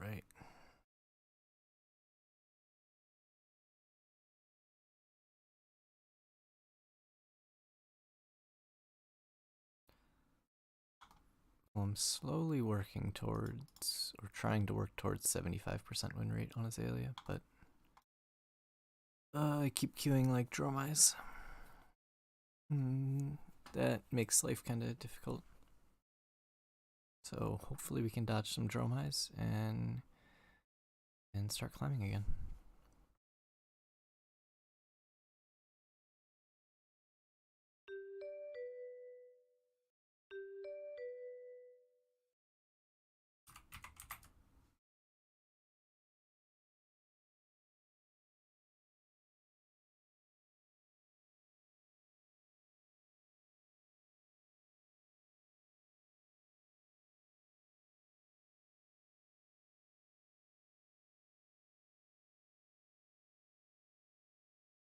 Alright. Well, I'm slowly working towards, or trying to work towards 75% win rate on Azalea, but I keep queuing like Dromize. That makes life kind of difficult. So hopefully we can dodge some Dromize and start climbing again.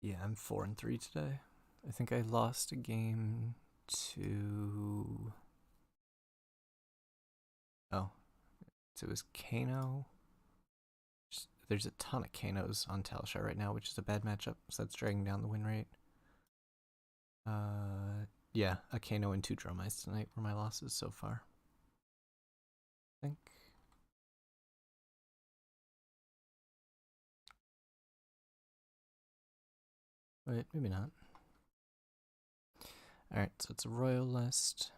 Yeah, I'm 4-3 today. I think I lost a game to... Oh, so it was Kano. There's a ton of Kanos on Talishar right now, which is a bad matchup, so that's dragging down the win rate. Yeah, a Kano and 2 Dromize tonight were my losses so far. I think. Wait, maybe not. Alright, so it's a royal list.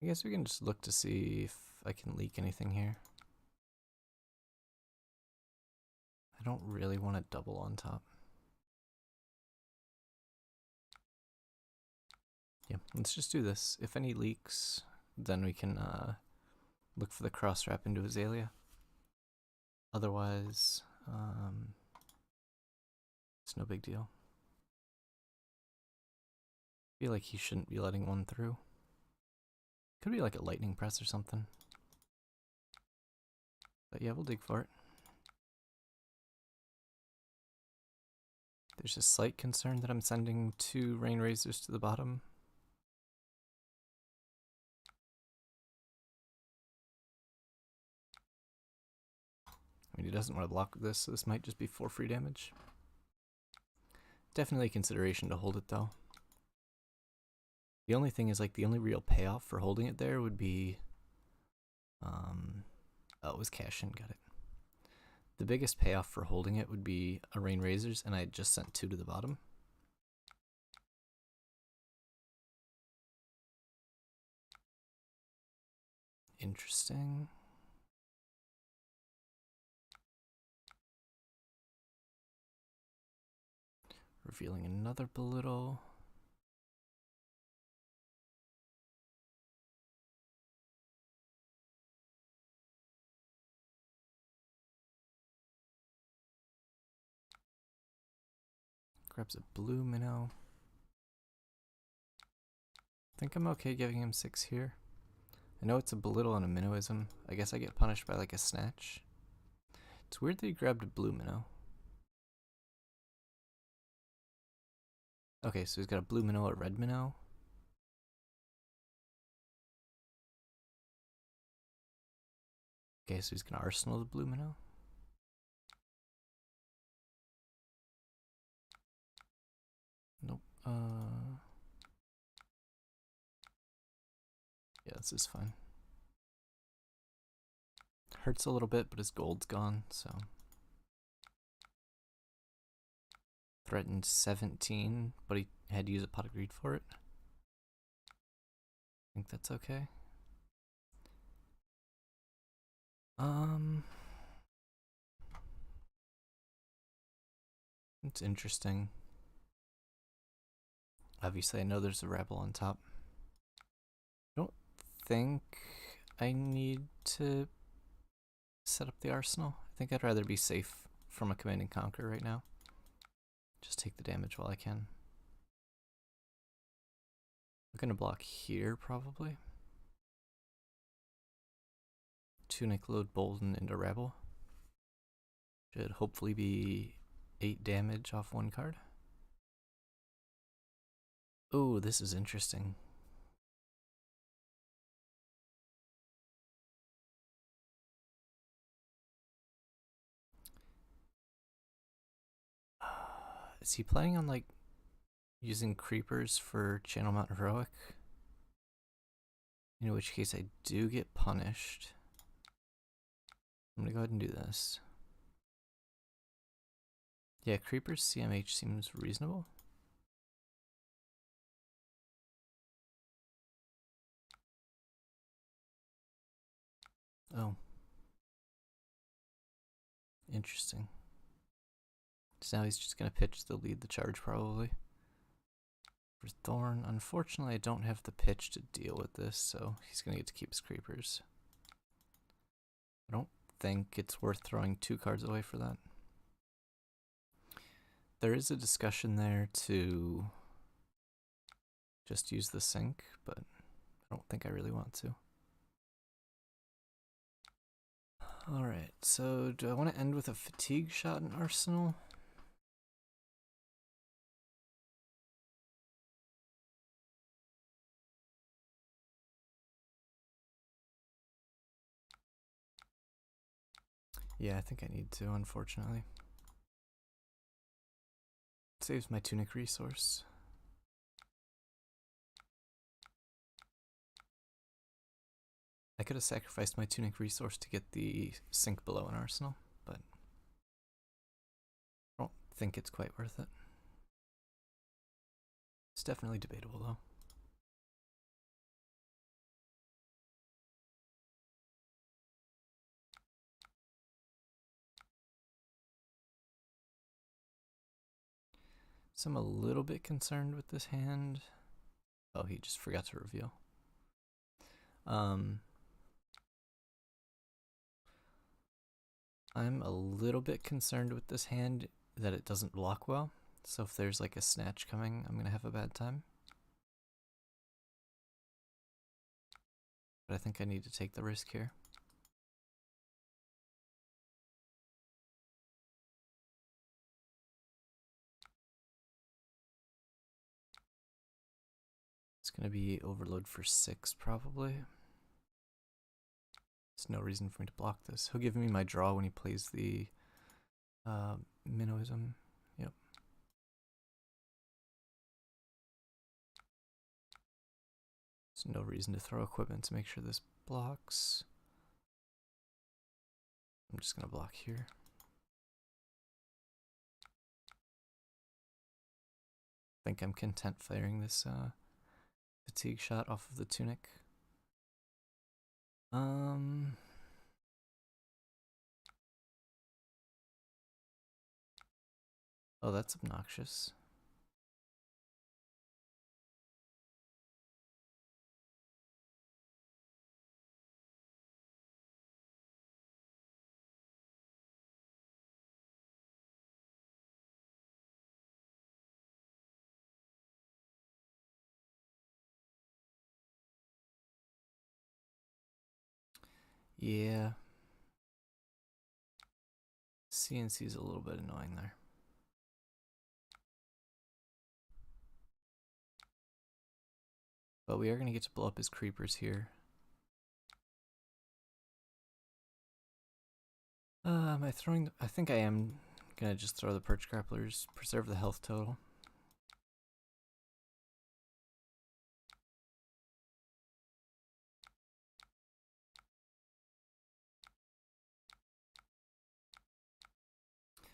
I guess we can just look to see if I can leak anything here. I don't really want to double on top. Yeah, let's just do this. If any leaks, then we can look for the cross wrap into Azalea. Otherwise, it's no big deal. I feel like he shouldn't be letting one through. Could be like a lightning press or something. But yeah, we'll dig for it. There's a slight concern that I'm sending 2 Rain Razors to the bottom. I mean, he doesn't want to block this, so this might just be 4 free damage. Definitely a consideration to hold it, though. The only thing is, like, the only real payoff for holding it there would be... Oh, it was cash in, got it. The biggest payoff for holding it would be a Rain Razors, and I had just sent 2 to the bottom. Interesting. Revealing another belittle. Grabs a blue minnow. I think I'm okay giving him 6 here. I know it's a belittle and a minnowism. I guess I get punished by like a snatch. It's weird that he grabbed a blue minnow. Okay, so he's got a blue minnow, a red minnow. Okay, so he's gonna arsenal the blue minnow. Nope. Yeah, this is fine. Hurts a little bit, but his gold's gone, so. Threatened 17, but he had to use a pot of greed for it. I think that's okay. It's interesting. Obviously, I know there's a rebel on top. I don't think I need to set up the arsenal. I think I'd rather be safe from a command and conquer right now. Just take the damage while I can. I'm gonna block here probably. Tunic, load, Bolden into rebel. Should hopefully be 8 damage off 1 card. Oh, this is interesting. Is he planning on like using creepers for Channel Mount Heroic? In which case I do get punished. I'm gonna go ahead and do this. Yeah, creepers CMH seems reasonable. Oh. Interesting. So now he's just gonna pitch the lead the charge probably. For Thorn, unfortunately I don't have the pitch to deal with this, so he's gonna get to keep his creepers. I don't think it's worth throwing 2 cards away for that. There is a discussion there to just use the sink, but I don't think I really want to. Alright, so do I want to end with a fatigue shot in Arsenal? Yeah, I think I need to, unfortunately. It saves my tunic resource. I could have sacrificed my tunic resource to get the sink below an arsenal, but I don't think it's quite worth it. It's definitely debatable though. So I'm a little bit concerned with this hand. Oh, he just forgot to reveal. I'm a little bit concerned with this hand that it doesn't block well. So if there's like a snatch coming, I'm gonna have a bad time. But I think I need to take the risk here. It's gonna be overload for 6 probably. There's no reason for me to block this. He'll give me my draw when he plays the Minnowism. Yep. There's no reason to throw equipment to make sure this blocks. I'm just gonna block here. I think I'm content firing this fatigue shot off of the tunic. Oh, that's obnoxious. Yeah. CNC is a little bit annoying there. But we are going to get to blow up his creepers here. Am I throwing... I think I am going to just throw the perch grapplers, preserve the health total.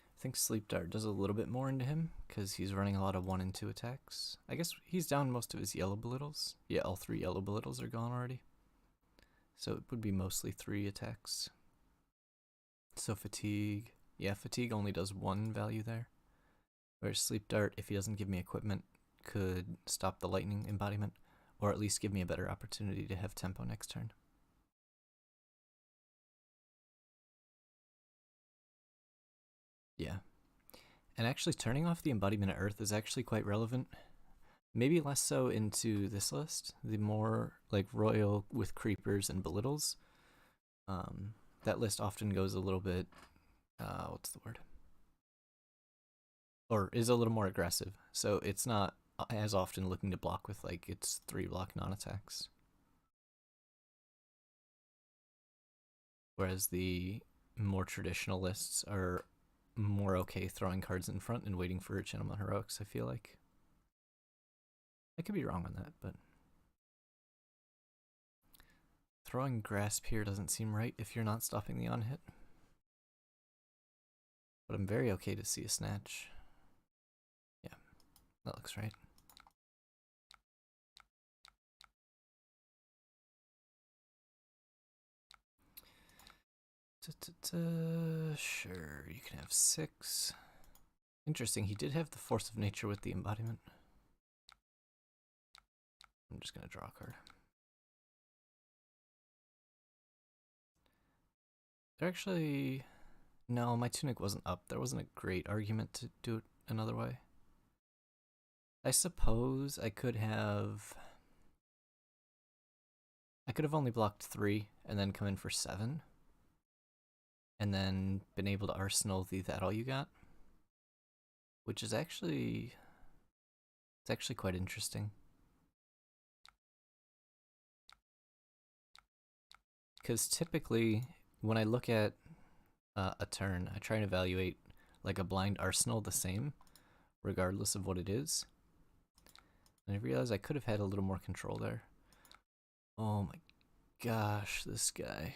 I think Sleep Dart does a little bit more into him because he's running a lot of 1 and 2 attacks. I guess he's down most of his yellow belittles. Yeah, all 3 yellow belittles are gone already. So it would be mostly 3 attacks. So fatigue. Yeah, fatigue only does 1 value there. Whereas Sleep Dart, if he doesn't give me equipment, could stop the lightning embodiment, or at least give me a better opportunity to have tempo next turn. Yeah. And actually turning off the embodiment of Earth is actually quite relevant. Maybe less so into this list. The more like royal with creepers and belittles. That list often goes a little bit, what's the word? Or is a little more aggressive. So it's not as often looking to block with like its 3 block non-attacks. Whereas the more traditional lists are more okay throwing cards in front and waiting for Channelman Heroics, I feel like. I could be wrong on that, but throwing Grasp here doesn't seem right if you're not stopping the on-hit. But I'm very okay to see a Snatch. Yeah, that looks right. Sure, you can have 6. Interesting, he did have the Force of Nature with the embodiment. I'm just gonna draw a card. There actually... No, my Tunic wasn't up. There wasn't a great argument to do it another way. I suppose I could have... I could have only blocked 3 and then come in for 7. And then been able to Arsenal the That All You Got. Which is actually... It's actually quite interesting. Because typically, when I look at a turn, I try and evaluate like a blind Arsenal the same, regardless of what it is. And I realized I could have had a little more control there. Oh my gosh, this guy.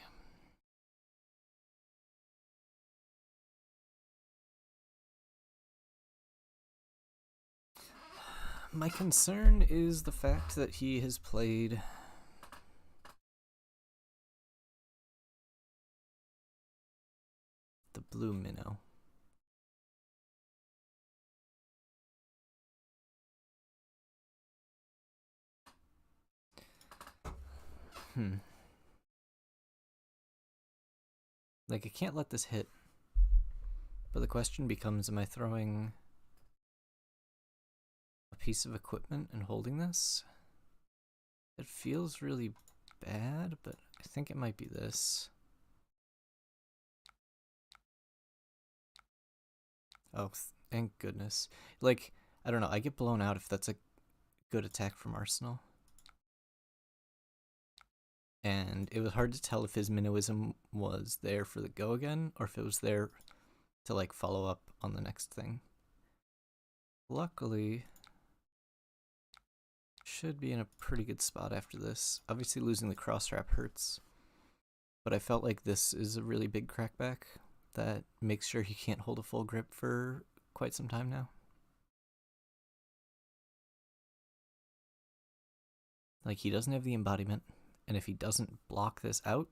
My concern is the fact that he has played the blue minnow. Like, I can't let this hit. But the question becomes, am I throwing a piece of equipment and holding this? It feels really bad, but I think it might be this. Oh, thank goodness. Like, I don't know, I get blown out if that's a good attack from Arsenal. And it was hard to tell if his Minnowism was there for the go again, or if it was there to, like, follow up on the next thing. Luckily, should be in a pretty good spot after this. Obviously, losing the cross wrap hurts, but I felt like this is a really big crackback that makes sure he can't hold a full grip for quite some time now. Like, he doesn't have the embodiment, and if he doesn't block this out,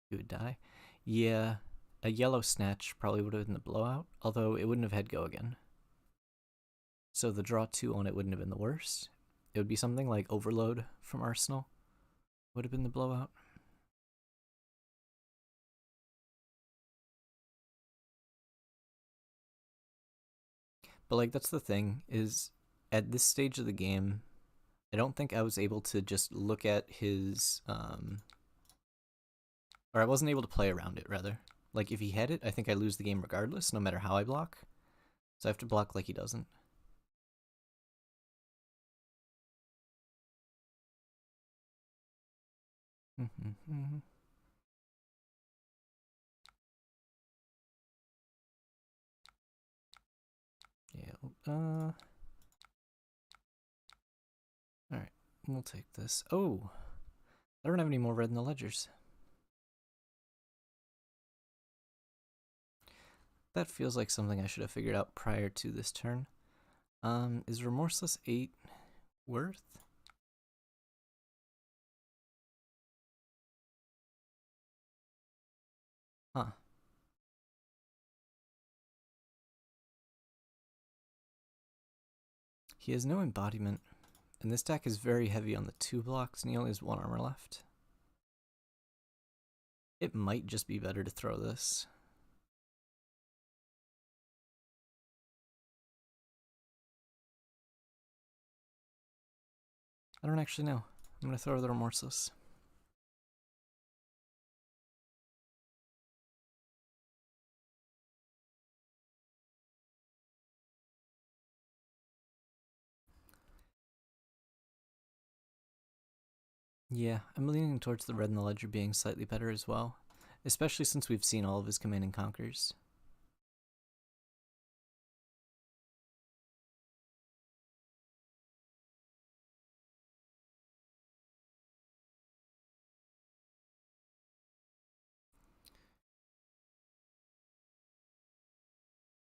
he would die. Yeah, a yellow Snatch probably would have been the blowout, although it wouldn't have had go again. So the draw 2 on it wouldn't have been the worst. It would be something like Overload from Arsenal would have been the blowout. But, like, that's the thing, is at this stage of the game, I don't think I was able to just look at his, or I wasn't able to play around it, rather. Like, if he had it, I think I lose the game regardless, no matter how I block. So I have to block like he doesn't. Yeah, alright, we'll take this. Oh, I don't have any more red in the ledgers. That feels like something I should have figured out prior to this turn. Is Remorseless 8 worth? Huh. He has no embodiment, and this deck is very heavy on the 2 blocks, and he only has 1 armor left. It might just be better to throw this. I don't actually know. I'm gonna throw the Remorseless. Yeah, I'm leaning towards the red in the ledger being slightly better as well, especially since we've seen all of his Command and Conquers.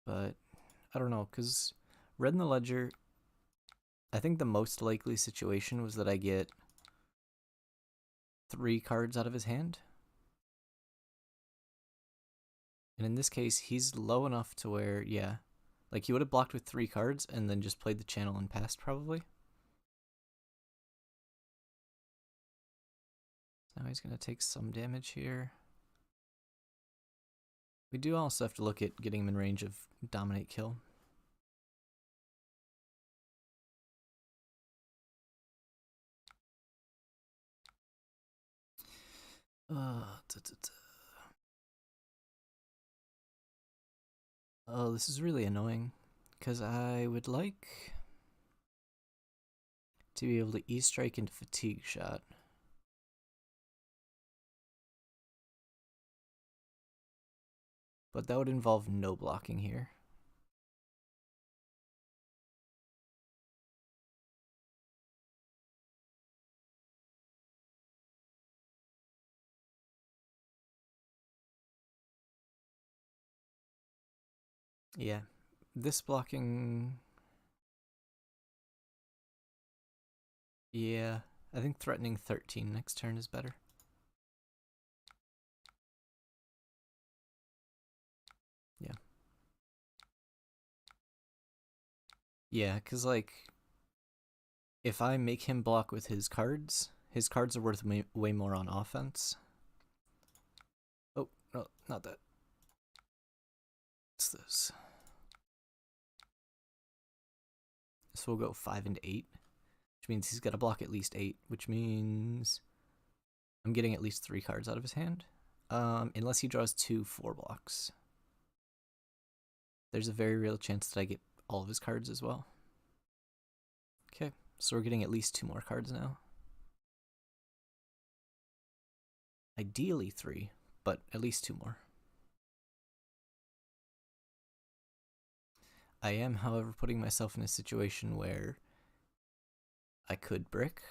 But I don't know, because Red in the Ledger, I think the most likely situation was that I get 3 cards out of his hand. And in this case, he's low enough to where, yeah, like he would have blocked with 3 cards and then just played the channel and passed probably. Now he's going to take some damage here. We do also have to look at getting him in range of dominate kill. Oh, this is really annoying because I would like to be able to E-strike into fatigue shot. But that would involve no blocking here. Yeah, this blocking... Yeah, I think threatening 13 next turn is better. Yeah. Yeah, because, like, if I make him block with his cards are worth way more on offense. Oh, no, not that. What's this? So we'll go 5 and 8, which means he's got to block at least 8, which means I'm getting at least 3 cards out of his hand. Unless he draws 2 4 blocks. There's a very real chance that I get all of his cards as well. Okay, so we're getting at least 2 more cards now. Ideally 3, but at least 2 more. I am, however, putting myself in a situation where I could brick.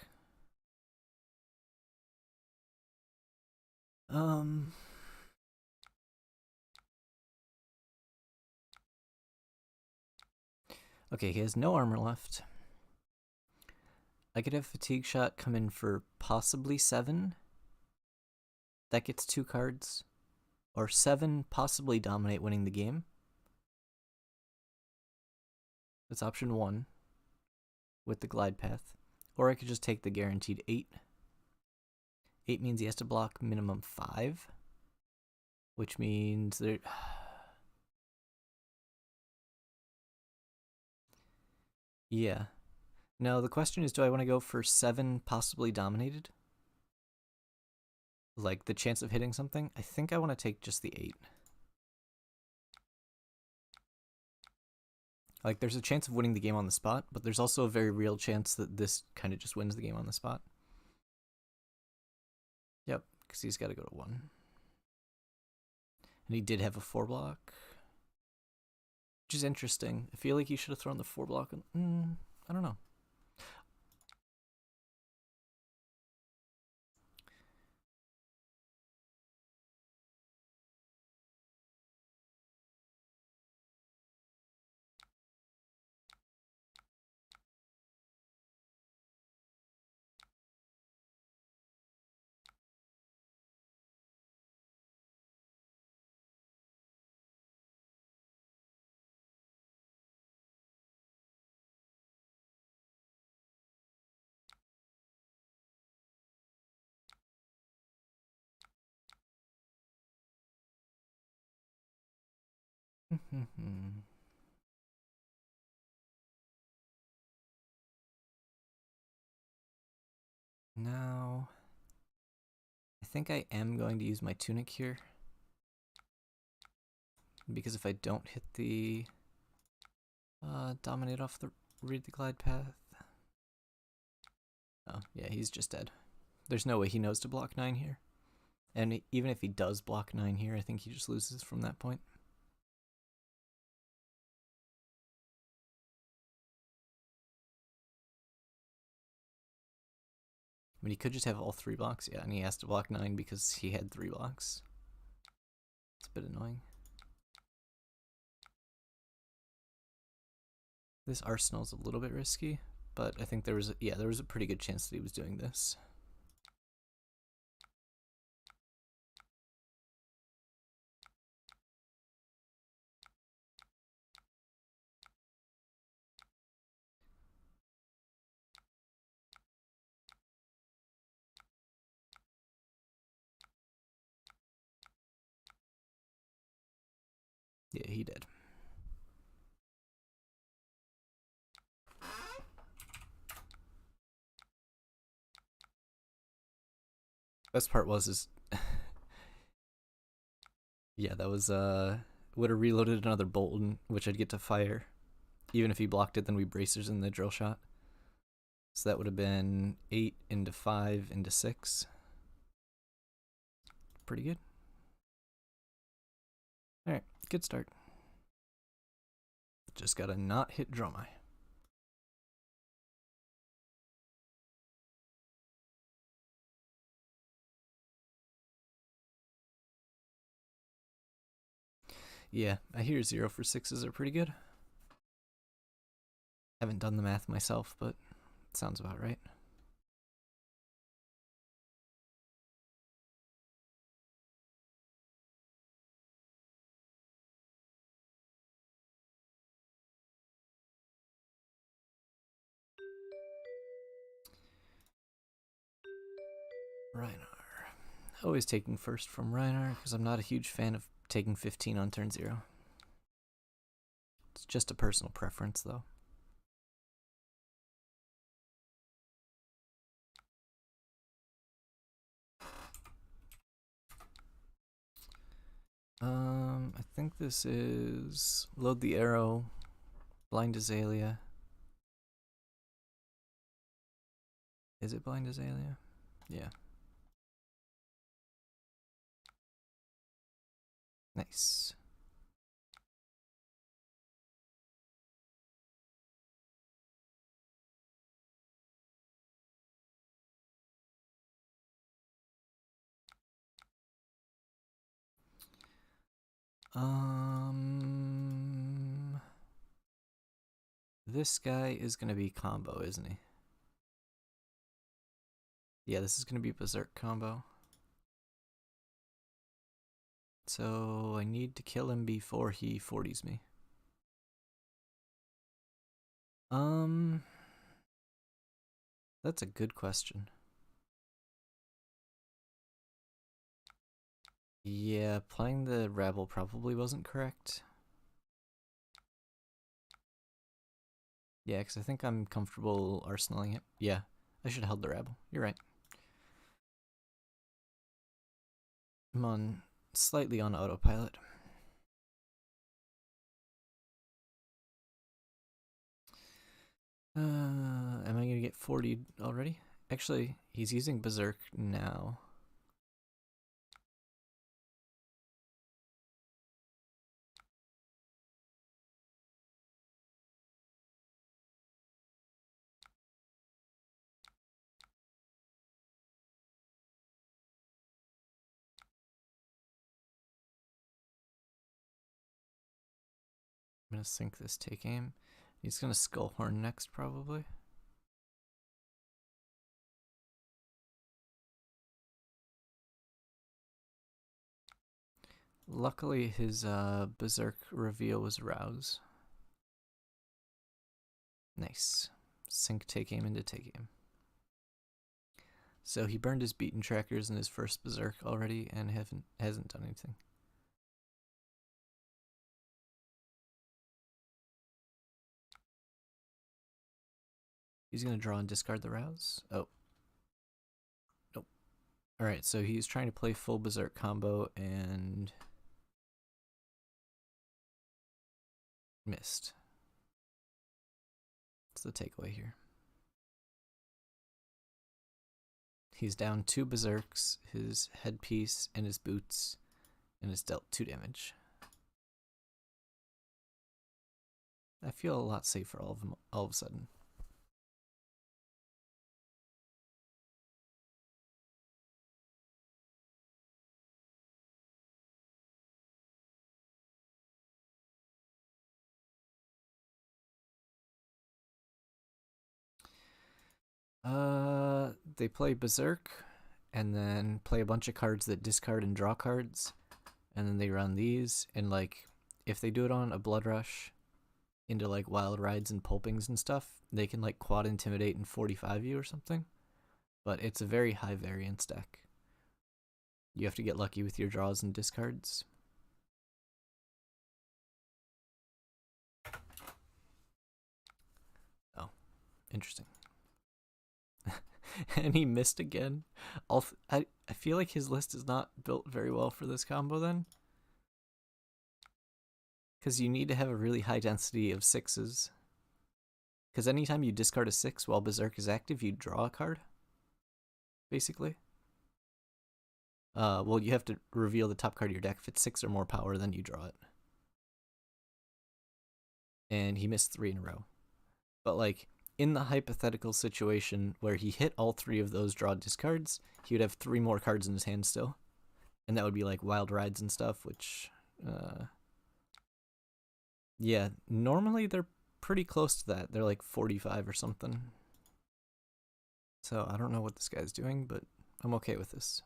Okay, he has no armor left. I could have fatigue shot come in for possibly 7. That gets 2 cards. Or 7, possibly dominate winning the game. That's option 1 with the glide path. Or I could just take the guaranteed 8. 8 means he has to block minimum 5. Which means there... Yeah. No, the question is, do I want to go for 7 possibly dominated? Like the chance of hitting something? I think I want to take just the 8. Like there's a chance of winning the game on the spot, but there's also a very real chance that this kind of just wins the game on the spot. Yep, because he's got to go to 1. And he did have a 4 block. Which is interesting. I feel like he should have thrown the 4 block. I don't know. Now, I think I am going to use my tunic here. Because if I don't hit the dominate off the read the glide path. Oh, yeah, he's just dead. There's no way he knows to block 9 here. And even if he does block 9 here, I think he just loses from that point. I mean, he could just have all 3 blocks, yeah, and he has to block 9 because he had 3 blocks. It's a bit annoying. This arsenal's a little bit risky, but I think there was a pretty good chance that he was doing this. Yeah, he did. Best part was yeah, that was would have reloaded another bolt, which I'd get to fire. Even if he blocked it, then we bracers in the drill shot. So that would have been 8 into 5 into 6. Pretty good. Alright, good start. Just gotta not hit Dromai. Yeah, I hear 0 for 6s are pretty good. Haven't done the math myself, but it sounds about right. Rhinar. Always taking first from Rhinar, because I'm not a huge fan of taking 15 on turn 0. It's just a personal preference, though. I think this is load the arrow, blind Azalea. Is it blind Azalea? Yeah. Nice. This guy is gonna be combo, isn't he? Yeah, this is gonna be Berserk combo. So I need to kill him before he 40s me. That's a good question. Yeah, playing the Rebel probably wasn't correct. Yeah, because I think I'm comfortable arsenaling it. Yeah, I should have held the Rebel. You're right. I'm on slightly on autopilot. Am I gonna get 40'd already? Actually, he's using Berserk now. I'm gonna sync this take aim. He's gonna Skullhorn next, probably. Luckily, his Berserk reveal was Rouse. Nice. Sync take aim into take aim. So he burned his beaten trackers in his first Berserk already and hasn't done anything. He's gonna draw and discard the Rouse. Oh. Nope. Alright, so he's trying to play full Berserk combo and missed. That's the takeaway here. He's down 2 Berserks, his headpiece, and his boots, and has dealt 2 damage. I feel a lot safer all of a sudden. They play Berserk, and then play a bunch of cards that discard and draw cards, and then they run these, and like, if they do it on a Blood Rush into like Wild Rides and Pulpings and stuff, they can like quad Intimidate and 45 you or something. But it's a very high variance deck. You have to get lucky with your draws and discards. Oh, interesting. And he missed again. I feel like his list is not built very well for this combo then. Because you need to have a really high density of sixes. Because anytime you discard a 6 while Berserk is active, you draw a card. Basically. Well, you have to reveal the top card of your deck. If it's 6 or more power, then you draw it. And he missed 3 in a row. But like, in the hypothetical situation where he hit all 3 of those draw discards, he would have 3 more cards in his hand still. And that would be like Wild Rides and stuff, which, yeah, normally they're pretty close to that. They're like 45 or something. So I don't know what this guy's doing, but I'm okay with this.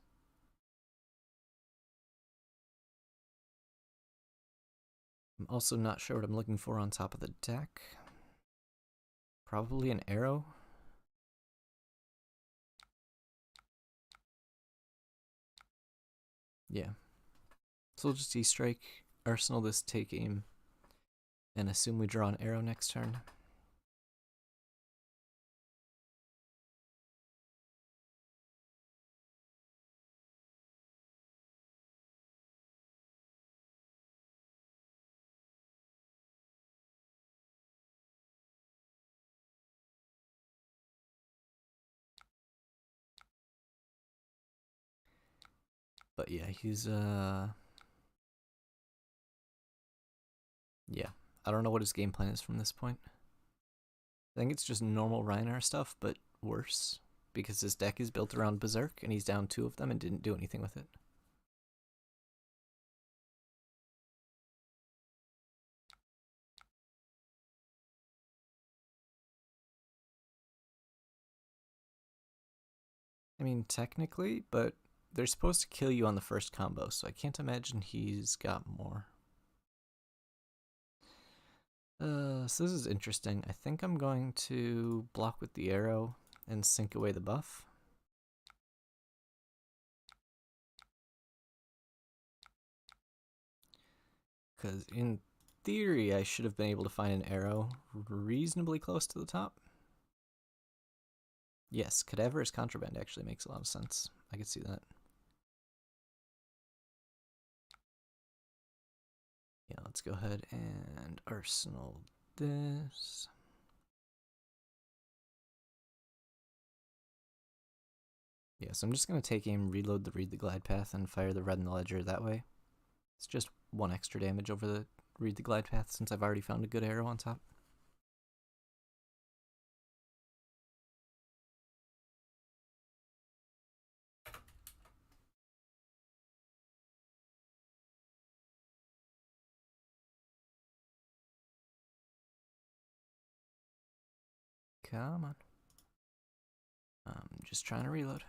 I'm also not sure what I'm looking for on top of the deck. Probably an arrow. Yeah. So we'll just E-Strike, Arsenal this take aim, and assume we draw an arrow next turn. But yeah, he's yeah. I don't know what his game plan is from this point. I think it's just normal Rhinar stuff, but worse. Because his deck is built around Berserk, and he's down 2 of them and didn't do anything with it. I mean, technically, but they're supposed to kill you on the first combo, so I can't imagine he's got more. So this is interesting. I think I'm going to block with the arrow and sink away the buff. Because in theory, I should have been able to find an arrow reasonably close to the top. Yes, Cadaverous Contraband actually makes a lot of sense. I could see that. Yeah, let's go ahead and Arsenal this. Yeah, so I'm just going to take aim, reload the Read the Glide Path, and fire the Red in the Ledger that way. It's just 1 extra damage over the Read the Glide Path since I've already found a good arrow on top. Come on. I'm just trying to reload.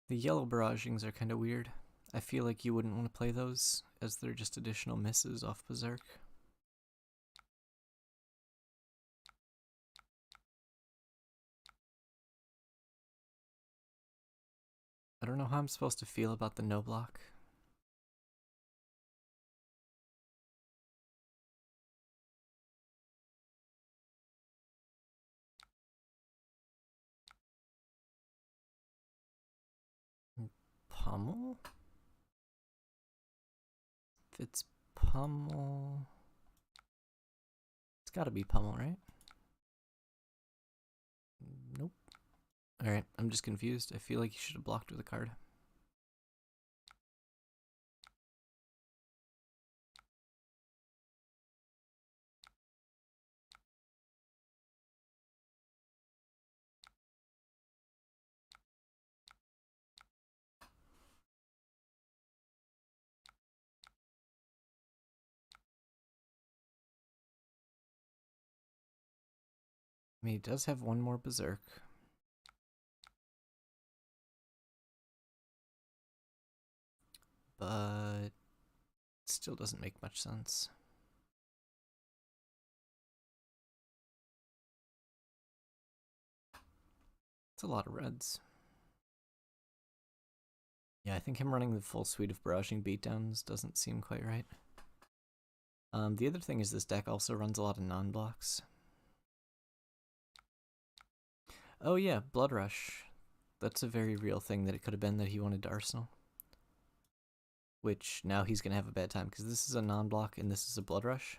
The yellow barragings are kind of weird. I feel like you wouldn't want to play those, as they're just additional misses off Berserk. I don't know how I'm supposed to feel about the no block. Pummel? If it's Pummel... It's gotta be Pummel, right? Nope. Alright, I'm just confused. I feel like you should have blocked with a card. I mean, he does have one more Berserk. But still doesn't make much sense. It's a lot of reds. Yeah, I think him running the full suite of barraging beatdowns doesn't seem quite right. The other thing is this deck also runs a lot of non-blocks. Oh yeah, Blood Rush. That's a very real thing that it could have been that he wanted to Arsenal. Which now he's going to have a bad time because this is a non-block and this is a Blood Rush.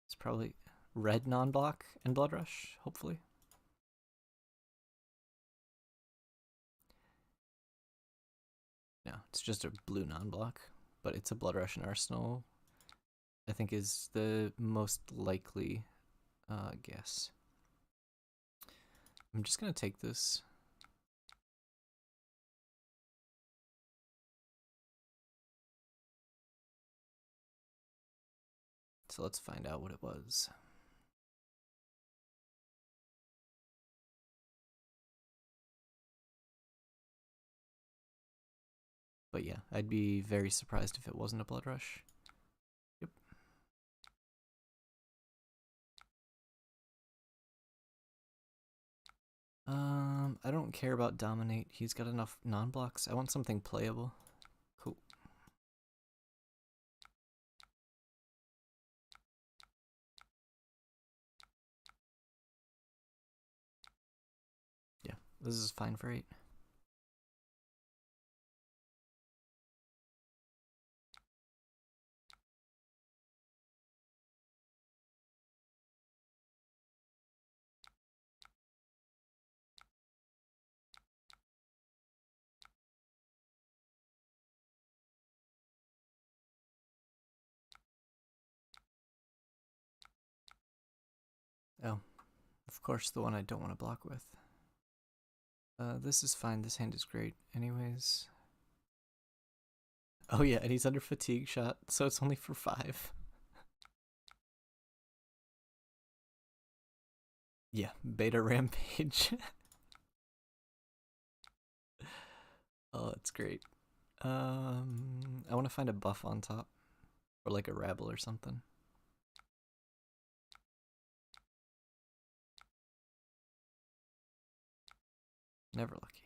It's probably red non-block and Blood Rush, hopefully. No, it's just a blue non-block, but it's a Blood Rush and Arsenal, I think is the most likely guess. I'm just going to take this. So let's find out what it was. But yeah, I'd be very surprised if it wasn't a Blood Rush. Yep. I don't care about Dominate. He's got enough non-blocks. I want something playable. Cool. Yeah, this is fine for 8. Oh, of course the one I don't want to block with. This is fine. This hand is great. Anyways. Oh yeah, and he's under fatigue shot, so it's only for 5. Yeah, beta rampage. Oh, that's great. I want to find a buff on top. Or like a rabble or something. Never lucky.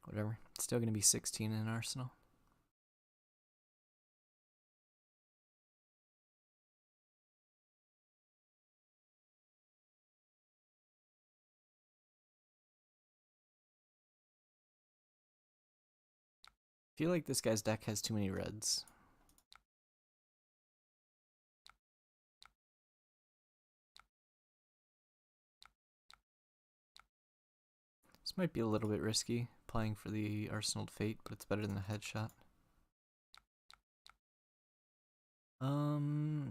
Whatever. It's still going to be 16 in Arsenal. I feel like this guy's deck has too many reds. This might be a little bit risky, playing for the Arsenal Fate, but it's better than the headshot.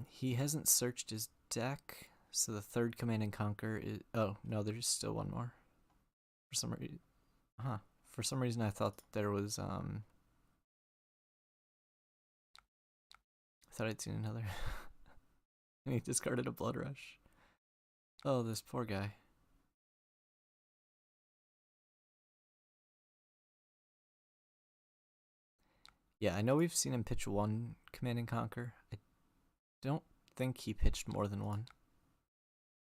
He hasn't searched his deck, so the third Command and Conquer is... Oh, no, there's still one more. For some reason... Huh. For some reason I thought that there was, I thought I'd seen another. And he discarded a Blood Rush. Oh, this poor guy. Yeah, I know we've seen him pitch one Command and Conquer. I don't think he pitched more than one.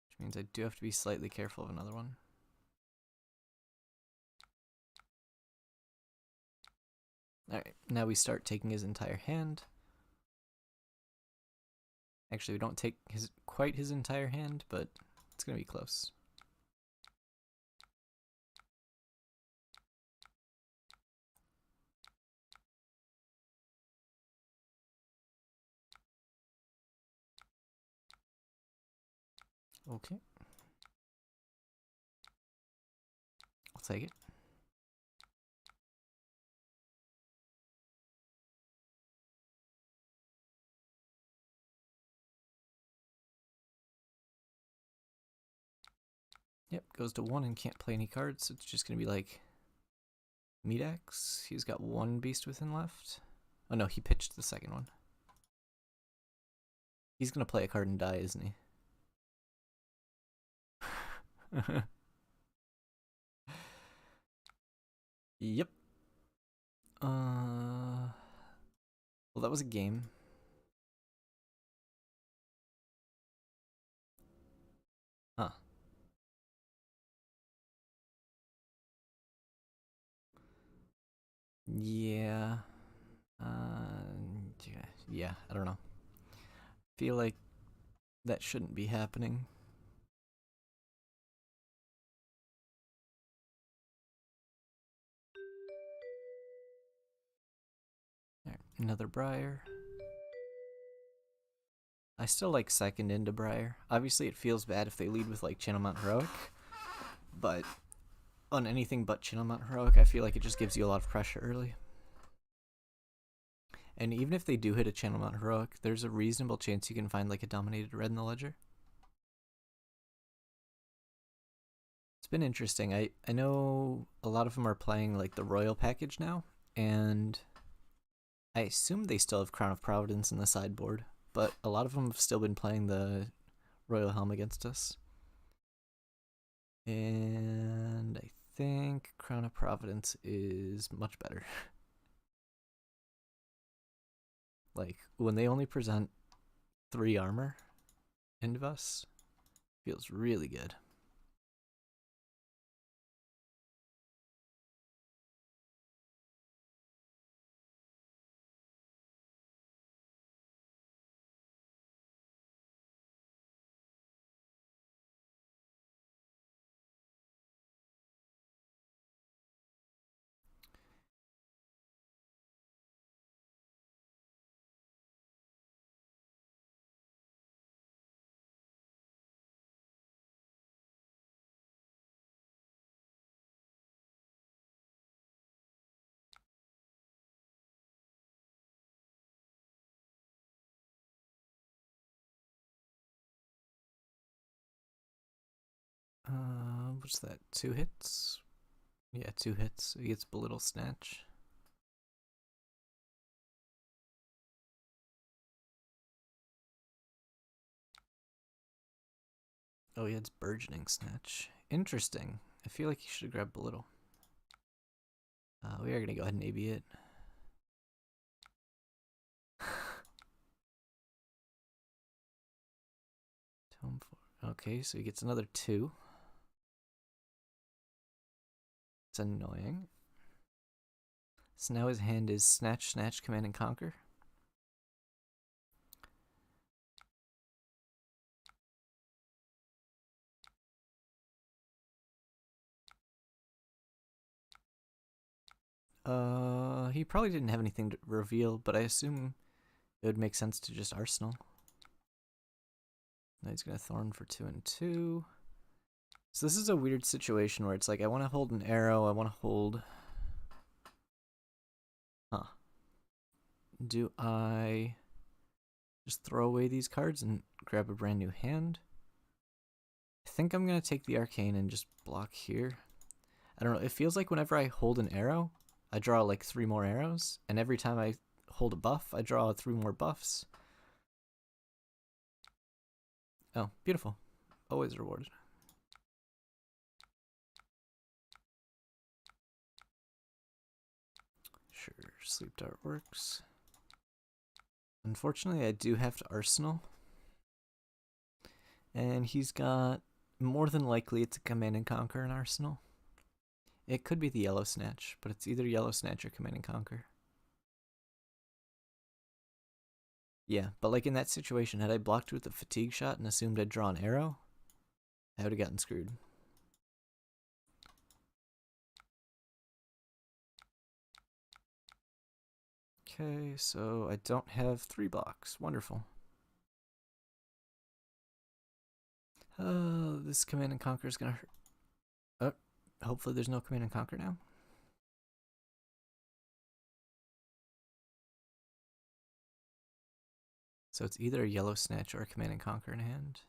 Which means I do have to be slightly careful of another one. Alright, now we start taking his entire hand. Actually, we don't take quite his entire hand, but it's going to be close. Okay. I'll take it. Yep, goes to 1 and can't play any cards, so it's just going to be like Meat Axe. He's got one beast within left. Oh no, he pitched the second one. He's gonna play a card and die, isn't he? Yep. Well, that was a game. Huh. Yeah. Yeah, I don't know. Feel like that shouldn't be happening. Alright, another Briar. I still like second into Briar. Obviously, it feels bad if they lead with like Channel Mount Heroic, but on anything but Channel Mount Heroic, I feel like it just gives you a lot of pressure early. And even if they do hit a Channel Mount Heroic, there's a reasonable chance you can find like a dominated red in the ledger. It's been interesting. I know a lot of them are playing like the Royal package now, and I assume they still have Crown of Providence in the sideboard, but a lot of them have still been playing the Royal Helm against us. And I think Crown of Providence is much better. Like, when they only present 3 armor into us, feels really good. What's that? 2 hits? Yeah, 2 hits. He gets Belittle Snatch. Oh, he has Burgeoning Snatch. Interesting. I feel like he should have grabbed Belittle. We are gonna go ahead and AB it. Tome 4. Okay, so he gets another 2. It's annoying. So now his hand is Snatch, Snatch, Command, and Conquer. He probably didn't have anything to reveal, but I assume it would make sense to just Arsenal. Now he's gonna Thorn for 2 and 2. So this is a weird situation where it's like I want to hold an arrow, I want to hold... Huh. Do I just throw away these cards and grab a brand new hand? I think I'm gonna take the Arcane and just block here. I don't know, it feels like whenever I hold an arrow, I draw like 3 more arrows, and every time I hold a buff, I draw 3 more buffs. Oh, beautiful. Always rewarded. Sure, Sleep Dart works. Unfortunately, I do have to Arsenal. And he's got, more than likely, it's a Command and Conquer in Arsenal. It could be the Yellow Snatch, but it's either Yellow Snatch or Command and Conquer. Yeah, but like in that situation, had I blocked with the Fatigue Shot and assumed I'd draw an arrow, I would have gotten screwed. Okay, so I don't have 3 blocks. Wonderful. This Command and Conquer is gonna hurt. Oh, hopefully there's no Command and Conquer now. So it's either a Yellow Snatch or a Command and Conquer in hand.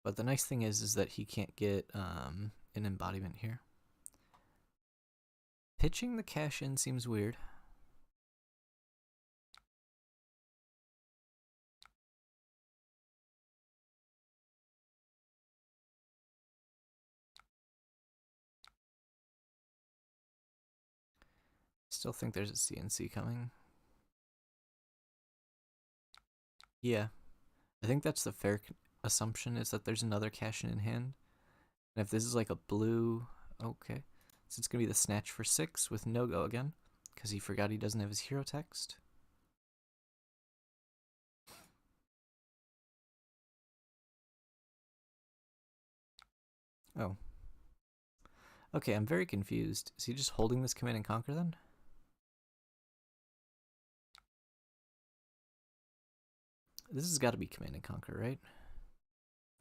But the nice thing is that he can't get an embodiment here. Pitching the cash in seems weird. Still think there's a CNC coming. Yeah, I think that's the fair assumption, is that there's another cash in hand. And if this is like a blue, okay. So it's going to be the snatch for 6 with no-go again, because he forgot he doesn't have his hero text. Oh. Okay, I'm very confused. Is he just holding this Command and Conquer then? This has got to be Command and Conquer, right?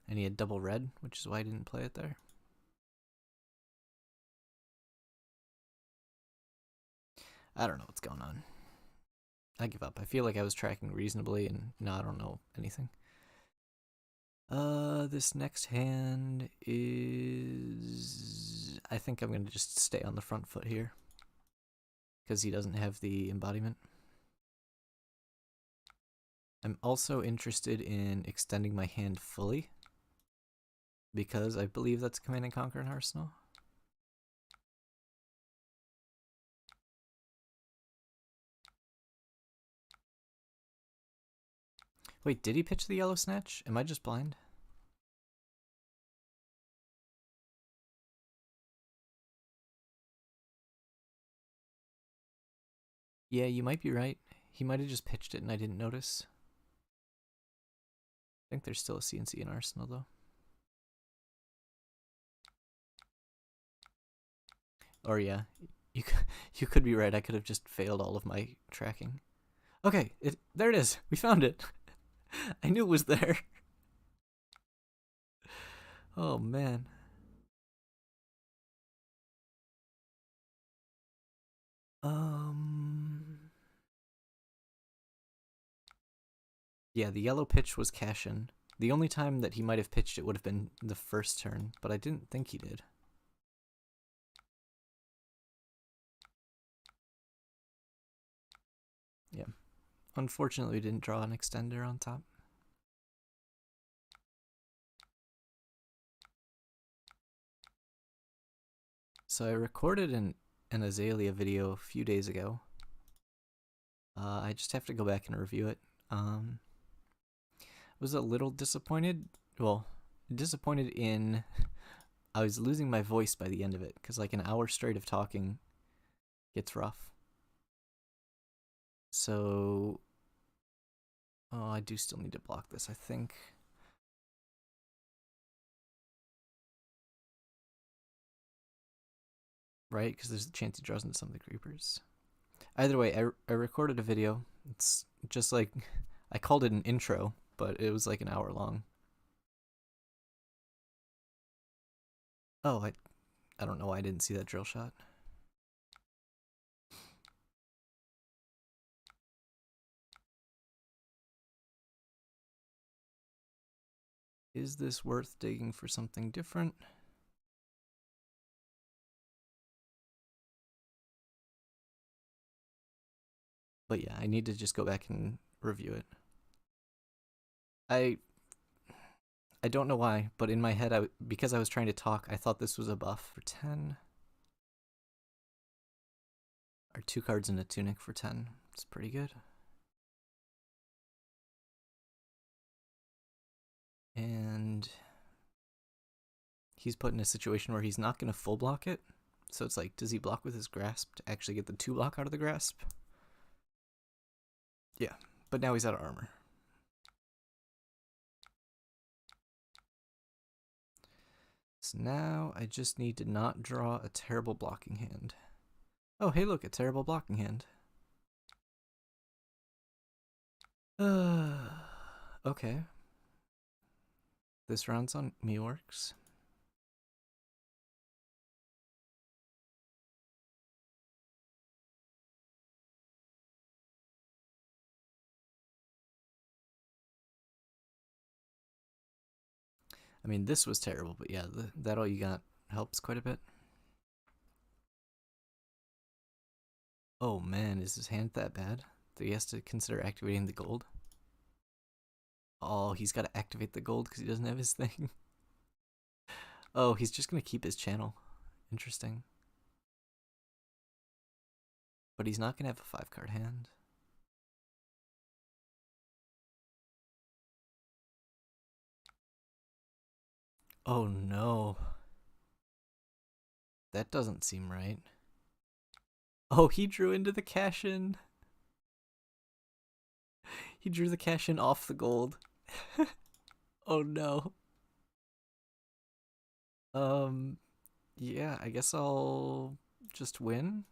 And he had double red, which is why I didn't play it there. I don't know what's going on. I give up. I feel like I was tracking reasonably, and now I don't know anything. This next hand is... I think I'm going to just stay on the front foot here, because he doesn't have the embodiment. I'm also interested in extending my hand fully, because I believe that's Command and Conquer in Arsenal. Wait, did he pitch the yellow snatch? Am I just blind? Yeah, you might be right. He might have just pitched it and I didn't notice. I think there's still a CNC in Arsenal, though. Or yeah, you could be right. I could have just failed all of my tracking. Okay, there it is. We found it. I knew it was there. Oh man. Yeah, the yellow pitch was cash in. The only time that he might have pitched it would have been the first turn, but I didn't think he did. Yeah. Unfortunately, we didn't draw an extender on top. So I recorded an Azalea video a few days ago. I just have to go back and review it. Was a little disappointed. Well, disappointed in... I was losing my voice by the end of it, because like an hour straight of talking gets rough. So... Oh, I do still need to block this, I think. Right? Because there's a chance he draws into some of the creepers. Either way, I recorded a video. It's just like... I called it an intro, but it was like an hour long. Oh, I don't know why I didn't see that drill shot. Is this worth digging for something different? But yeah, I need to just go back and review it. I don't know why, but in my head, because I was trying to talk, I thought this was a buff for 10. Or 2 cards in a tunic for 10. It's pretty good. And he's put in a situation where he's not going to full block it. So it's like, does he block with his grasp to actually get the 2 block out of the grasp? Yeah, but now he's out of armor. So now I just need to not draw a terrible blocking hand. Oh, hey, look, a terrible blocking hand. Okay. This round's on me works. I mean, this was terrible, but yeah, that all you got helps quite a bit. Oh man, is his hand that bad that he has to consider activating the gold? Oh, he's got to activate the gold because he doesn't have his thing. Oh, he's just going to keep his channel. Interesting. But he's not going to have a 5-card hand. Oh no. That doesn't seem right. Oh, he drew into the cash-in. He drew the cash-in off the gold. Oh no. Yeah, I guess I'll just win.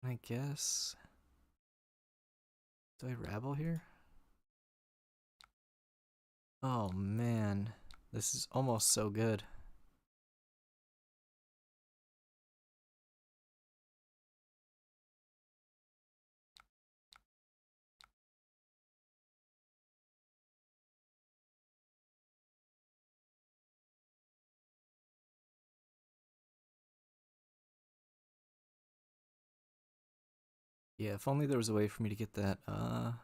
I guess. Do I rabble here? Oh man, this is almost so good. Yeah, if only there was a way for me to get that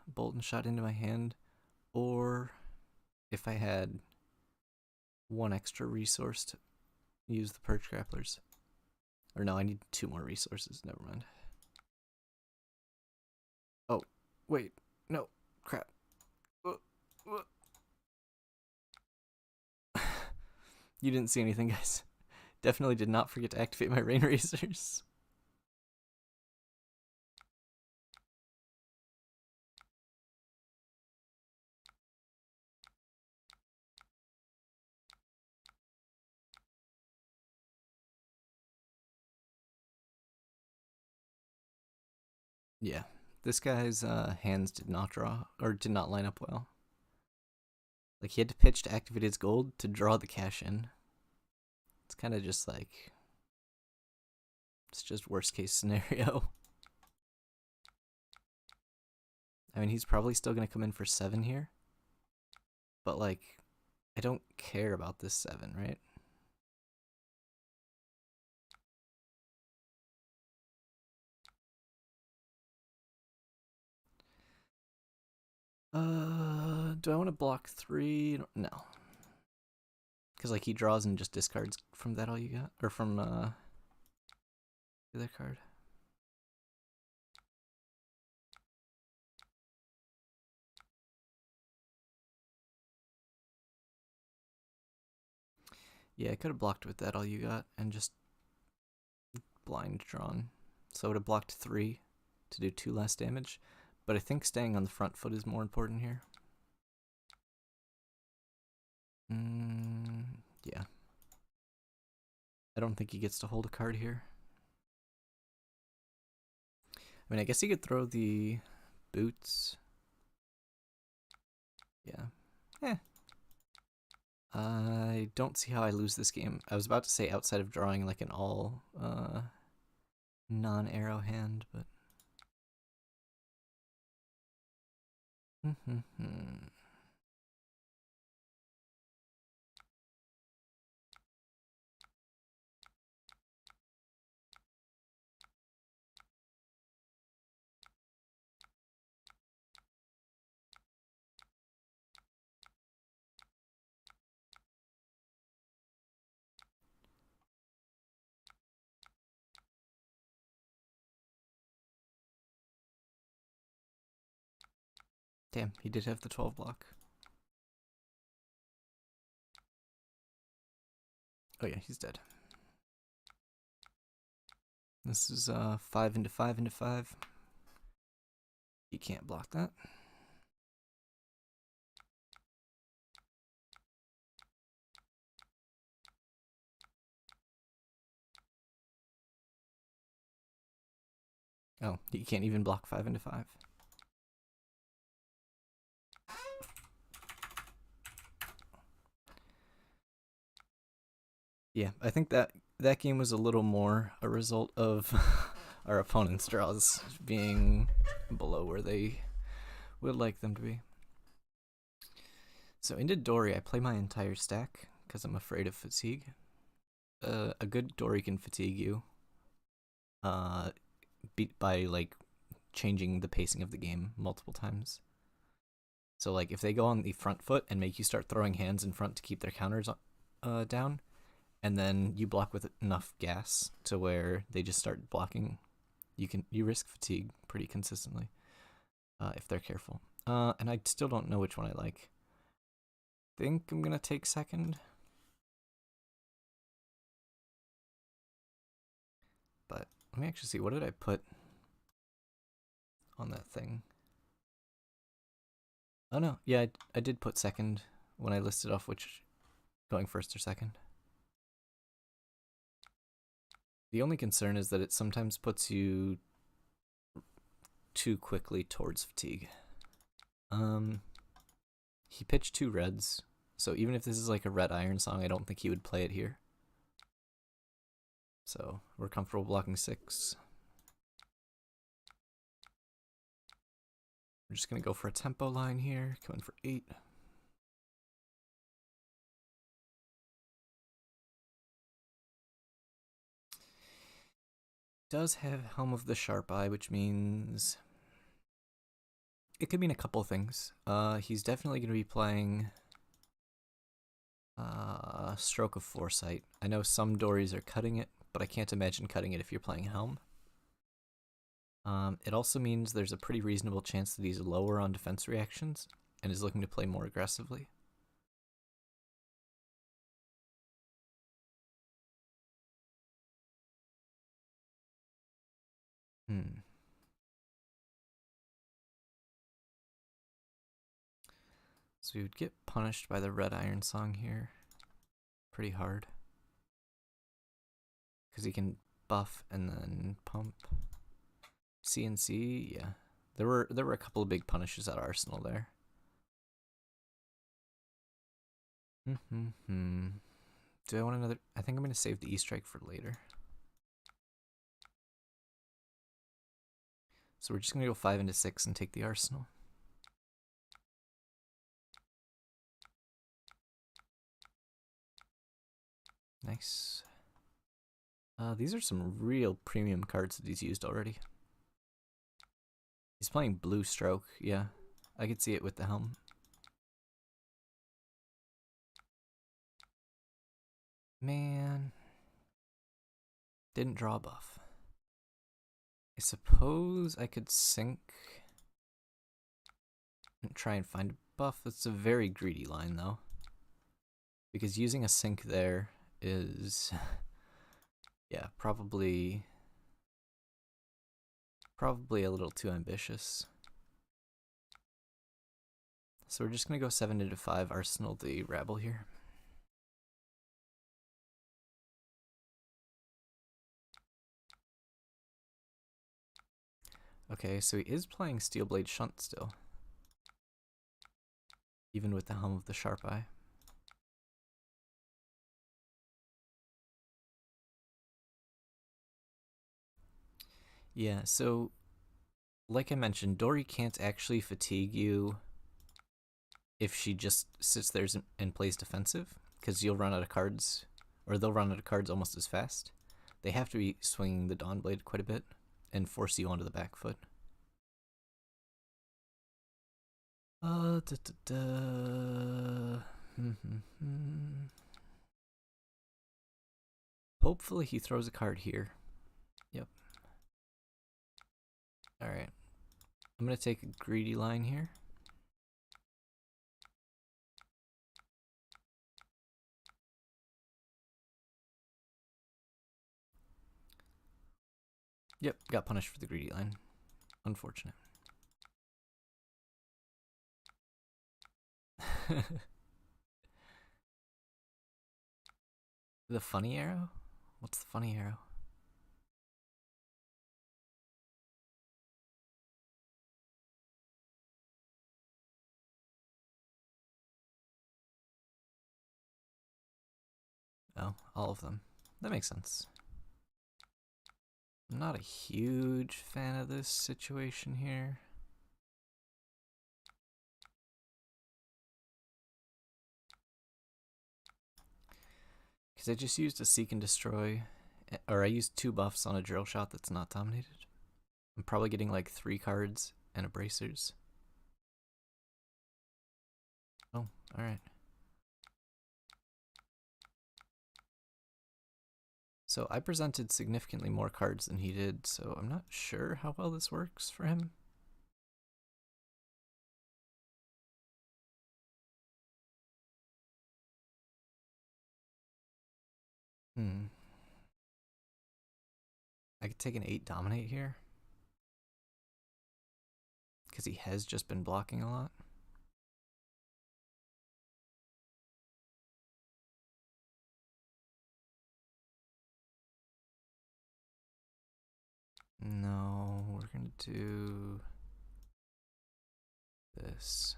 Bolton shot into my hand, or if I had one extra resource to use the perch grapplers. Or no, I need 2 more resources. Never mind. Oh, wait. No. Crap. You didn't see anything, guys. Definitely did not forget to activate my rain razors. Yeah, this guy's hands did not draw, or did not line up well. Like, he had to pitch to activate his gold to draw the cash in. It's kind of just like, it's just worst case scenario. I mean, he's probably still going to come in for 7 here. But, like, I don't care about this 7, right? Do I want to block 3? No. Because, like, he draws and just discards from that all you got? Or from, the other card? Yeah, I could have blocked with that all you got and just blind drawn. So I would have blocked 3 to do 2 less damage. But I think staying on the front foot is more important here. Yeah. I don't think he gets to hold a card here. I mean, I guess he could throw the boots. Yeah. I don't see how I lose this game. I was about to say outside of drawing like an all non-arrow hand, but damn, he did have the 12 block. Oh yeah, he's dead. This is 5 into 5 into 5. He can't block that. Oh, he can't even block 5 into 5. Yeah, I think that game was a little more a result of our opponent's draws being below where they would like them to be. So into Dory, I play my entire stack because I'm afraid of fatigue. A good Dory can fatigue you beat by like changing the pacing of the game multiple times. So like if they go on the front foot and make you start throwing hands in front to keep their counters down, and then you block with enough gas to where they just start blocking, you risk fatigue pretty consistently if they're careful. And I still don't know which one I like. Think I'm gonna take second. But let me actually see, what did I put on that thing? Oh no, yeah, I did put second when I listed off which going first or second. The only concern is that it sometimes puts you too quickly towards fatigue. He pitched 2 reds, so even if this is like a red iron song, I don't think he would play it here. So we're comfortable blocking 6. We're just gonna go for a tempo line here, coming for 8. Does have Helm of the Sharp Eye, which means it could mean a couple things. He's definitely going to be playing Stroke of Foresight. I know some Dories are cutting it, but I can't imagine cutting it if you're playing Helm. It also means there's a pretty reasonable chance that he's lower on defense reactions and is looking to play more aggressively. So we would get punished by the red iron song here pretty hard. Because he can buff and then pump. CNC, yeah. There were a couple of big punishes at Arsenal there. Do I want another? I think I'm going to save the E-Strike for later. So we're just going to go 5 into 6 and take the Arsenal. Nice. These are some real premium cards that he's used already. He's playing Blue Stroke, yeah. I could see it with the Helm. Man. Didn't draw a buff. I suppose I could sink and try and find a buff. That's a very greedy line, though. Because using a sink there is... yeah, probably a little too ambitious. So we're just going to go 7 into 5, Arsenal the Rabble here. Okay, so he is playing Steelblade Shunt still. Even with the Helm of the Sharp Eye. Yeah, so like I mentioned, Dory can't actually fatigue you if she just sits there and plays defensive, because you'll run out of cards, or they'll run out of cards almost as fast. They have to be swinging the Dawnblade quite a bit and force you onto the back foot. Hopefully he throws a card here. Yep. Alright. I'm going to take a greedy line here. Yep, got punished for the greedy line. Unfortunate. The funny arrow? What's the funny arrow? Oh, all of them. That makes sense. I'm not a huge fan of this situation here. Because I just used a Seek and Destroy, or I used 2 buffs on a drill shot that's not dominated. I'm probably getting like 3 cards and a bracers. Oh, alright. So I presented significantly more cards than he did, so I'm not sure how well this works for him. I could take an 8 dominate here. Because he has just been blocking a lot. No, we're going to do this.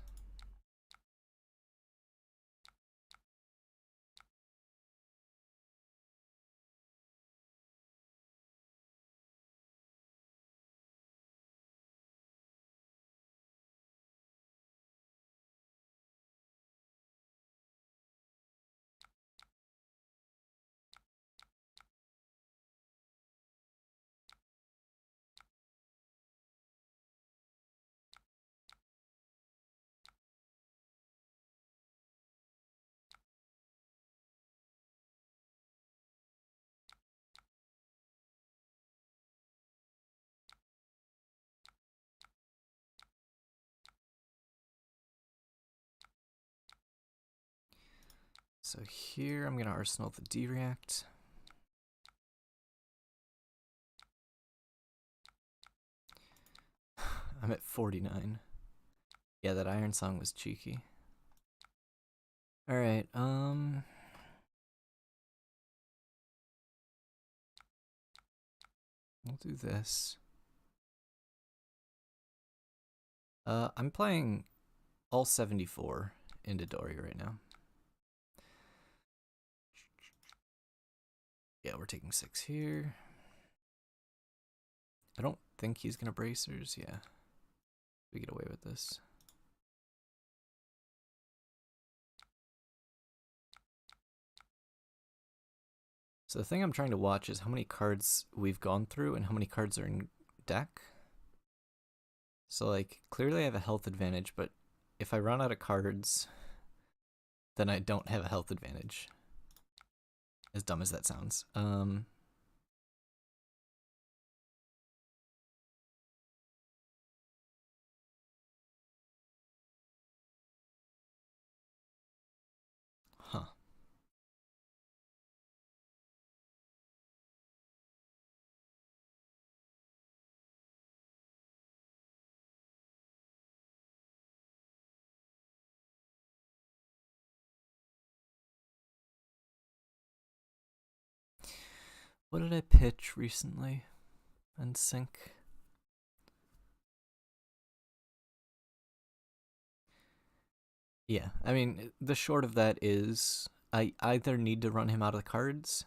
So here I'm going to arsenal the D-React. I'm at 49. Yeah, that Iron Song was cheeky. Alright, we'll do this. I'm playing all 74 into Dory right now. Yeah, we're taking 6 here. I don't think he's gonna bracers, yeah. We get away with this. So the thing I'm trying to watch is how many cards we've gone through and how many cards are in deck. So like, clearly I have a health advantage, but if I run out of cards, then I don't have a health advantage. As dumb as that sounds. Huh. What did I pitch recently and sync? Yeah, I mean, the short of that is I either need to run him out of the cards,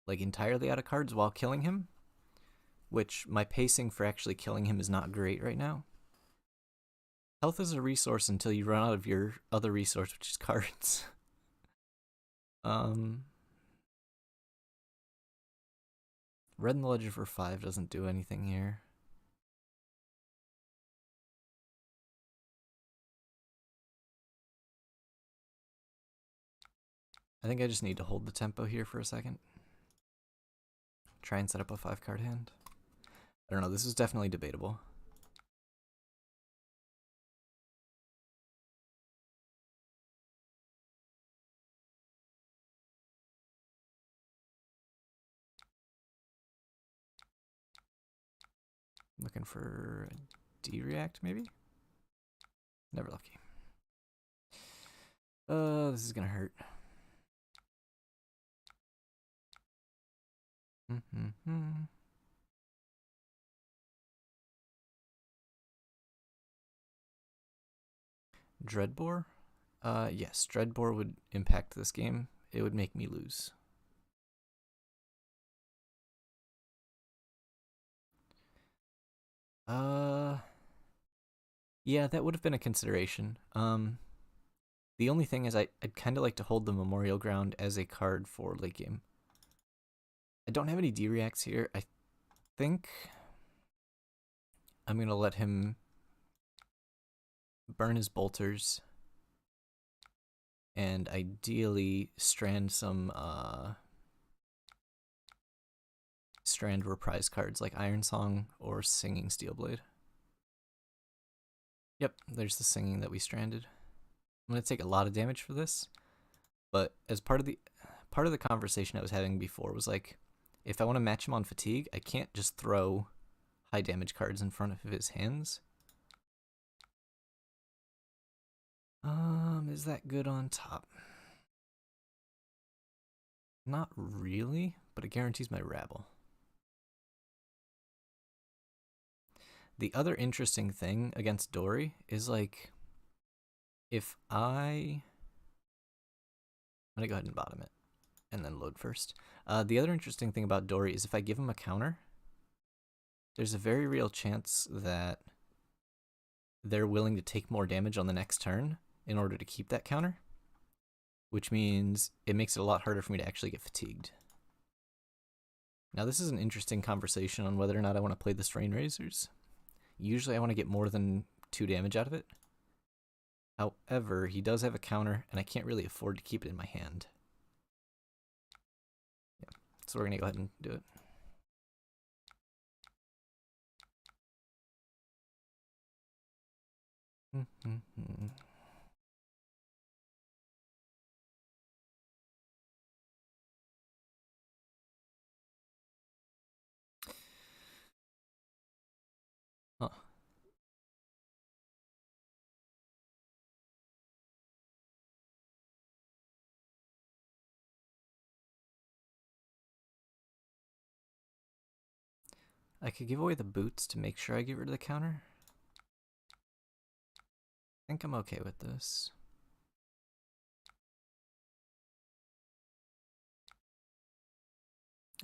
like entirely out of cards while killing him, which my pacing for actually killing him is not great right now. Health is a resource until you run out of your other resource, which is cards. Red and the Legend for 5 doesn't do anything here. I think I just need to hold the tempo here for a second. Try and set up a 5-card hand. I don't know, this is definitely debatable. Looking for a D-React, maybe? Never lucky. This is gonna hurt. Dreadbore? Yes, Dreadbore would impact this game. It would make me lose. Uh, yeah, that would have been a consideration. The only thing is I'd kind of like to hold the Memorial Ground as a card for late game. I don't have any D-reacts here. I think I'm going to let him burn his bolters and ideally strand some strand reprise cards like Iron Song or Singing Steelblade. Yep, there's the Singing that we stranded. I'm going to take a lot of damage for this, but as part of the conversation I was having before was like, if I want to match him on fatigue, I can't just throw high damage cards in front of his hands. Is that good on top? Not really, but it guarantees my rabble. The other interesting thing against Dory is like, if I'm gonna go ahead and bottom it and then load first. The other interesting thing about Dory is if I give him a counter, there's a very real chance that they're willing to take more damage on the next turn in order to keep that counter, which means it makes it a lot harder for me to actually get fatigued. Now this is an interesting conversation on whether or not I want to play the Strain Razors. Usually I want to get more than 2 damage out of it. However, he does have a counter, and I can't really afford to keep it in my hand. Yeah, so we're going to go ahead and do it. Huh. I could give away the boots to make sure I get rid of the counter. I think I'm okay with this.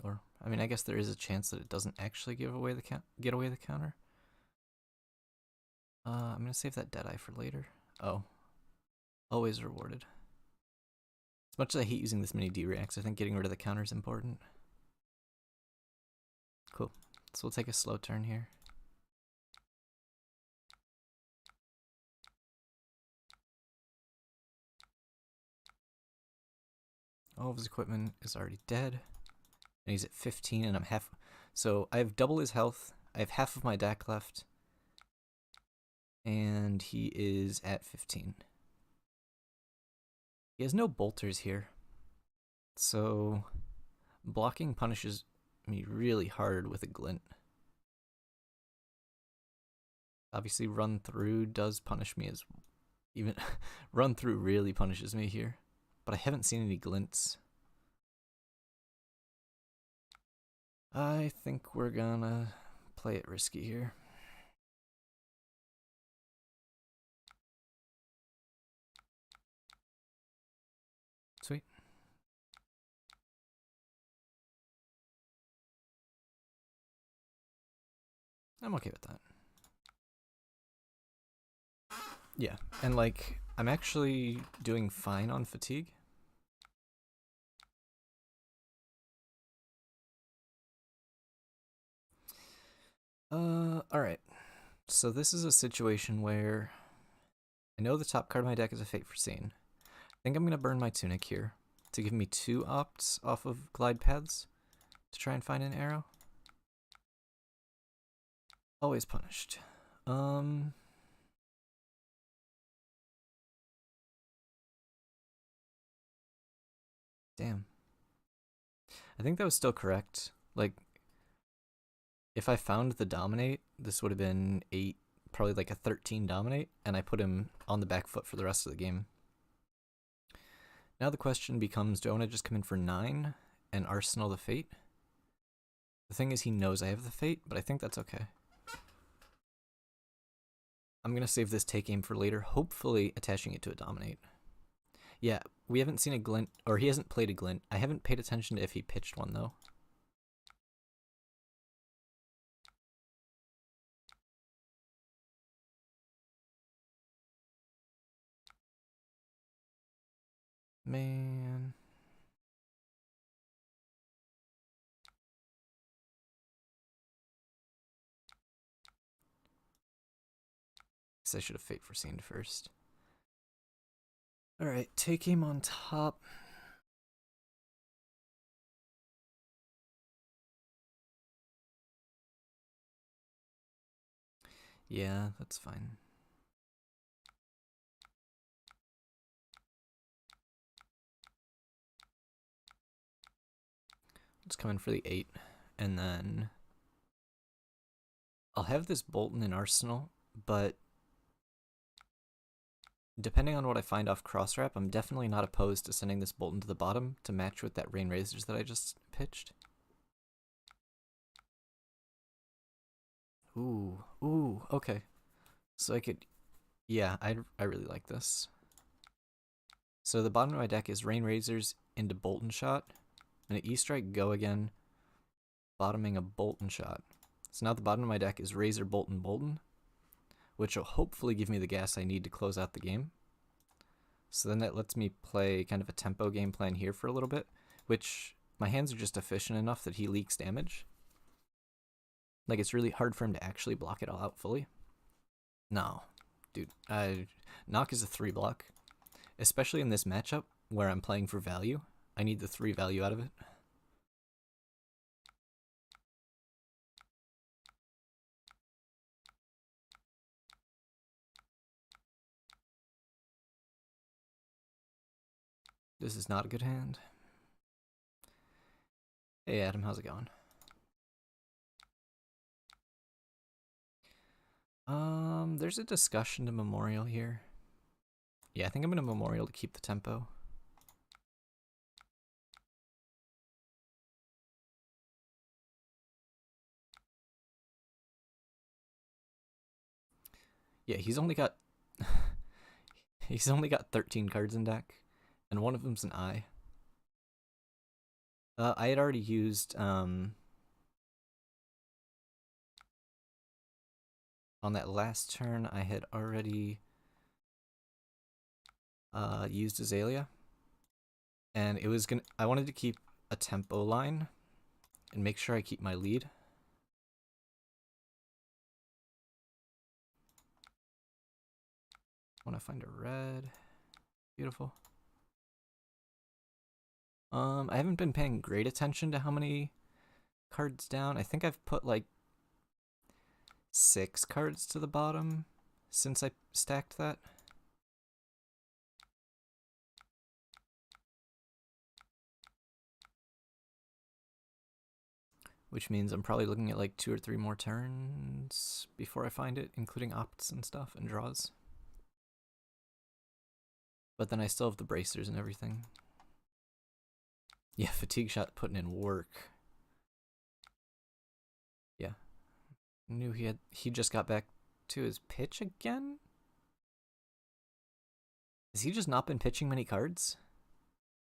Or, I mean, I guess there is a chance that it doesn't actually get away the counter. I'm gonna save that Deadeye for later. Oh, always rewarded. As much as I hate using this many D-reacts, I think getting rid of the counter is important. Cool. So we'll take a slow turn here. All of his equipment is already dead. And he's at 15 and I'm half. So I have double his health. I have half of my deck left. And he is at 15. He has no bolters here. So blocking punishes me really hard with a glint. Obviously run through does punish me as even run through really punishes me here. But I haven't seen any glints. I think we're gonna play it risky here. Sweet. I'm okay with that. Yeah, and like, I'm actually doing fine on fatigue. Alright. So this is a situation where I know the top card of my deck is a Fate Foreseen. I think I'm gonna burn my Tunic here to give me 2 opts off of Glide Paths to try and find an arrow. Always punished. Damn. I think that was still correct. Like, if I found the Dominate, this would have been 8, probably like a 13 Dominate, and I put him on the back foot for the rest of the game. Now the question becomes, do I want to just come in for 9 and Arsenal the Fate? The thing is, he knows I have the Fate, but I think that's okay. I'm going to save this take aim for later, hopefully attaching it to a Dominate. Yeah, we haven't seen a glint, or he hasn't played a glint. I haven't paid attention to if he pitched one, though. Man. Guess I should have fate foreseen first. Alright, take aim on top. Yeah, that's fine. Just come in for the 8, and then I'll have this Bolton in Arsenal, but depending on what I find off Crosswrap, I'm definitely not opposed to sending this Bolton to the bottom to match with that Rain Razors that I just pitched. Ooh, okay. So I could, yeah, I really like this. So the bottom of my deck is Rain Razors into Bolton Shot, and an E-Strike Go again, bottoming a Bolton Shot. So now the bottom of my deck is Razor, Bolton, Bolton, which will hopefully give me the gas I need to close out the game. So then that lets me play kind of a tempo game plan here for a little bit, which my hands are just efficient enough that he leaks damage. Like, it's really hard for him to actually block it all out fully. No, dude, Knock is a 3-block. Especially in this matchup where I'm playing for value. I need the 3 value out of it. This is not a good hand. Hey Adam, how's it going? There's a discussion to Memorial here. Yeah, I think I'm gonna Memorial to keep the tempo. Yeah, he's only got 13 cards in deck, and one of them's an eye. I had already used on that last turn. I had already used Azalea, and it was I wanted to keep a tempo line and make sure I keep my lead. I want to find a red. Beautiful. I haven't been paying great attention to how many cards down. I think I've put like 6 cards to the bottom since I stacked that. Which means I'm probably looking at like 2 or 3 more turns before I find it, including opts and stuff and draws. But then I still have the bracers and everything. Yeah, fatigue shot putting in work. Yeah. Knew he just got back to his pitch again? Has he just not been pitching many cards?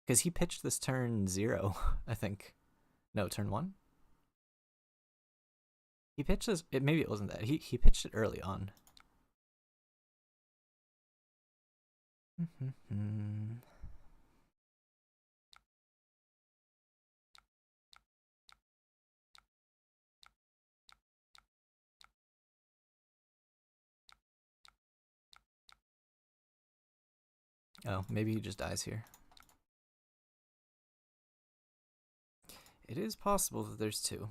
Because he pitched this turn 0, I think. No, turn 1? He pitched this, maybe it wasn't that. He pitched it early on. Oh, maybe he just dies here. It is possible that there's 2.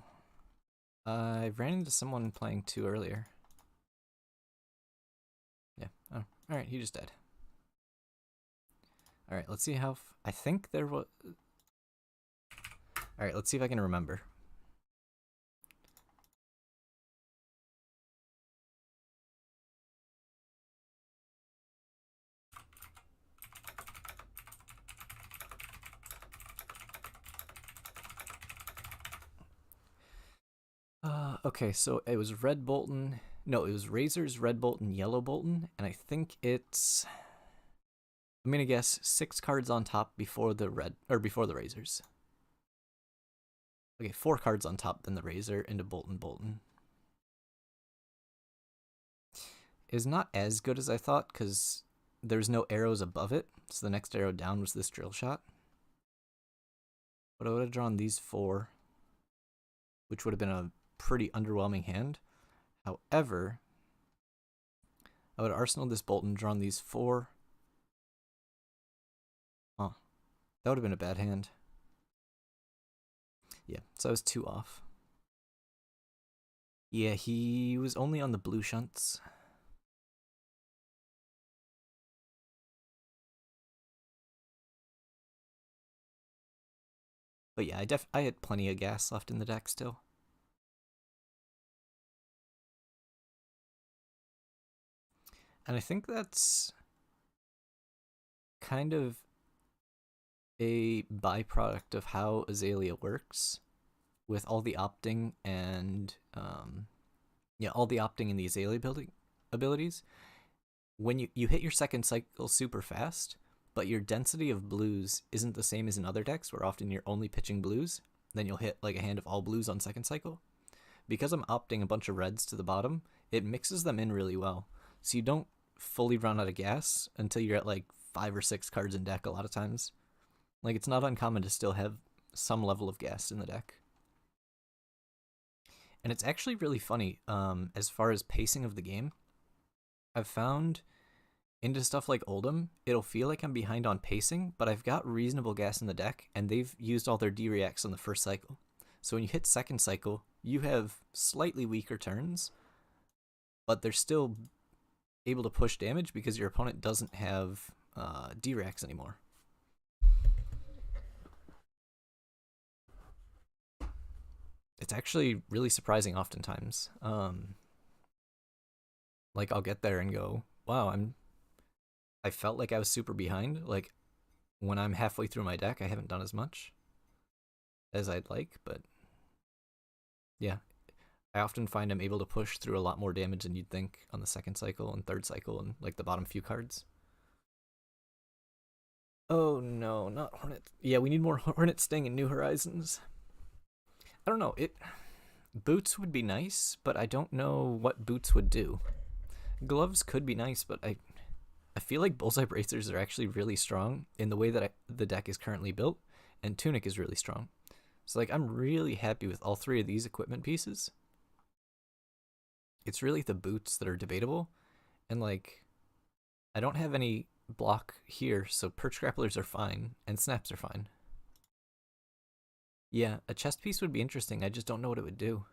I ran into someone playing 2 earlier. Yeah. Oh, alright, he just died. Alright, let's see how... I think there was... Alright, let's see if I can remember. Okay, so it was Red Bolton. No, it was Razors, Red Bolton, Yellow Bolton, and I think it's... I'm gonna guess 6 cards on top before the before the Razors. Okay, 4 cards on top, then the Razor into Bolton, Bolton. Is not as good as I thought, because there's no arrows above it, so the next arrow down was this drill shot. But I would have drawn these 4, which would have been a pretty underwhelming hand. However, I would have arsenaled this bolt and drawn these 4. Huh. That would have been a bad hand. Yeah, so I was 2 off. Yeah, he was only on the blue shunts. But yeah, I had plenty of gas left in the deck still. And I think that's kind of a byproduct of how Azalea works, with all the opting and all the opting in the Azalea building abilities. When you hit your second cycle super fast, but your density of blues isn't the same as in other decks where often you're only pitching blues, then you'll hit like a hand of all blues on second cycle. Because I'm opting a bunch of reds to the bottom, it mixes them in really well. So you don't fully run out of gas until you're at like 5 or 6 cards in deck a lot of times. Like, it's not uncommon to still have some level of gas in the deck. And it's actually really funny as far as pacing of the game. I've found into stuff like Oldham, it'll feel like I'm behind on pacing, but I've got reasonable gas in the deck, and they've used all their D-reacts on the first cycle. So when you hit second cycle, you have slightly weaker turns, but they're still able to push damage because your opponent doesn't have D-reacts anymore. It's actually really surprising oftentimes. Like, I'll get there and go, wow, I felt like I was super behind. Like, when I'm halfway through my deck, I haven't done as much as I'd like, but yeah. I often find I'm able to push through a lot more damage than you'd think on the second cycle and third cycle and like the bottom few cards. Oh no, not Hornet. Yeah, we need more Hornet Sting in New Horizons. I don't know. Boots would be nice, but I don't know what boots would do. Gloves could be nice, but I feel like Bullseye Bracers are actually really strong in the way that the deck is currently built, and Tunic is really strong. So like, I'm really happy with all 3 of these equipment pieces. It's really the boots that are debatable, and like, I don't have any block here, so Perch Grapplers are fine, and Snaps are fine. Yeah, a chest piece would be interesting, I just don't know what it would do.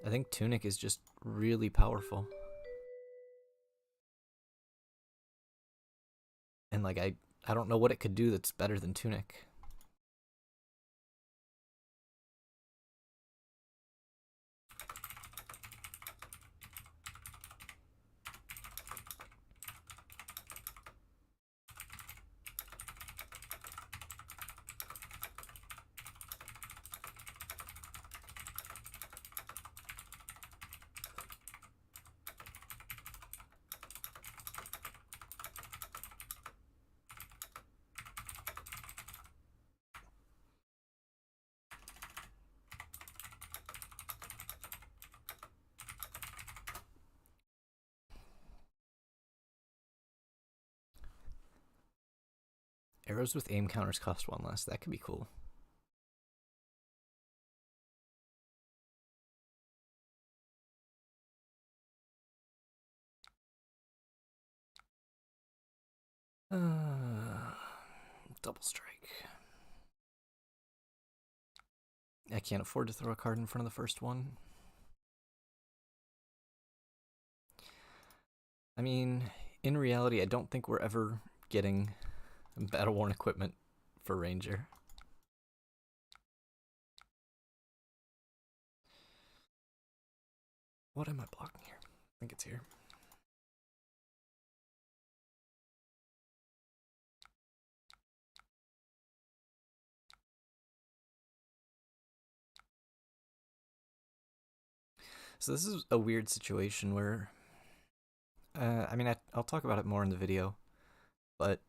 I think Tunic is just really powerful. And like, I don't know what it could do that's better than Tunic. Arrows with aim counters cost 1 less. That could be cool. Double strike. I can't afford to throw a card in front of the first one. I mean, in reality, I don't think we're ever getting battle-worn equipment for Ranger. What am I blocking here? I think it's here. So this is a weird situation where, I mean, I'll talk about it more in the video, but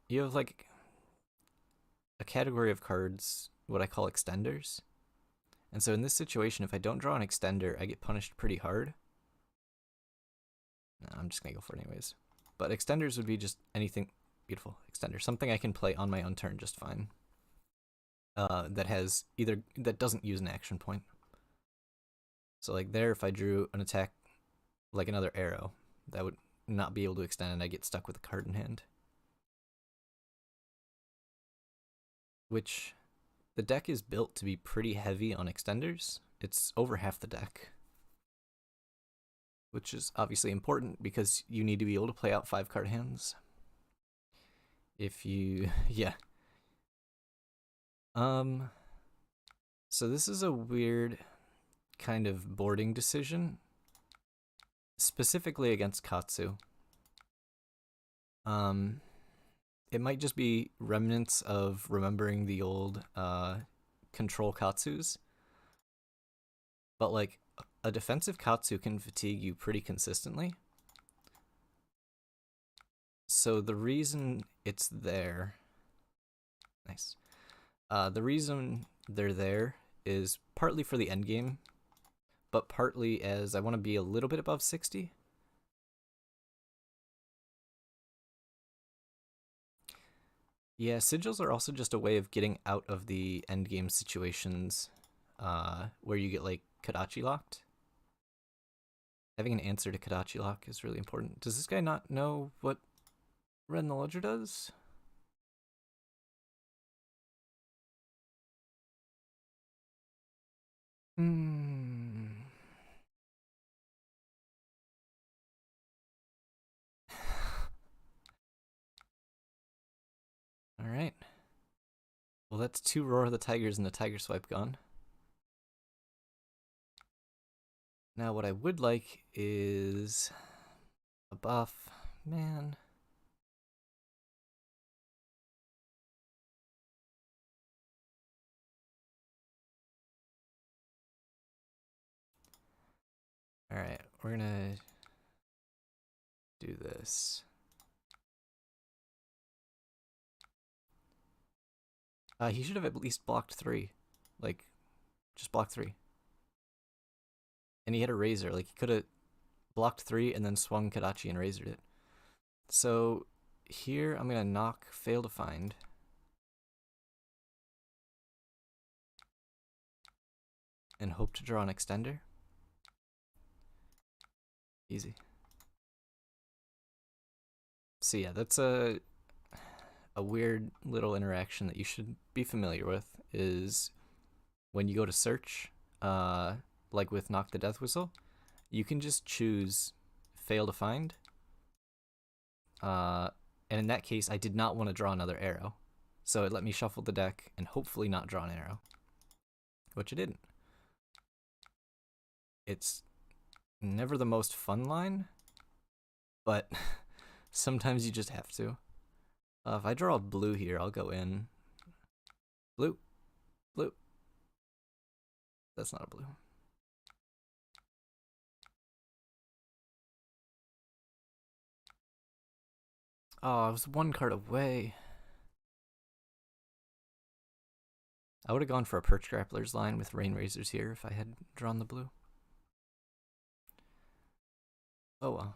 you have like a category of cards, what I call extenders. And so in this situation, if I don't draw an extender, I get punished pretty hard. No, I'm just gonna go for it anyways. But extenders would be just anything beautiful. Extender, something I can play on my own turn just fine. That doesn't use an action point. So like there, if I drew an attack like another arrow, that would not be able to extend and I get stuck with a card in hand. Which the deck is built to be pretty heavy on extenders. It's over half the deck. Which is obviously important because you need to be able to play out 5-card hands. If you, yeah. So this is a weird kind of boarding decision, specifically against Katsu. It might just be remnants of remembering the old control Katsus, but like a defensive Katsu can fatigue you pretty consistently. So the reason it's there, nice. The reason they're there is partly for the endgame, but partly as I want to be a little bit above 60. Yeah, sigils are also just a way of getting out of the endgame situations where you get like Kadachi locked. Having an answer to Kadachi lock is really important. Does this guy not know what Red and the Ledger does? All right. Well, that's 2 Roar of the Tigers and the Tiger Swipe gone. Now what I would like is a buff. Man. All right, we're gonna do this. He should have at least blocked 3. Like, just block 3. And he had a Razor. Like, he could have blocked 3 and then swung Kadachi and Razored it. So here I'm gonna knock Fail to Find. And hope to draw an extender. Easy. So yeah, that's a weird little interaction that you should be familiar with is when you go to search, like with Knock the Death Whistle, you can just choose Fail to Find. And in that case, I did not want to draw another arrow. So it let me shuffle the deck and hopefully not draw an arrow, which it didn't. It's never the most fun line, but sometimes you just have to. If I draw a blue here, I'll go in. Blue. Blue. That's not a blue. Oh, I was 1 card away. I would have gone for a Perch Grappler's line with Rain Razors here if I had drawn the blue. Oh well.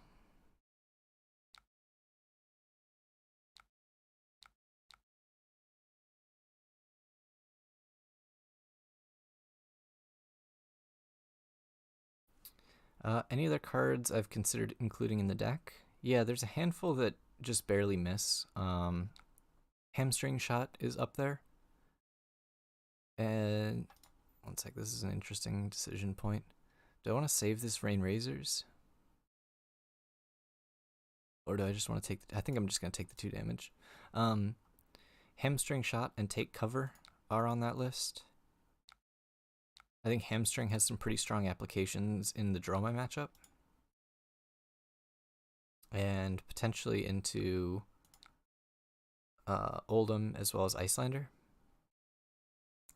Any other cards I've considered including in the deck? Yeah, there's a handful that just barely miss. Hamstring Shot is up there. And one sec, this is an interesting decision point. Do I want to save this Rain Razors? Or do I just want to take I think I'm just going to take the 2 damage. Hamstring Shot and Take Cover are on that list. I think Hamstring has some pretty strong applications in the Dromai matchup. And potentially into Oldham as well as Icelander.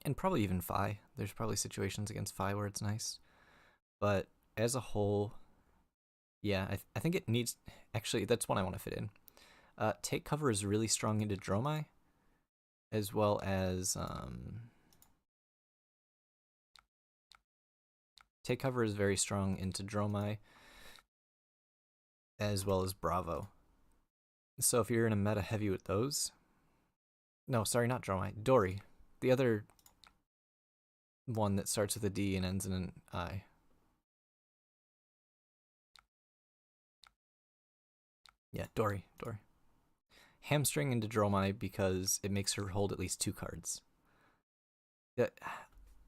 And probably even Phi. There's probably situations against Phi where it's nice. But as a whole, yeah, I think it needs... Actually, that's one I want to fit in. Take Cover is really strong into Dromai, as well as... Take Cover is very strong into Dromai. as well as Bravo. So if you're in a meta heavy with those, no, sorry, not Dromai, Dory, the other one that starts with a D and ends in an I. Yeah, Dory. Hamstring into Dromai because it makes her hold at least 2 cards. Yeah,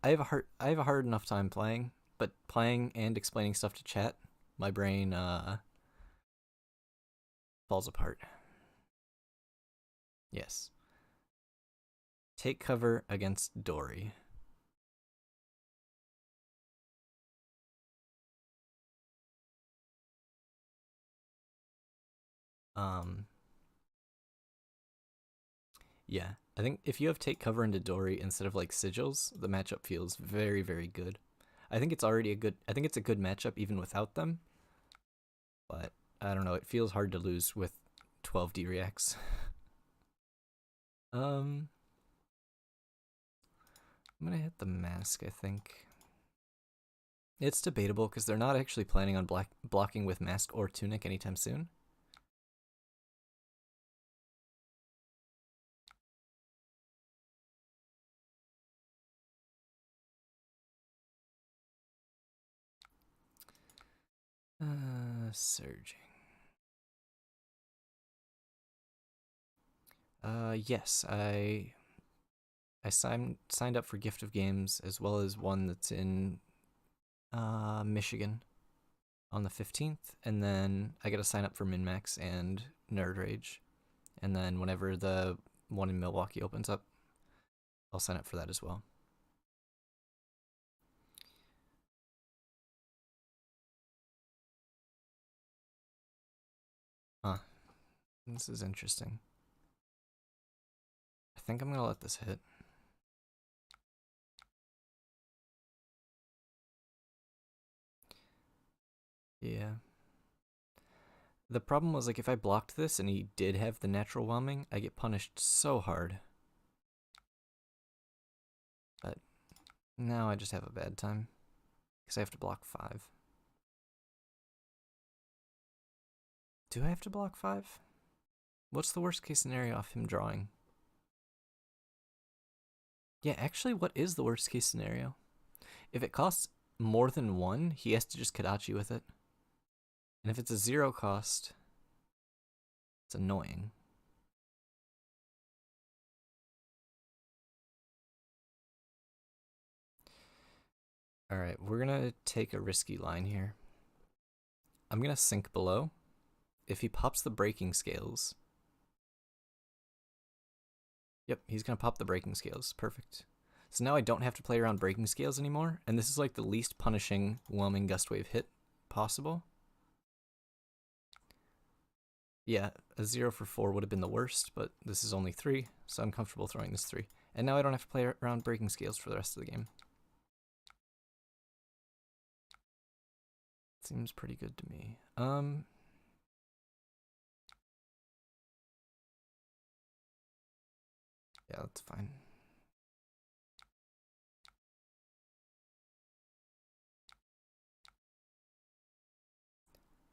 I have a hard enough time playing, but playing and explaining stuff to chat, my brain falls apart. Yes. Take cover against Dory. Yeah, I think if you have take cover into Dory instead of like sigils, the matchup feels very, very good. I think it's already a good. I think it's a good matchup even without them. But I don't know. It feels hard to lose with 12 D reacts. I'm gonna hit the mask. I think it's debatable because they're not actually planning on blocking with mask or tunic anytime soon. Surging. Yes, I signed up for Gift of Games as well as one that's in Michigan on the 15th, and then I got to sign up for MinMax and Nerd Rage, and then whenever the one in Milwaukee opens up, I'll sign up for that as well. Huh. This is interesting. I think I'm gonna let this hit. Yeah. The problem was, like, if I blocked this and he did have the natural whelming, I get punished so hard. But now I just have a bad time because I have to block 5. Do I have to block 5? What's the worst case scenario of him drawing? Yeah, actually, what is the worst case scenario? If it costs more than 1, he has to just Kadachi with it. And if it's a 0 cost, it's annoying. Alright, we're gonna take a risky line here. I'm gonna sink below. If he pops the breaking scales... Yep, he's gonna pop the breaking scales. Perfect. So now I don't have to play around breaking scales anymore, and this is like the least punishing whelming gust wave hit possible. Yeah, a 0 for 4 would have been the worst, but this is only 3, so I'm comfortable throwing this 3. And now I don't have to play around breaking scales for the rest of the game. Seems pretty good to me. Yeah, that's fine.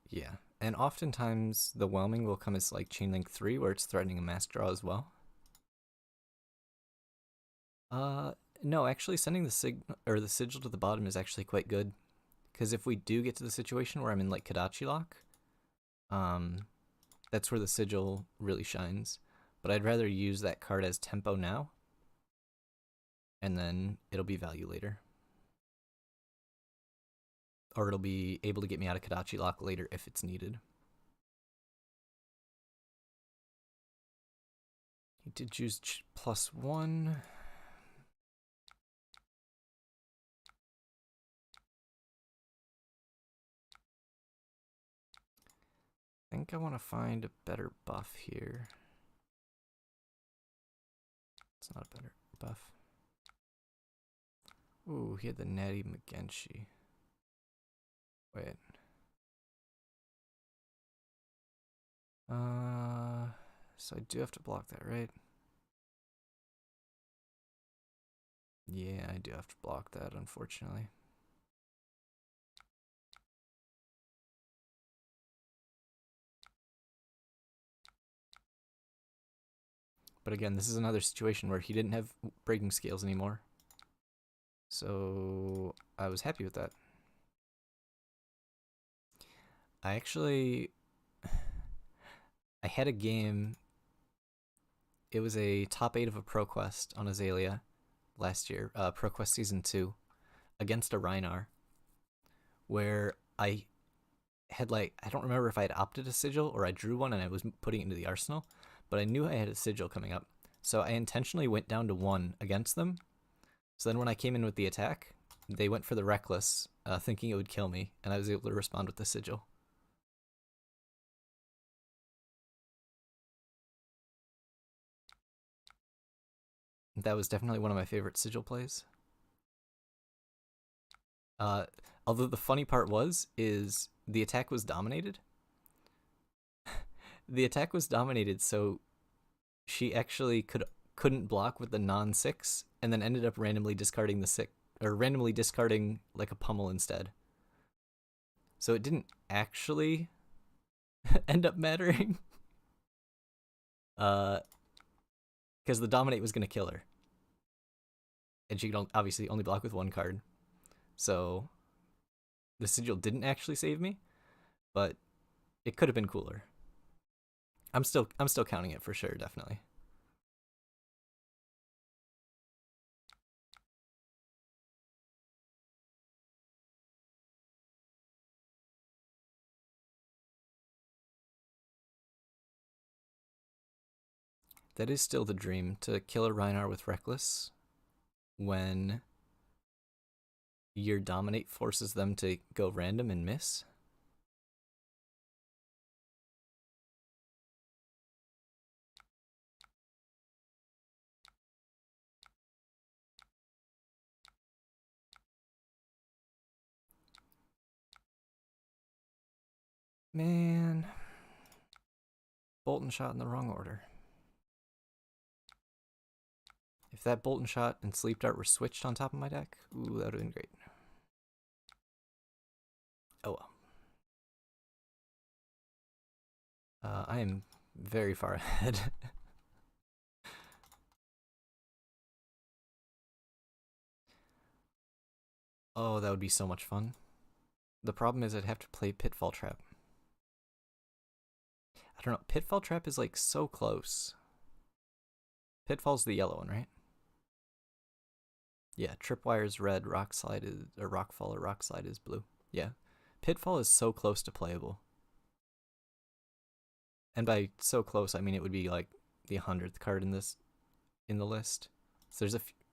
Yeah, and oftentimes the whelming will come as like chain link 3, where it's threatening a mask draw as well. No, actually sending the sigil to the bottom is actually quite good, because if we do get to the situation where I'm in like Kadachi lock, that's where the sigil really shines. But I'd rather use that card as tempo now, and then it'll be value later. Or it'll be able to get me out of Kadachi lock later if it's needed. He did choose +1. I think I want to find a better buff here. It's not a better buff. Ooh, he had the Natty Magenshi. Wait. So I do have to block that, right? Yeah, I do have to block that, unfortunately. But again, this is another situation where he didn't have breaking scales anymore. So I was happy with that. I had a game. It was a top 8 of a Pro Quest on Azalea last year, Pro Quest Season 2, against a Rhinar, where I had I don't remember if I had opted a sigil or I drew one and I was putting it into the arsenal, but I knew I had a sigil coming up. So I intentionally went down to 1 against them. So then when I came in with the attack, they went for the Reckless, thinking it would kill me, and I was able to respond with the sigil. That was definitely one of my favorite sigil plays. Although the funny part is the attack was dominated. The attack was dominated, so she actually couldn't block with the non-6, and then ended up randomly discarding the 6, or randomly discarding like a pummel instead. So it didn't actually end up mattering. Because the dominate was gonna kill her, and she could obviously only block with 1 card. So the sigil didn't actually save me, but it could have been cooler. I'm still counting it for sure, definitely. That is still the dream, to kill a Rhinar with Reckless when your dominate forces them to go random and miss. Man, bolt and shot in the wrong order. If that bolt and shot and sleep dart were switched on top of my deck, ooh, that would have been great. Oh well. I am very far ahead. Oh, that would be so much fun. The problem is I'd have to play Pitfall Trap. I don't know. Pitfall Trap is like so close. Pitfall's the yellow one, right? Yeah, Tripwire's red, Rock Slide is, or Rockfall or Rock Slide is blue. Yeah. Pitfall is so close to playable. And by so close, I mean it would be like the 100th card in the list. So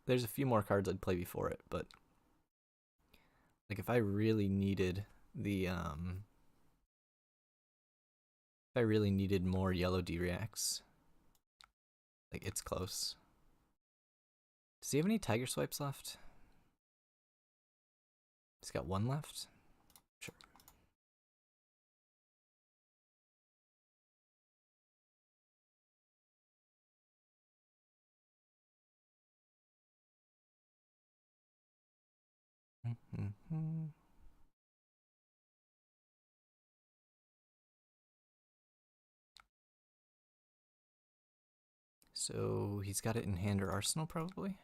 there's a few more cards I'd play before it, but like if I really needed more yellow D-reacts, like it's close. Does he have any Tiger Swipes left? He's got 1 left? Sure. So he's got it in hand or arsenal, probably.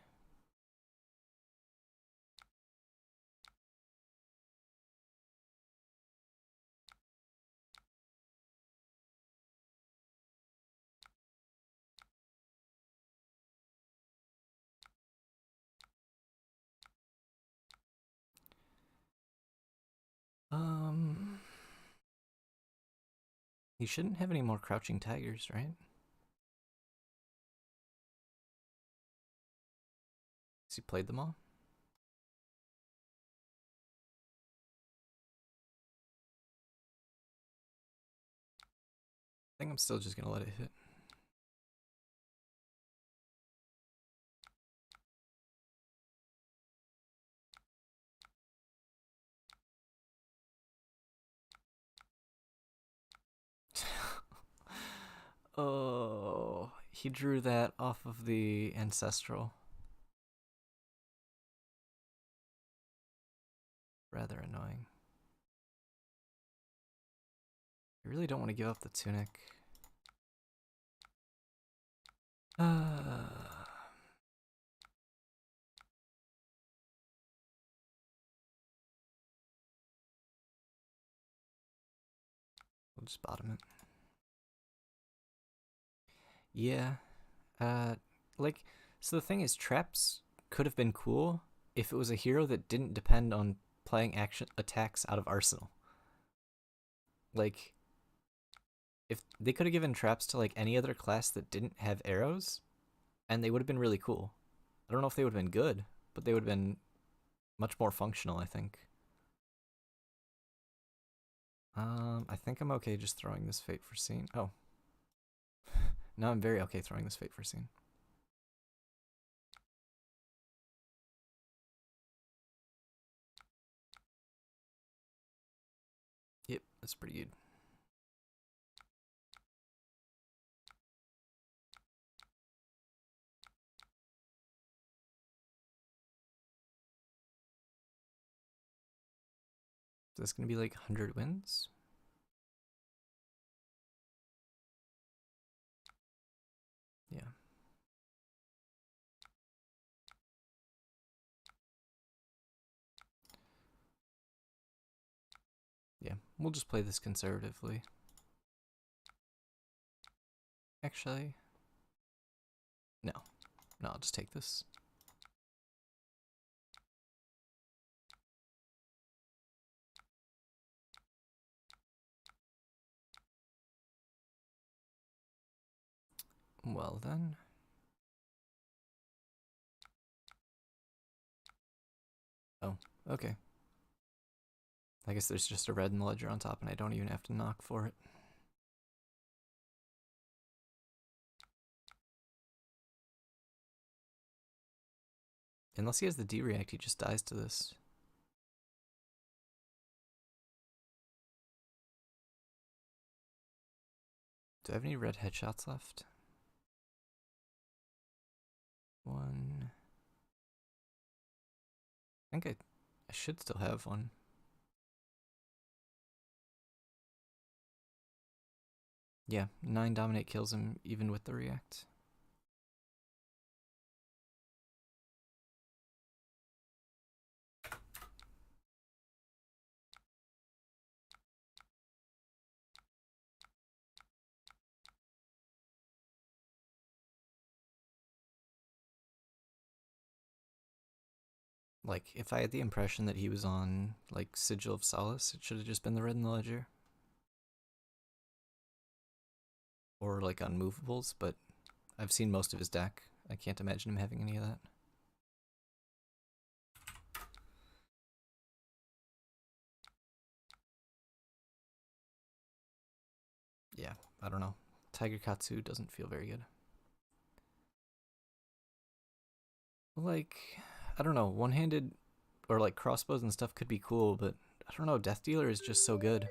He shouldn't have any more crouching tigers, right? Has he played them all? I think I'm still just gonna let it hit. Oh, he drew that off of the ancestral. Rather annoying. I really don't want to give up the tunic. We'll just bottom it. Yeah. Like, so the thing is, traps could have been cool if it was a hero that didn't depend on playing action attacks out of arsenal. Like, if they could have given traps to like any other class that didn't have arrows, and they would have been really cool. I don't know if they would have been good, but they would have been much more functional, I think. I think I'm okay just throwing this Fate Foreseen. Oh. No, I'm very okay throwing this Fate Foreseen. Yep, that's pretty good. So this gonna be like 100 wins? Yeah. Yeah, we'll just play this conservatively. Actually, no. No, I'll just take this. Well then. Oh, okay. I guess there's just a red in the ledger on top and I don't even have to knock for it. Unless he has the D-react, he just dies to this. Do I have any red headshots left? One. I think I should still have one. Yeah, 9 dominate kills him even with the react. Like, if I had the impression that he was on, like, Sigil of Solace, it should have just been the red in the ledger. Or, like, Unmovables, but I've seen most of his deck. I can't imagine him having any of that. Yeah, I don't know. Tiger Katsu doesn't feel very good. Like, I don't know. One-handed or, like, crossbows and stuff could be cool, but I don't know. Death Dealer is just so good.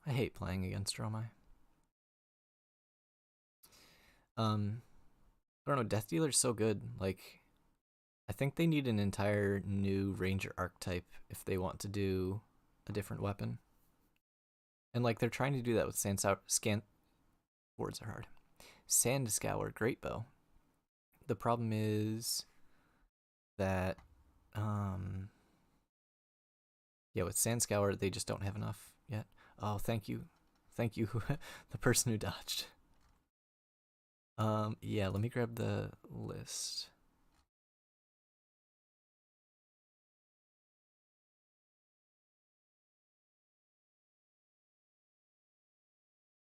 I hate playing against Romai. I don't know. Death Dealer's so good. Like, I think they need an entire new Ranger archetype if they want to do a different weapon. And like they're trying to do that with words are hard. Sand Scour Great Bow. The problem is that yeah, with Sand Scour they just don't have enough yet. Oh, thank you. Thank you the person who dodged. Yeah, let me grab the list.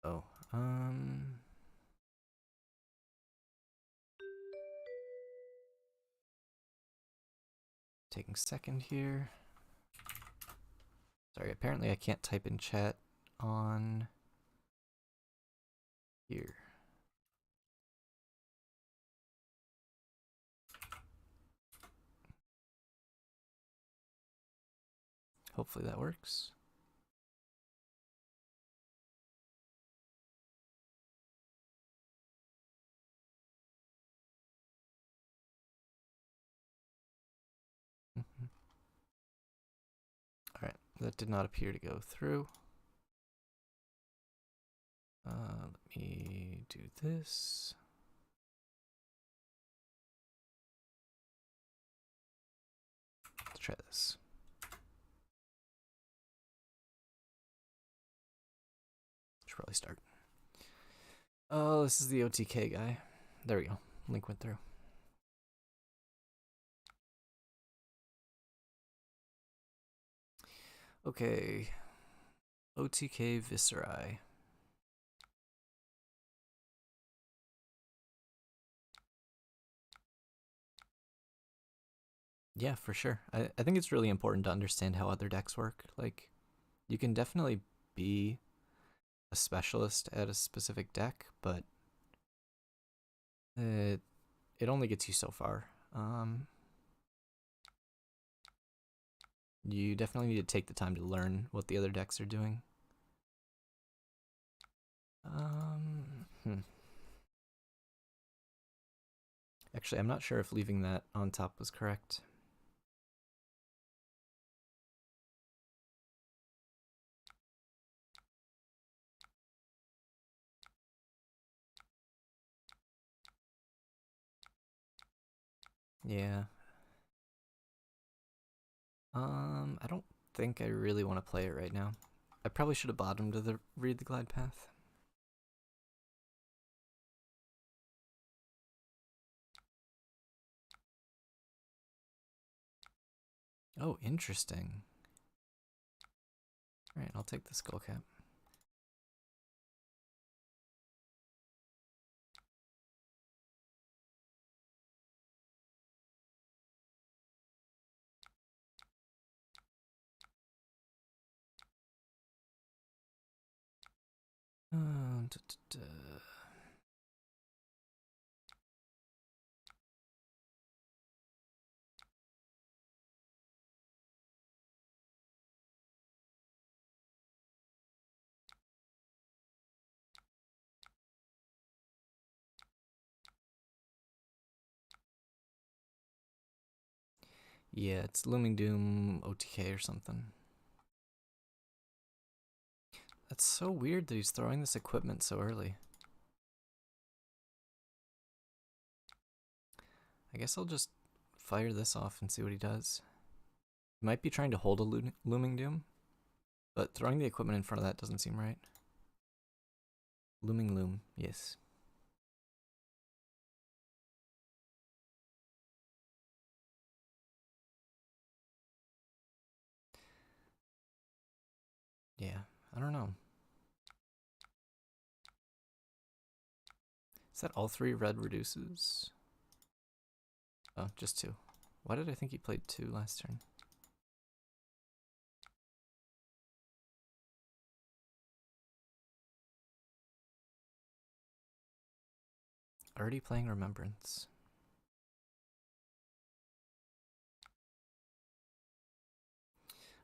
Oh, taking a second here. Sorry, apparently I can't type in chat on here. Hopefully that works. Alright, that did not appear to go through. Let me do this. Let's try this. Should probably start. Oh, this is the OTK guy. There we go. Link went through. Okay. OTK Viscerai. Yeah, for sure. I think it's really important to understand how other decks work. Like, you can definitely be a specialist at a specific deck, but it only gets you so far. You definitely need to take the time to learn what the other decks are doing. Actually, I'm not sure if leaving that on top was correct. Yeah. I don't think I really want to play it right now. I probably should have bottomed to read the glide path. Oh, interesting. Alright, I'll take the skull cap. Yeah, it's Looming Doom OTK or something. That's so weird that he's throwing this equipment so early. I guess I'll just fire this off and see what he does. He might be trying to hold a Looming Doom, but throwing the equipment in front of that doesn't seem right. Looming Loom, yes. Yeah, I don't know. Is that all 3 red reduces? Oh, just 2. Why did I think he played 2 last turn? Already playing Remembrance.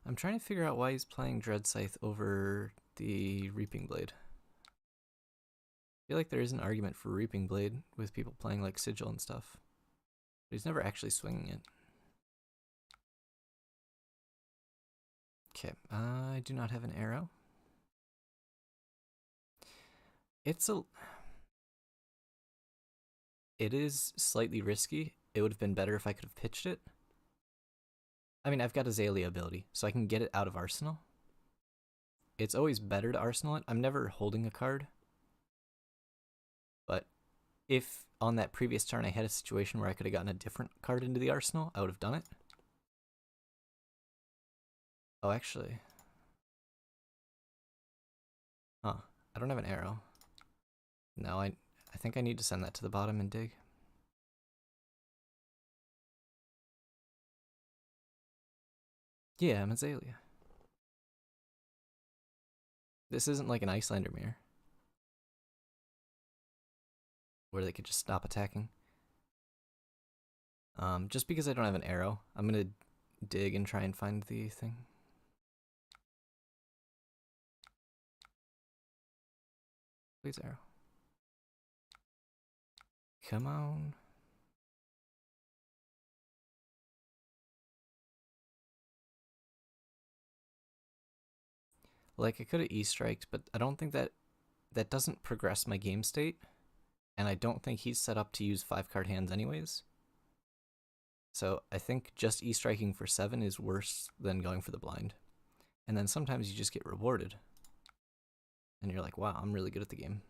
I'm trying to figure out why he's playing Dread Scythe over the Reaping Blade. I feel like there is an argument for Reaping Blade with people playing like Sigil and stuff. But he's never actually swinging it. Okay, I do not have an arrow. It is slightly risky. It would have been better if I could have pitched it. I mean, I've got Azalea ability, so I can get it out of Arsenal. It's always better to Arsenal it. I'm never holding a card. But if on that previous turn I had a situation where I could have gotten a different card into the Arsenal, I would have done it. Oh, actually. Huh. I don't have an arrow. No, I think I need to send that to the bottom and dig. Yeah, I'm Azalea. This isn't like an Icelander mirror where they could just stop attacking. Just because I don't have an arrow, I'm gonna dig and try and find the thing. Please, arrow. Come on. Like, I could have E-striked, but I don't think that that doesn't progress my game state, and I don't think he's set up to use 5-card hands anyways. So I think just E-striking for 7 is worse than going for the blind. And then sometimes you just get rewarded. And you're like, wow, I'm really good at the game.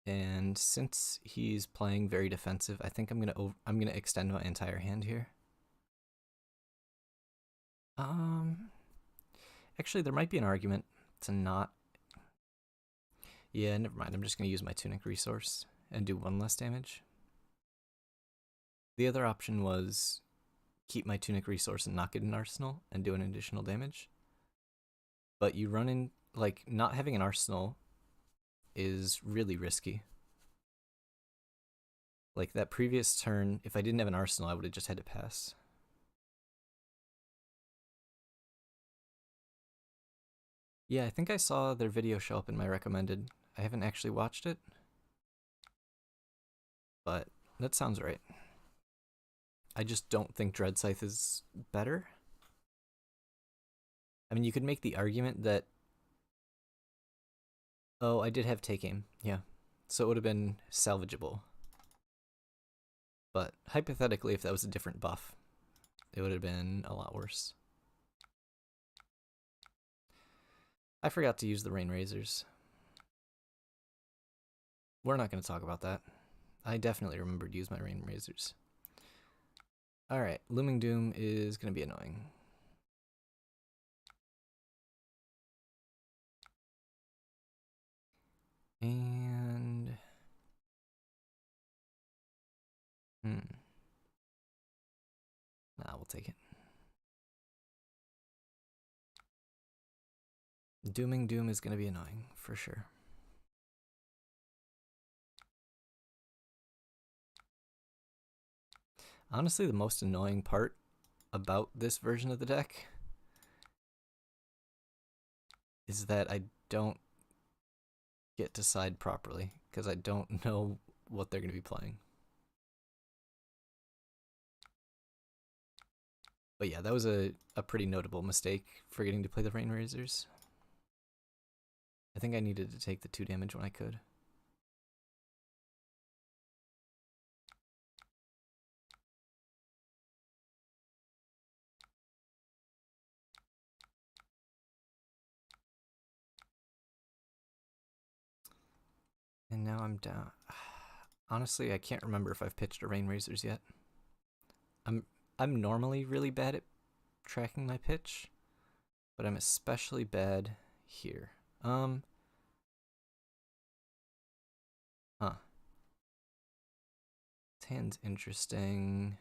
And since he's playing very defensive, I think I'm gonna extend my entire hand here. Actually, there might be an argument to not. Yeah, never mind. I'm just gonna use my tunic resource and do 1 less damage. The other option was keep my tunic resource and not get an arsenal and do an additional damage. But you run in, like, not having an arsenal is really risky. Like, that previous turn, if I didn't have an arsenal, I would have just had to pass. Yeah, I think I saw their video show up in my recommended. I haven't actually watched it, but that sounds right. I just don't think Dread Scythe is better. I mean, you could make the argument that... Oh, I did have take aim, yeah. So it would have been salvageable. But hypothetically, if that was a different buff, it would have been a lot worse. I forgot to use the Rain Razors. We're not going to talk about that. I definitely remembered to use my Rain Razors. Alright, Looming Doom is going to be annoying. And... Nah, we'll take it. Dooming Doom is going to be annoying, for sure. Honestly, the most annoying part about this version of the deck is that I don't get to side properly, because I don't know what they're going to be playing. But yeah, that was a pretty notable mistake, forgetting to play the Rain Razors. I think I needed to take the 2 damage when I could. And now I'm down. Honestly, I can't remember if I've pitched a Rain Razors yet. I'm normally really bad at tracking my pitch, but I'm especially bad here. Huh. This hand's interesting.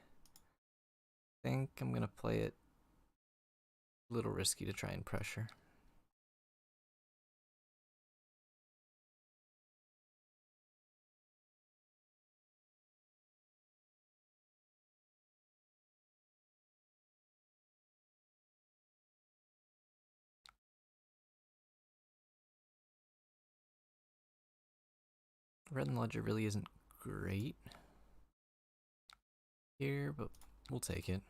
I think I'm gonna play it a little risky to try and pressure. Red and Ledger really isn't great here, but we'll take it.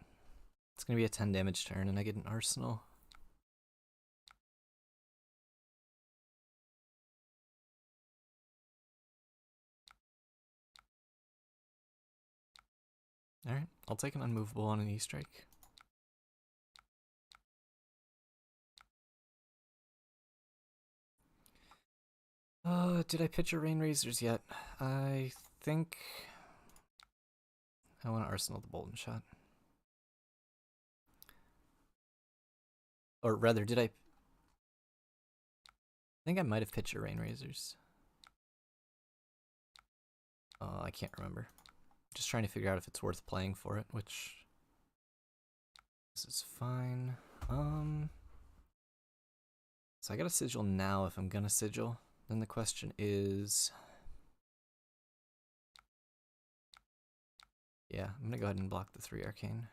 It's gonna be a 10 damage turn, and I get an arsenal. Alright, I'll take an unmovable on an E-strike. Did I pitch a Rain Razors yet? I think I want to arsenal the Bolden Shot. Or rather, did I think I might have pitched a Rain Razors. I can't remember. Just trying to figure out if it's worth playing for it, which this is fine. So I got a sigil now if I'm gonna sigil. Then the question is, yeah, I'm gonna go ahead and block the 3 arcane.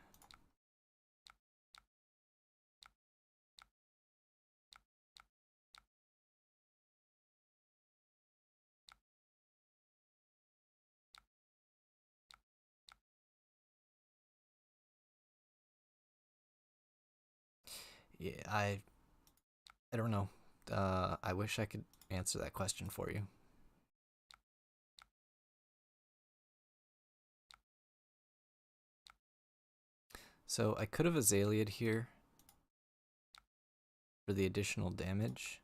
Yeah, I don't know. I wish I could answer that question for you. So I could have Azalea'd here for the additional damage,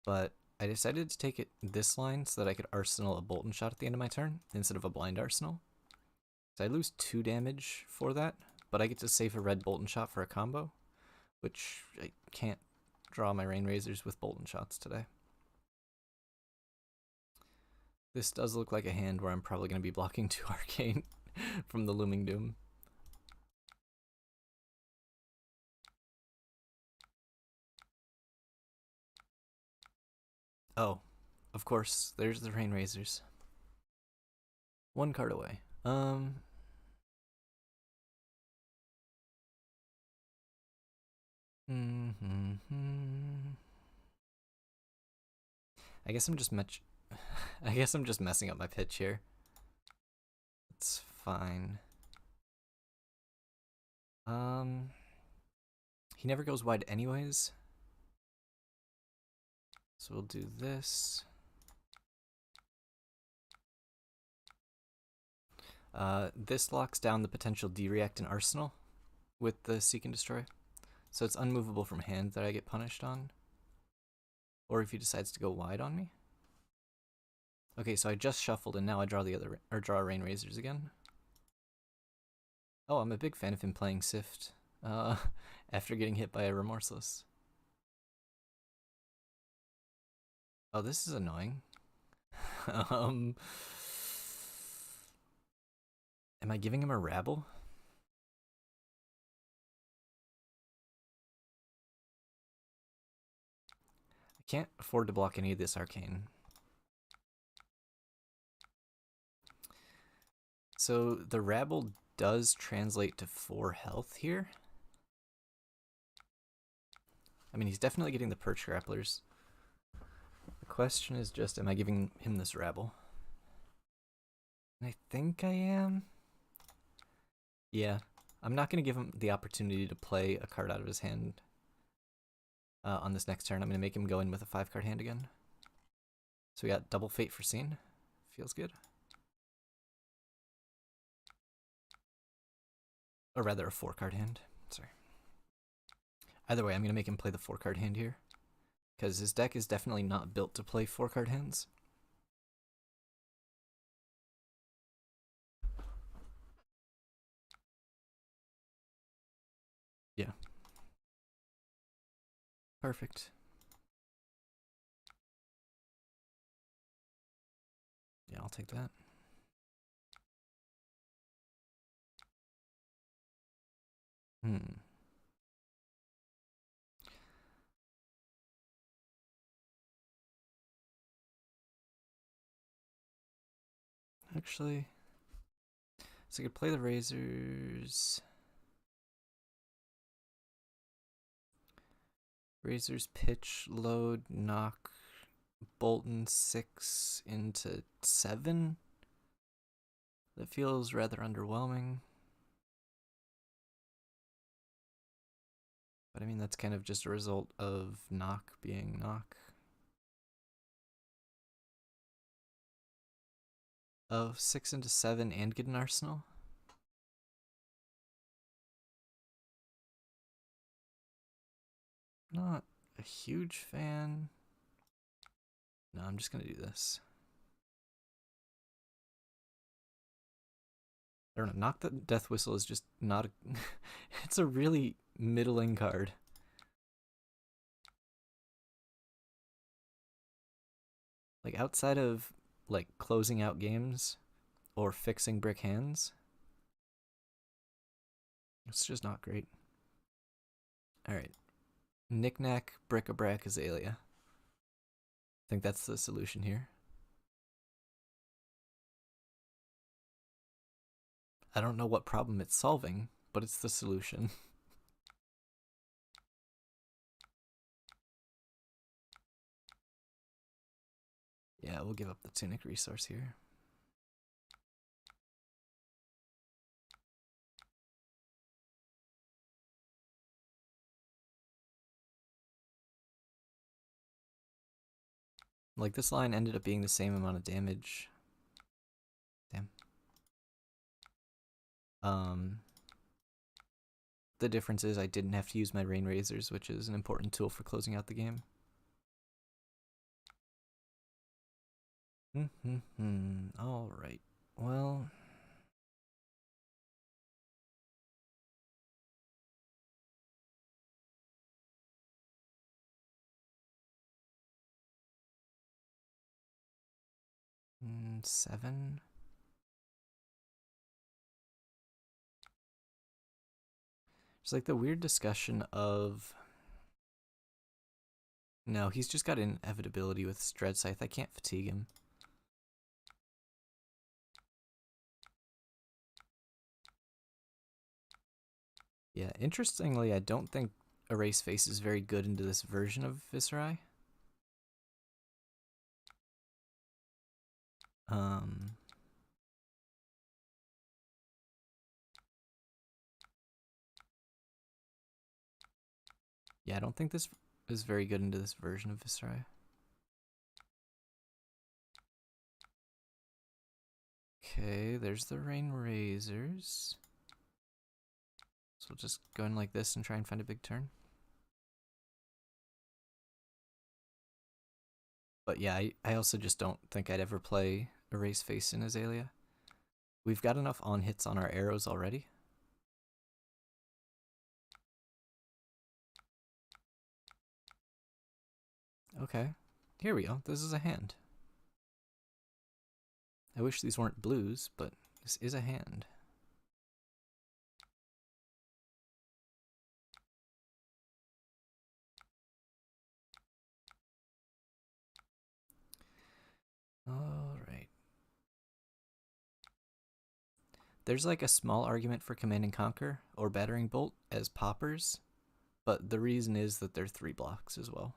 but I decided to take it this line so that I could arsenal a Bolton shot at the end of my turn instead of a blind arsenal. So I lose 2 damage for that, but I get to save a red Bolton shot for a combo, which I can't draw my Rain Razors with Bolton shots today. This does look like a hand where I'm probably going to be blocking 2 Arcane from the Looming Doom. Oh, of course, there's the Rain Razors. 1 card away. I guess I'm just messing up my pitch here. It's fine. He never goes wide anyways. So we'll do this. This locks down the potential D-React in Arsenal with the Seek and Destroy. So it's unmovable from hand that I get punished on. Or if he decides to go wide on me. Okay, so I just shuffled and now I draw draw Rain Razors again. Oh, I'm a big fan of him playing Sift after getting hit by a Remorseless. Oh, this is annoying. Am I giving him a rabble? I can't afford to block any of this Arcane. So the rabble does translate to 4 health here. I mean, he's definitely getting the Perch Grapplers. The question is just, am I giving him this rabble? And I think I am. Yeah, I'm not going to give him the opportunity to play a card out of his hand on this next turn. I'm going to make him go in with a 5-card hand again. So we got double Fate for Scene. Feels good. Or rather, a 4-card hand. Sorry. Either way, I'm going to make him play the 4-card hand here. Because his deck is definitely not built to play 4-card hands. Yeah. Perfect. Yeah, I'll take that. Actually, so I could play the Razors. Razors pitch, load, knock, Bolton 6 into 7. That feels rather underwhelming. But I mean, that's kind of just a result of knock being knock. Oh, 6 into 7 and get an arsenal? Not a huge fan. No, I'm just gonna do this. I don't know, Knock the Death Whistle is just not a... it's a really middling card. Like, outside of, like, closing out games or fixing brick hands, it's just not great. Alright. Knick-knack, bric-a-brac, Azalea. I think that's the solution here. I don't know what problem it's solving, but it's the solution. Yeah, we'll give up the Tunic resource here. Like, this line ended up being the same amount of damage. Damn. The difference is I didn't have to use my rain razors, which is an important tool for closing out the game. Alright. Well, seven. It's like the weird discussion of, no, he's just got inevitability with Dread Scythe. I can't fatigue him. Yeah, interestingly, I don't think Erase Face is very good into this version of Viscerai. Yeah, I don't think this is very good into this version of Viscerai. Okay, there's the Rain Razors. So we'll just go in like this and try and find a big turn. But yeah, I also just don't think I'd ever play Erase Face in Azalea. We've got enough on hits on our arrows already. Okay, here we go. This is a hand. I wish these weren't blues, but this is a hand. Alright. There's like a small argument for Command and Conquer or Battering Bolt as poppers, but the reason is that they're 3 blocks as well.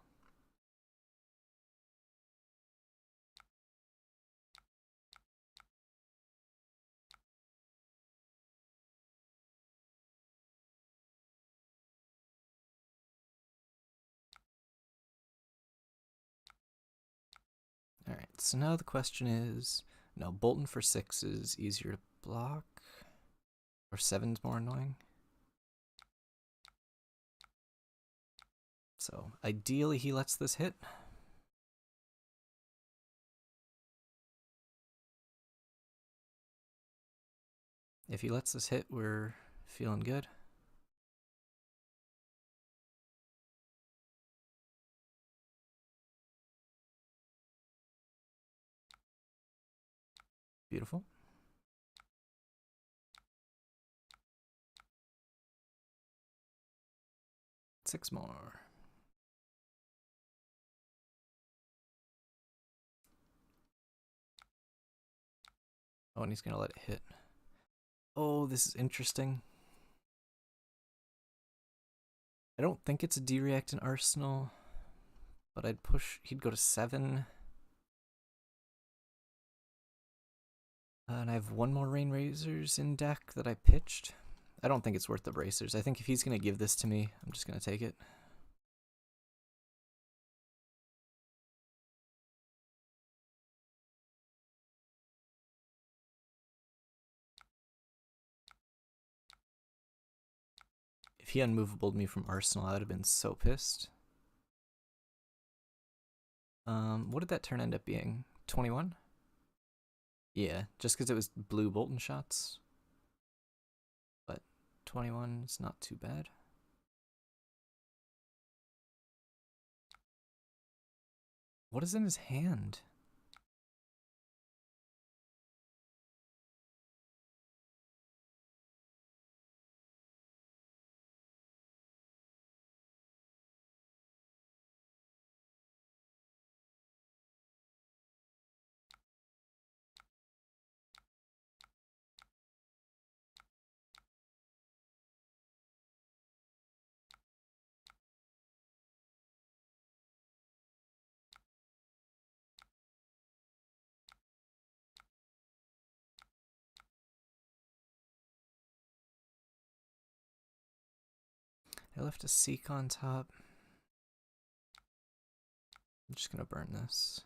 Alright, so now the question is, no, Bolton for 6 is easier to block, or 7's more annoying. So ideally he lets this hit. If he lets this hit, we're feeling good. Beautiful. Six more. Oh, and he's gonna let it hit. Oh, this is interesting. I don't think it's a D-React in Arsenal, but I'd push, he'd go to 7. And I have 1 more Rain Razors in deck that I pitched. I don't think it's worth the bracers. I think if he's gonna give this to me, I'm just gonna take it. If he unmovabled me from Arsenal, I would have been so pissed. What did that turn end up being? 21? Yeah, just because it was blue Bolton shots. But 21 is not too bad. What is in his hand? I left a Seek on top. I'm just gonna burn this.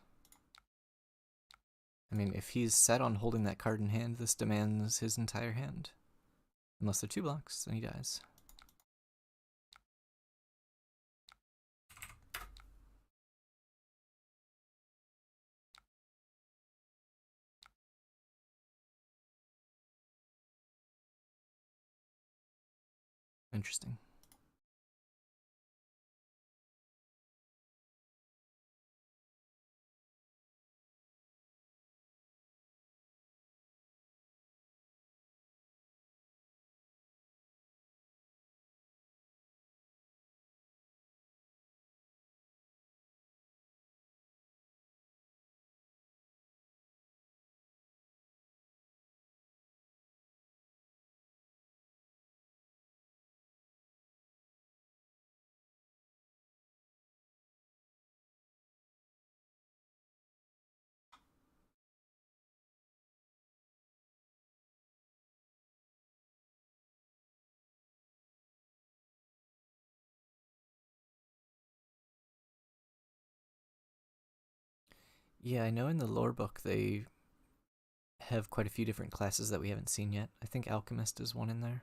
I mean, if he's set on holding that card in hand, this demands his entire hand. Unless they're 2 blocks, then he dies. Interesting. Yeah, I know in the lore book they have quite a few different classes that we haven't seen yet. I think Alchemist is one in there.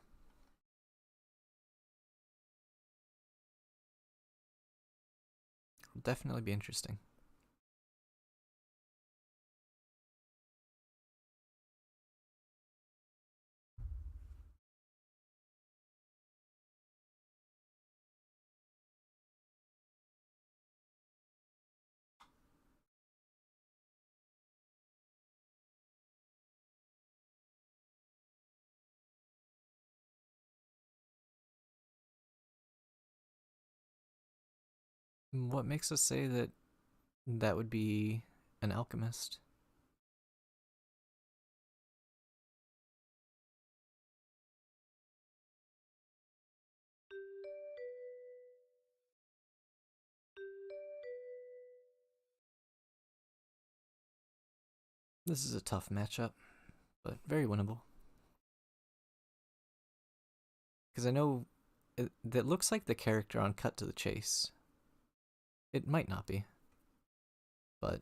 Will definitely be interesting. What makes us say that that would be an alchemist? This is a tough matchup, but very winnable. Because I know that looks like the character on Cut to the Chase. It might not be, but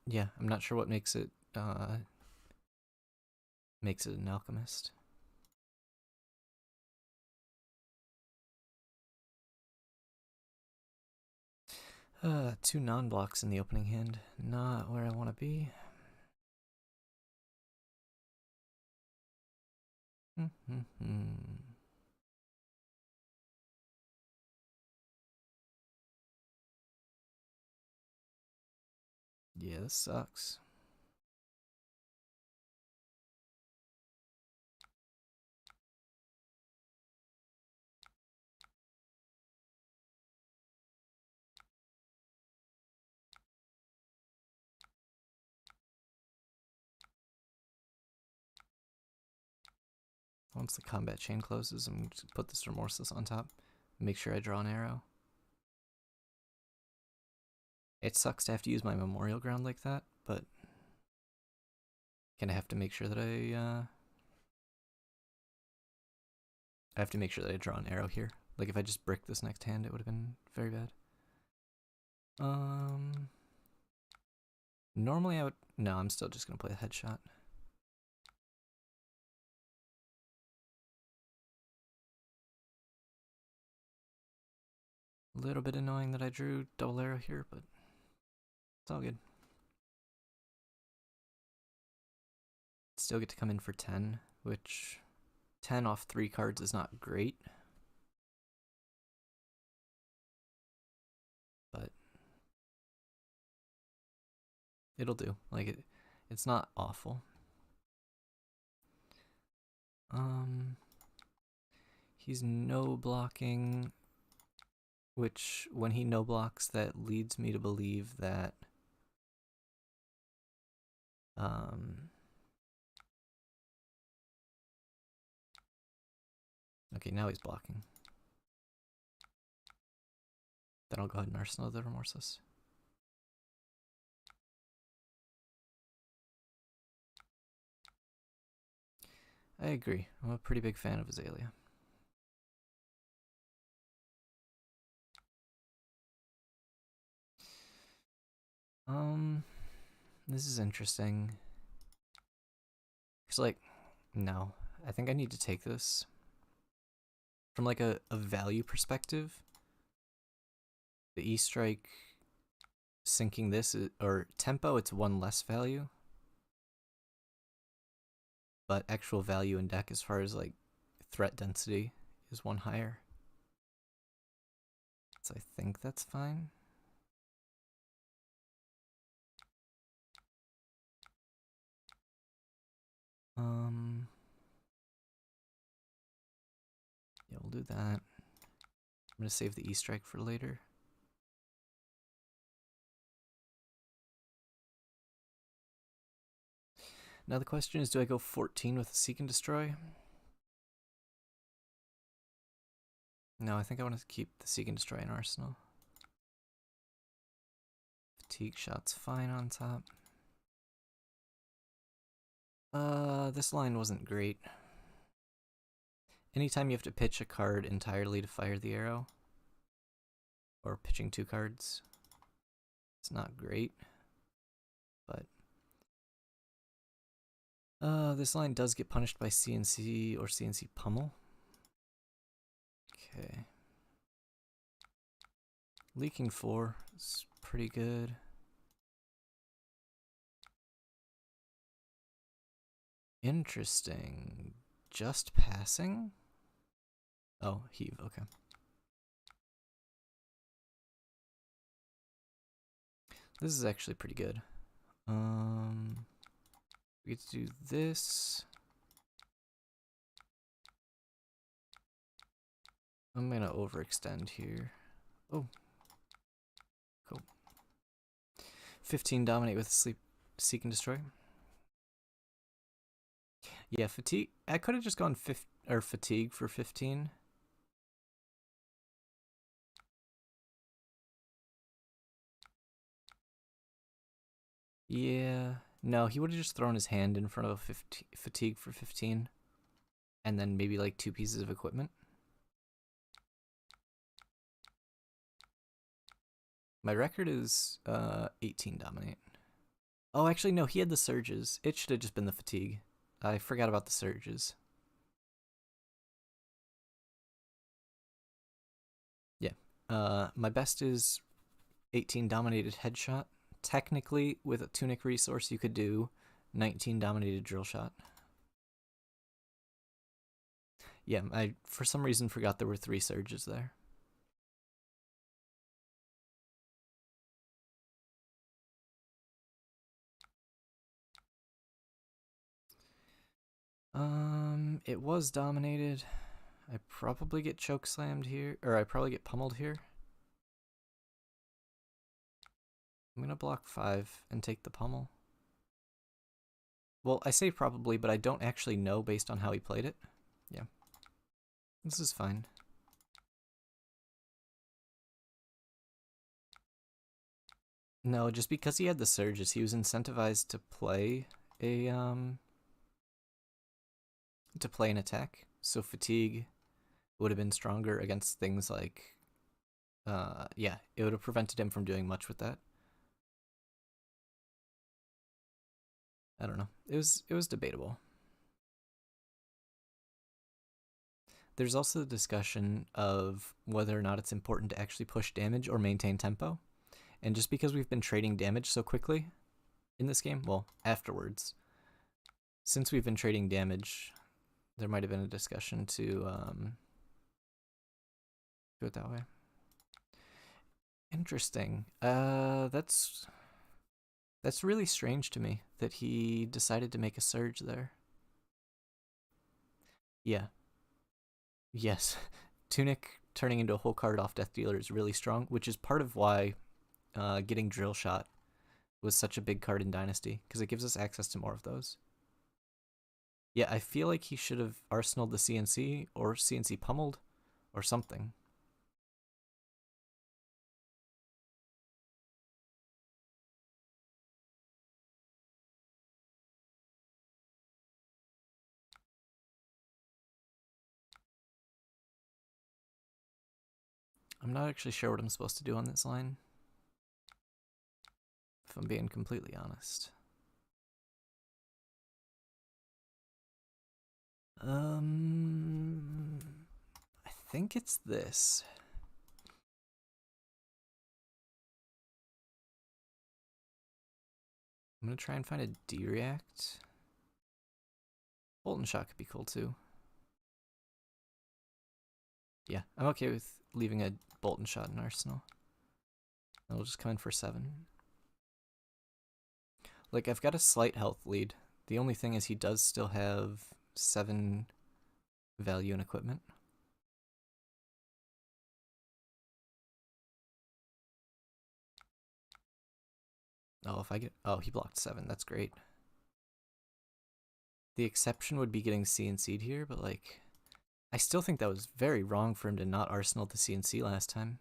yeah, I'm not sure what makes it an alchemist. Two non-blocks in the opening hand. Not where I want to be. Yeah, this sucks. Once the combat chain closes, I'm going to put this Remorseless on top. Make sure I draw an arrow. It sucks to have to use my Memorial Ground like that, but gonna have to make sure that I have to make sure that I draw an arrow here. Like if I just brick this next hand, it would have been very bad. Normally I would... No, I'm still just gonna play a headshot. A little bit annoying that I drew double arrow here, but it's all good. Still get to come in for 10, which 10 off 3 cards is not great. But it'll do. Like it's not awful. He's no blocking, which when he no blocks, that leads me to believe that okay, now he's blocking. Then I'll go ahead and Arsenal the Remorseless. I agree. I'm a pretty big fan of Azalea. This is interesting. It's like, no, I think I need to take this. From like a value perspective, the E-Strike sinking this, or tempo, it's one less value. But actual value in deck as far as like threat density is one higher. So I think that's fine. Yeah, we'll do that. I'm gonna save the E-Strike for later. Now the question is, do I go 14 with a Seek and Destroy? No, I think I want to keep the Seek and Destroy in Arsenal. Fatigue shot's fine on top. This line wasn't great. Anytime you have to pitch a card entirely to fire the arrow, or pitching 2 cards, it's not great. But this line does get punished by CNC or CNC pummel. Okay. Leaking 4 is pretty good. Interesting. Just passing? Oh, heave, okay. This is actually pretty good. We get to do this. I'm gonna overextend here. Oh. Cool. 15 dominate with sleep, seek and destroy. Yeah, fatigue. I could have just gone fatigue for 15. Yeah. No, he would have just thrown his hand in front of a fatigue for 15. And then maybe like 2 pieces of equipment. My record is 18 dominate. Oh, actually, no, he had the surges. It should have just been the fatigue. I forgot about the surges. Yeah. My best is 18 dominated headshot. Technically, with a tunic resource, you could do 19 dominated drill shot. Yeah, I for some reason forgot there were 3 surges there. It was dominated. I probably get choke slammed here, or I probably get pummeled here. I'm gonna block 5 and take the pummel. Well, I say probably, but I don't actually know based on how he played it. Yeah. This is fine. No, just because he had the surges, he was incentivized to play an attack. So fatigue would have been stronger against things like yeah, it would have prevented him from doing much with that. I don't know. It was debatable. There's also the discussion of whether or not it's important to actually push damage or maintain tempo. And just because we've been trading damage so quickly in this game, well, afterwards, since we've been trading damage, there might have been a discussion to do it that way. Interesting. That's really strange to me that he decided to make a surge there. Yeah. Yes. Tunic turning into a whole card off Death Dealer is really strong, which is part of why getting Drill Shot was such a big card in Dynasty, because it gives us access to more of those. Yeah, I feel like he should have arsenaled the CNC or CNC pummeled or something. I'm not actually sure what I'm supposed to do on this line. if I'm being completely honest. I think it's this. I'm gonna try and find a D-react. Bolt and shot could be cool too. Yeah, I'm okay with leaving a bolt and shot in arsenal. And we'll just come in for 7. Like, I've got a slight health lead. The only thing is he does still have 7 value in equipment. Oh, if I get... Oh, he blocked 7. That's great. The exception would be getting CNC'd here, but, like, I still think that was very wrong for him to not arsenal the CNC last time.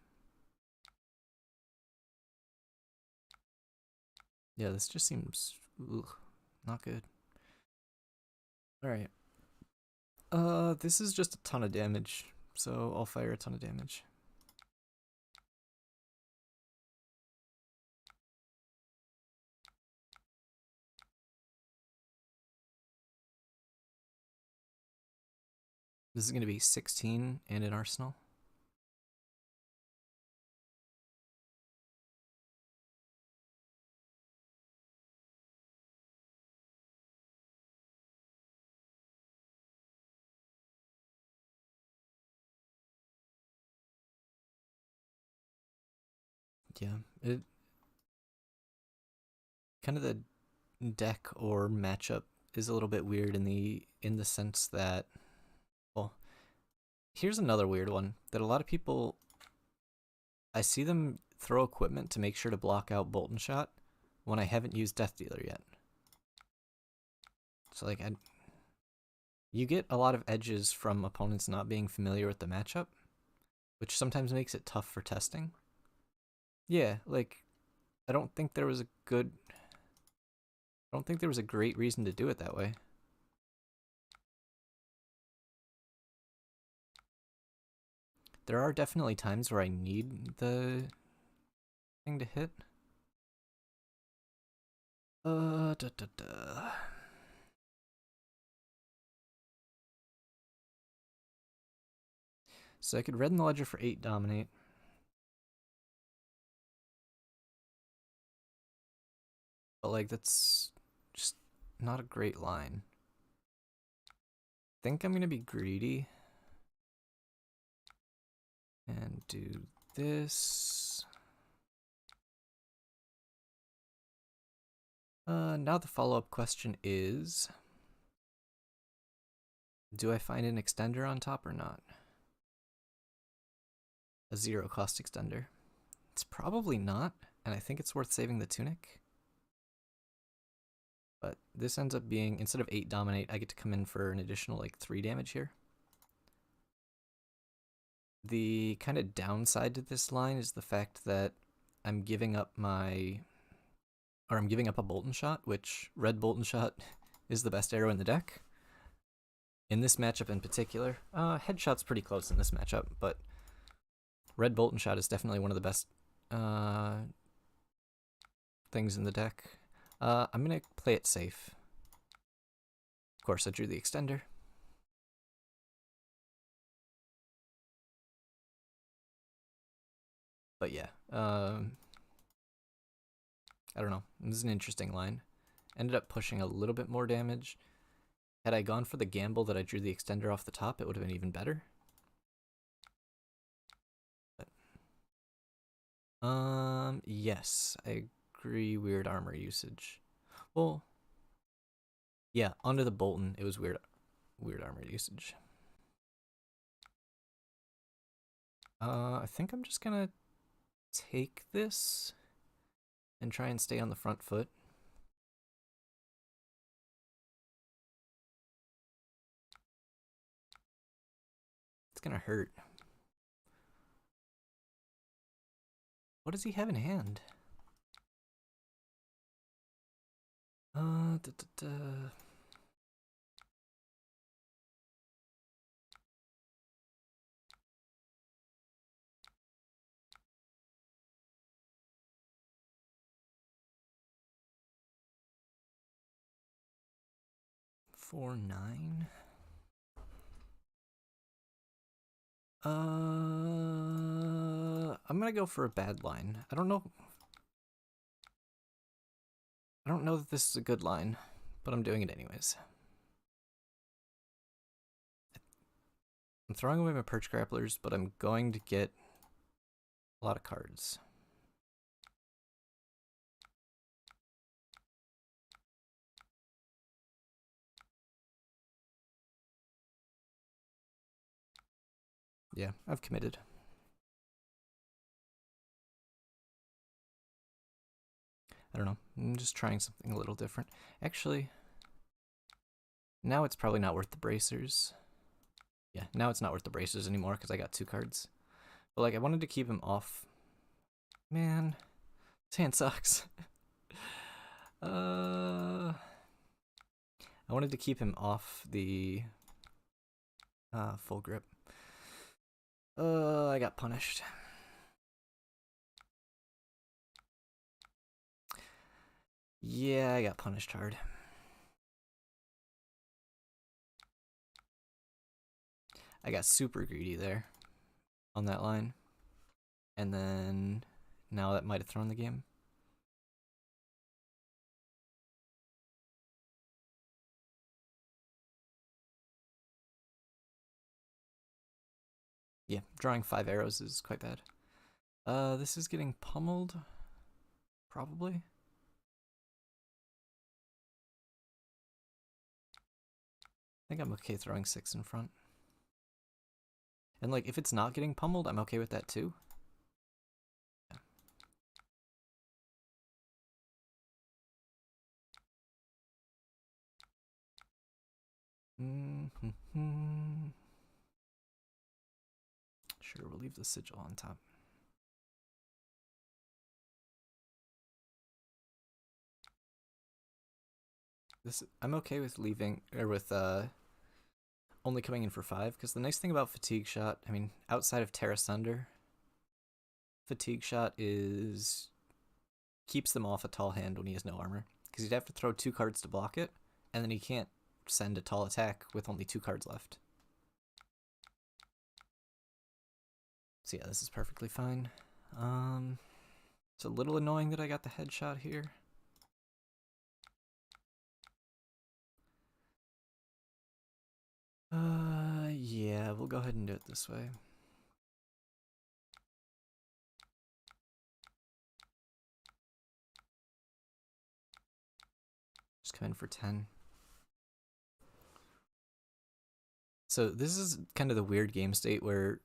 Yeah, this just seems... Ugh, not good. Alright. This is just a ton of damage, so I'll fire a ton of damage. This is going to be 16 and an arsenal. Yeah, it kind of the deck or matchup is a little bit weird in the sense that, well, here's another weird one that a lot of people, I see them throw equipment to make sure to block out bolt and shot when I haven't used Death Dealer yet. So like you get a lot of edges from opponents not being familiar with the matchup, which sometimes makes it tough for testing. Yeah, like I don't think there was a great reason to do it that way. There are definitely times where I need the thing to hit. Da, da, da. So I could red in the ledger for 8 dominate. But like that's just not a great line. I think I'm gonna be greedy and do this. Now the follow-up question is, do I find an extender on top or not? A 0 cost extender. It's probably not, and I think it's worth saving the tunic. But this ends up being, instead of 8 dominate, I get to come in for an additional like 3 damage here. The kind of downside to this line is the fact that I'm giving up a bolt and shot, which red bolt and shot is the best arrow in the deck. In this matchup in particular, headshot's pretty close in this matchup, but red bolt and shot is definitely one of the best things in the deck. I'm gonna play it safe. Of course, I drew the extender. But yeah, I don't know. This is an interesting line. Ended up pushing a little bit more damage. Had I gone for the gamble that I drew the extender off the top, it would have been even better. But, yes, I agree. Weird armor usage. Well, yeah, under the Bolton, it was weird armor usage. I think I'm just gonna take this and try and stay on the front foot. It's gonna hurt. What does he have in hand? Da, da, da. 4-9. I'm gonna go for a bad line. I don't know that this is a good line, but I'm doing it anyways. I'm throwing away my perch grapplers, but I'm going to get a lot of cards. Yeah, I've committed. I don't know. I'm just trying something a little different. Actually, now it's probably not worth the bracers. Yeah, now it's not worth the bracers anymore because I got 2 cards. But like, I wanted to keep him off. Man, this hand sucks. I wanted to keep him off the full grip. I got punished. Yeah, I got punished hard. I got super greedy there on that line. And then now that might have thrown the game. Yeah, drawing 5 arrows is quite bad. This is getting pummeled, probably. I think I'm okay throwing 6 in front. And like, if it's not getting pummeled, I'm okay with that too. Yeah. Sure, we'll leave the sigil on top. I'm okay with leaving, or with only coming in for 5, because the nice thing about Fatigue Shot, I mean, outside of Terra Sunder, Fatigue Shot keeps them off a tall hand when he has no armor, because he'd have to throw 2 cards to block it, and then he can't send a tall attack with only 2 cards left. So yeah, this is perfectly fine. It's a little annoying that I got the headshot here. Yeah, we'll go ahead and do it this way. Just come in for 10. So this is kind of the weird game state where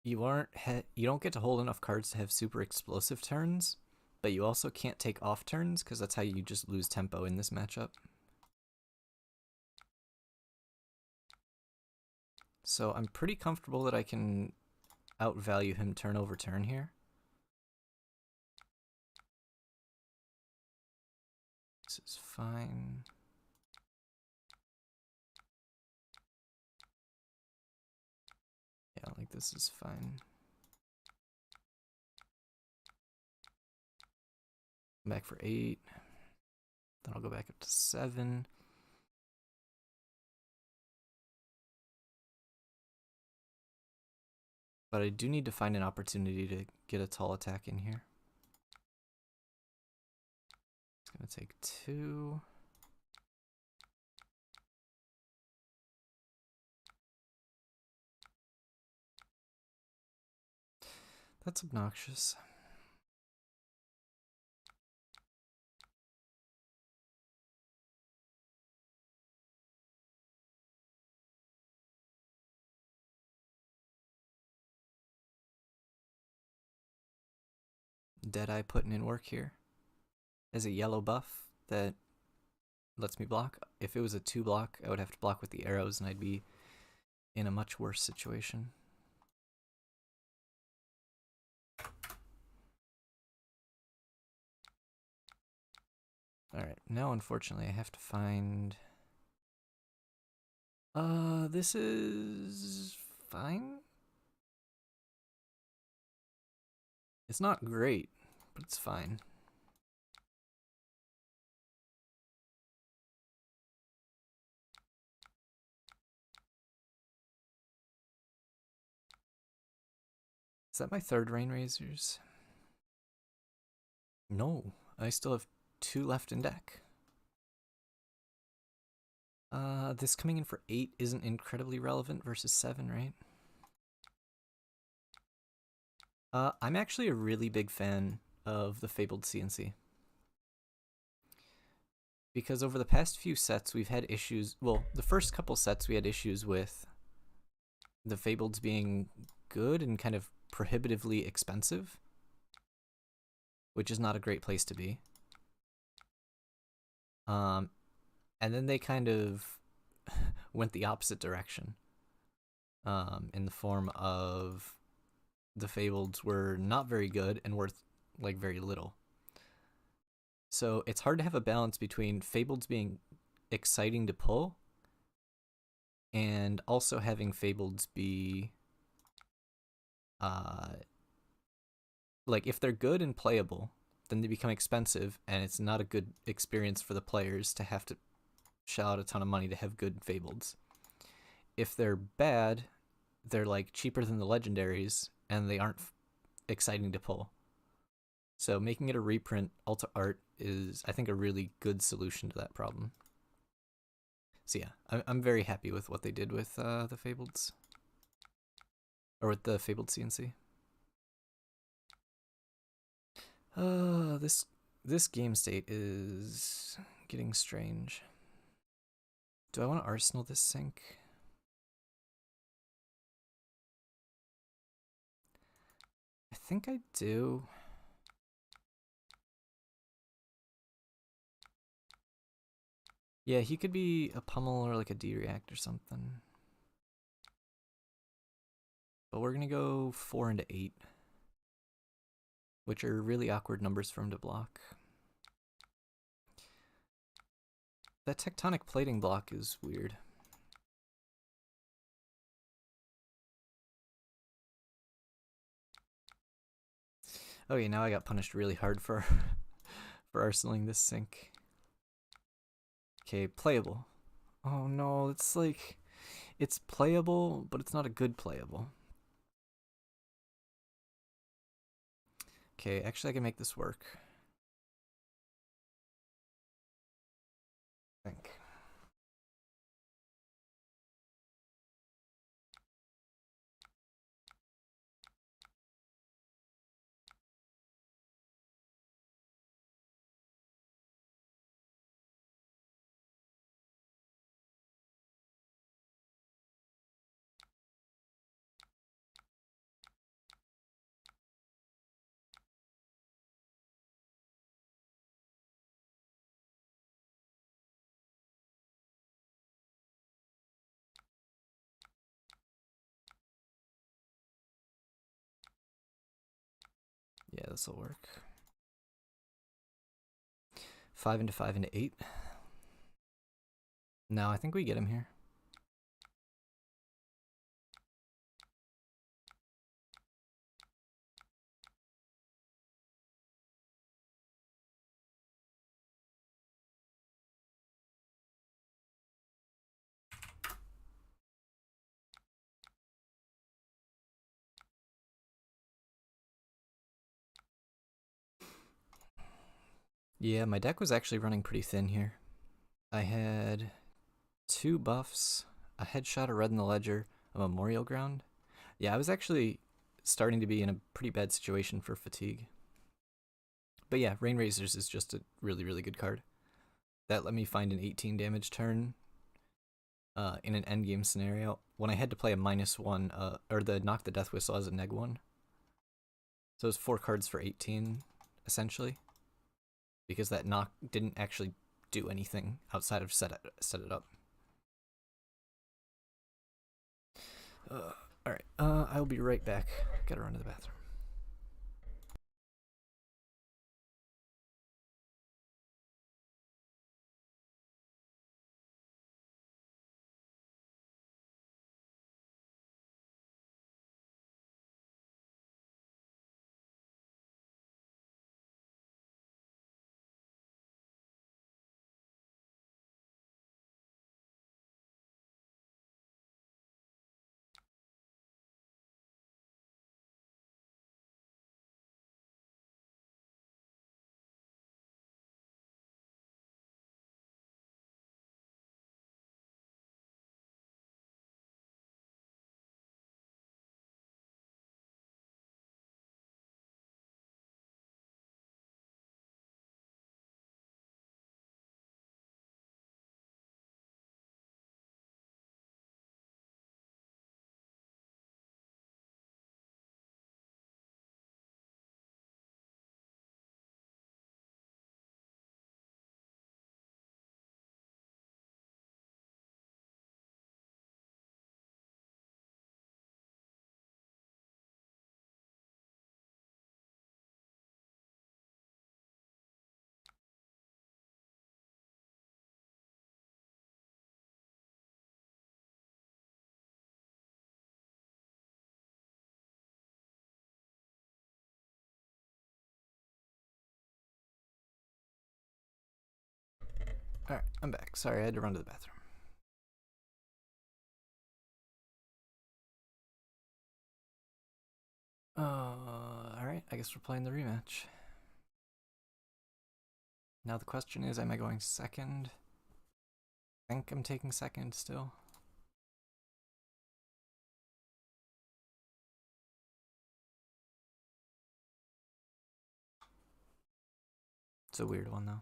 you don't get to hold enough cards to have super explosive turns, but you also can't take off turns because that's how you just lose tempo in this matchup. So I'm pretty comfortable that I can outvalue him turn over turn here. This is fine. Yeah, like this is fine. I'm back for 8. Then I'll go back up to 7. But I do need to find an opportunity to get a tall attack in here. It's gonna take 2. That's obnoxious. Deadeye putting in work here. As a yellow buff that lets me block. If it was a 2 block, I would have to block with the arrows and I'd be in a much worse situation. Alright, now unfortunately I have to find... this is fine? It's not great, but it's fine. Is that my third Rain Razors? No, I still have 2 left in deck. This coming in for 8 isn't incredibly relevant versus 7, right? I'm actually a really big fan of the Fabled CNC. Because over the past few sets, we've had issues. Well, the first couple sets, we had issues with the Fableds being good and kind of prohibitively expensive, which is not a great place to be. And then they kind of went the opposite direction, in the form of the Fableds were not very good and worth like very little. So it's hard to have a balance between Fableds being exciting to pull and also having Fableds be like, if they're good and playable, then they become expensive, and it's not a good experience for the players to have to shell out a ton of money to have good Fableds. If they're bad, they're like cheaper than the legendaries, and they aren't exciting to pull. So making it a reprint Alta Art is, I think, a really good solution to that problem. So yeah, I'm very happy with what they did with the Fableds, or with the Fabled CNC. This game state is getting strange. Do I want to Arsenal this sync? I think I do. Yeah, he could be a pummel or like a D-react or something. But we're gonna go 4 into 8, which are really awkward numbers for him to block. That tectonic plating block is weird. Okay, now I got punished really hard for arsenaling this sync. Okay, playable. Oh no, it's like, it's playable, but it's not a good playable. Okay, actually I can make this work. I think. Yeah, this will work. 5 into 5 into 8. No, I think we get him here. Yeah, my deck was actually running pretty thin here. I had 2 buffs, a headshot, a red in the ledger, a memorial ground. Yeah, I was actually starting to be in a pretty bad situation for fatigue. But yeah, Rain Razors is just a really, really good card. That let me find an 18 damage turn in an endgame scenario when I had to play a -1, or the Knock the Death Whistle as a -1. So it was 4 cards for 18, essentially. Because that knock didn't actually do anything outside of set it up. Alright, I'll be right back. Gotta run to the bathroom. Alright, I'm back. Sorry, I had to run to the bathroom. Alright, I guess we're playing the rematch. Now the question is, am I going second? I think I'm taking second still. It's a weird one though.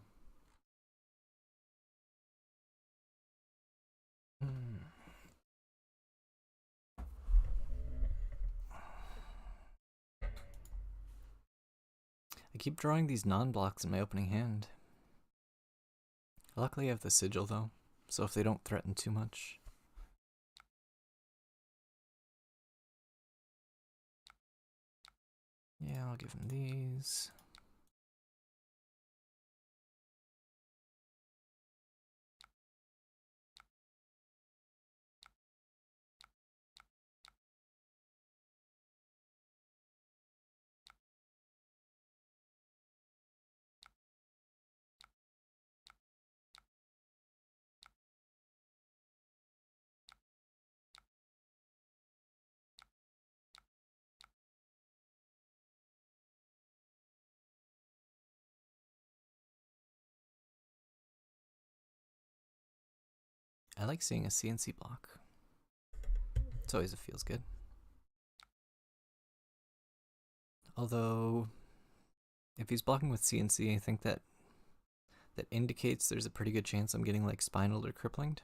I keep drawing these non-blocks in my opening hand. Luckily I have the sigil though, so if they don't threaten too much. Yeah, I'll give him these. I like seeing a CNC block. It's always it feels good. Although, if he's blocking with CNC, I think that indicates there's a pretty good chance I'm getting like spinaled or cripplinged.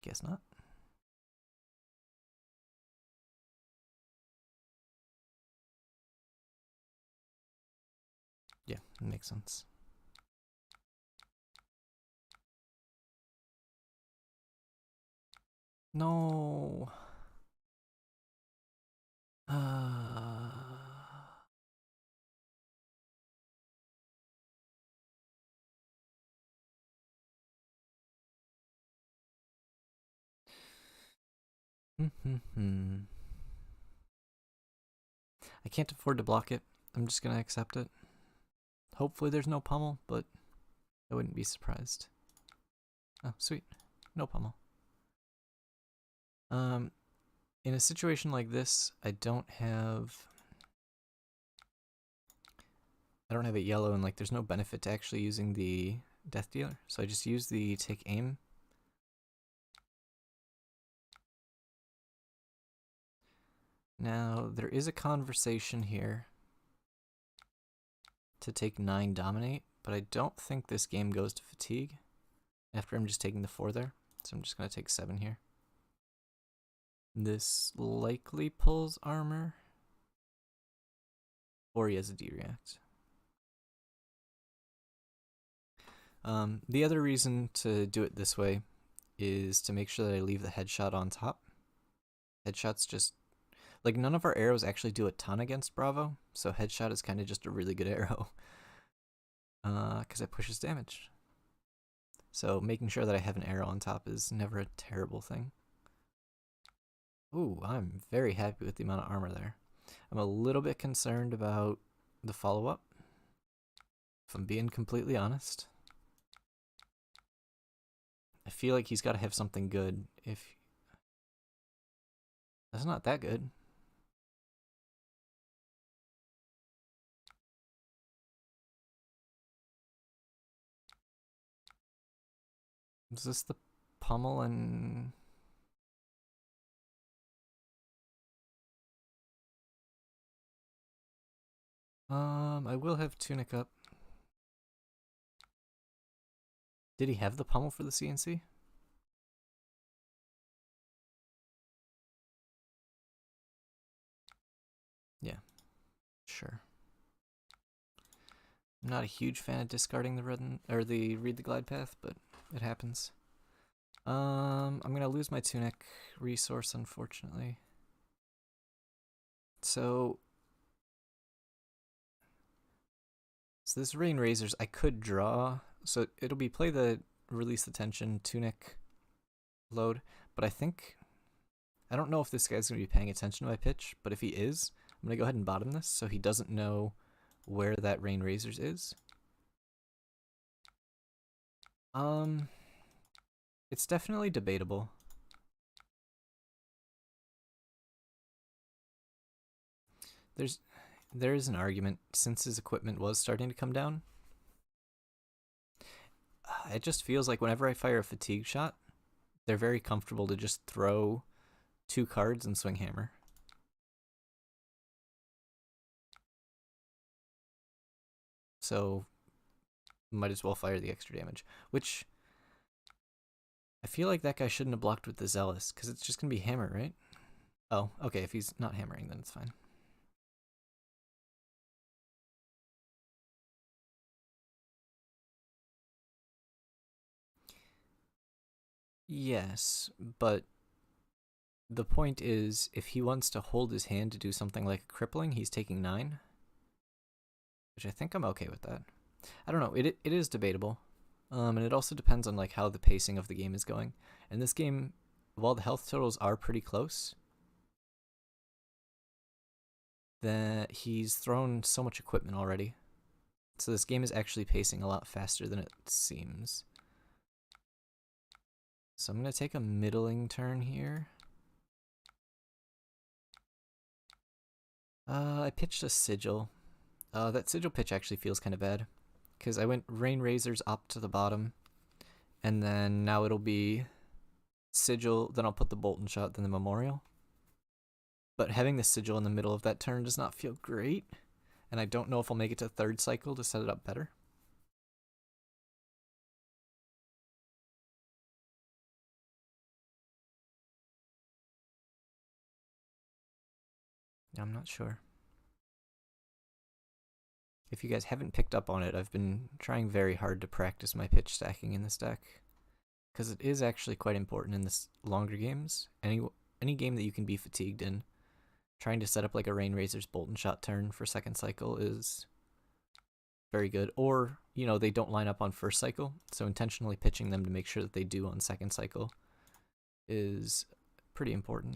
Guess not. Yeah, it makes sense. No. I can't afford to block it. I'm just gonna accept it. Hopefully there's no pummel, but I wouldn't be surprised. Oh, sweet. No pummel. In a situation like this, I don't have a yellow, and like there's no benefit to actually using the death dealer, so I just use the take aim. Now there is a conversation here to take 9 dominate, but I don't think this game goes to fatigue after I'm just taking the 4 there, so I'm just gonna take 7 here. This likely pulls armor, or he has a D-react. The other reason to do it this way is to make sure that I leave the headshot on top. Headshot's just, like, none of our arrows actually do a ton against Bravo, so headshot is kind of just a really good arrow. Because it pushes damage. So making sure that I have an arrow on top is never a terrible thing. Ooh, I'm very happy with the amount of armor there. I'm a little bit concerned about the follow-up, if I'm being completely honest. I feel like he's got to have something good. If that's not that good. Is this the pummel and... I will have Tunic up. Did he have the pummel for the CNC? Yeah, sure. I'm not a huge fan of discarding the read the glide path, but it happens. I'm gonna lose my Tunic resource, unfortunately. So this Rain Razors, I could draw. So it'll be play the release the tension, Tunic, load. But I don't know if this guy's gonna be paying attention to my pitch, but if he is, I'm going to go ahead and bottom this so he doesn't know where that Rain Razors is. It's definitely debatable. There is an argument since his equipment was starting to come down. It just feels like whenever I fire a fatigue shot, they're very comfortable to just throw 2 cards and swing hammer. So might as well fire the extra damage, which I feel like that guy shouldn't have blocked with the Zealous because it's just going to be hammer, right? Oh, okay, if he's not hammering, then it's fine. Yes, but the point is, if he wants to hold his hand to do something like a crippling, he's taking 9, which I think I'm okay with that. I don't know, it is debatable, and it also depends on like how the pacing of the game is going. In this game, while the health totals are pretty close, that he's thrown so much equipment already. So this game is actually pacing a lot faster than it seems. So I'm going to take a middling turn here. I pitched a Sigil. That Sigil pitch actually feels kind of bad, because I went Rain Razors up to the bottom, and then now it'll be Sigil, then I'll put the Bolt and Shot, then the Memorial. But having the Sigil in the middle of that turn does not feel great, and I don't know if I'll make it to 3rd cycle to set it up better. I'm not sure. If you guys haven't picked up on it, I've been trying very hard to practice my pitch stacking in this deck, because it is actually quite important in this longer games. Any game that you can be fatigued in, trying to set up like a Rain Razor's Bolt and Shot turn for 2nd cycle is very good. Or, you know, they don't line up on 1st cycle, so intentionally pitching them to make sure that they do on 2nd cycle is pretty important.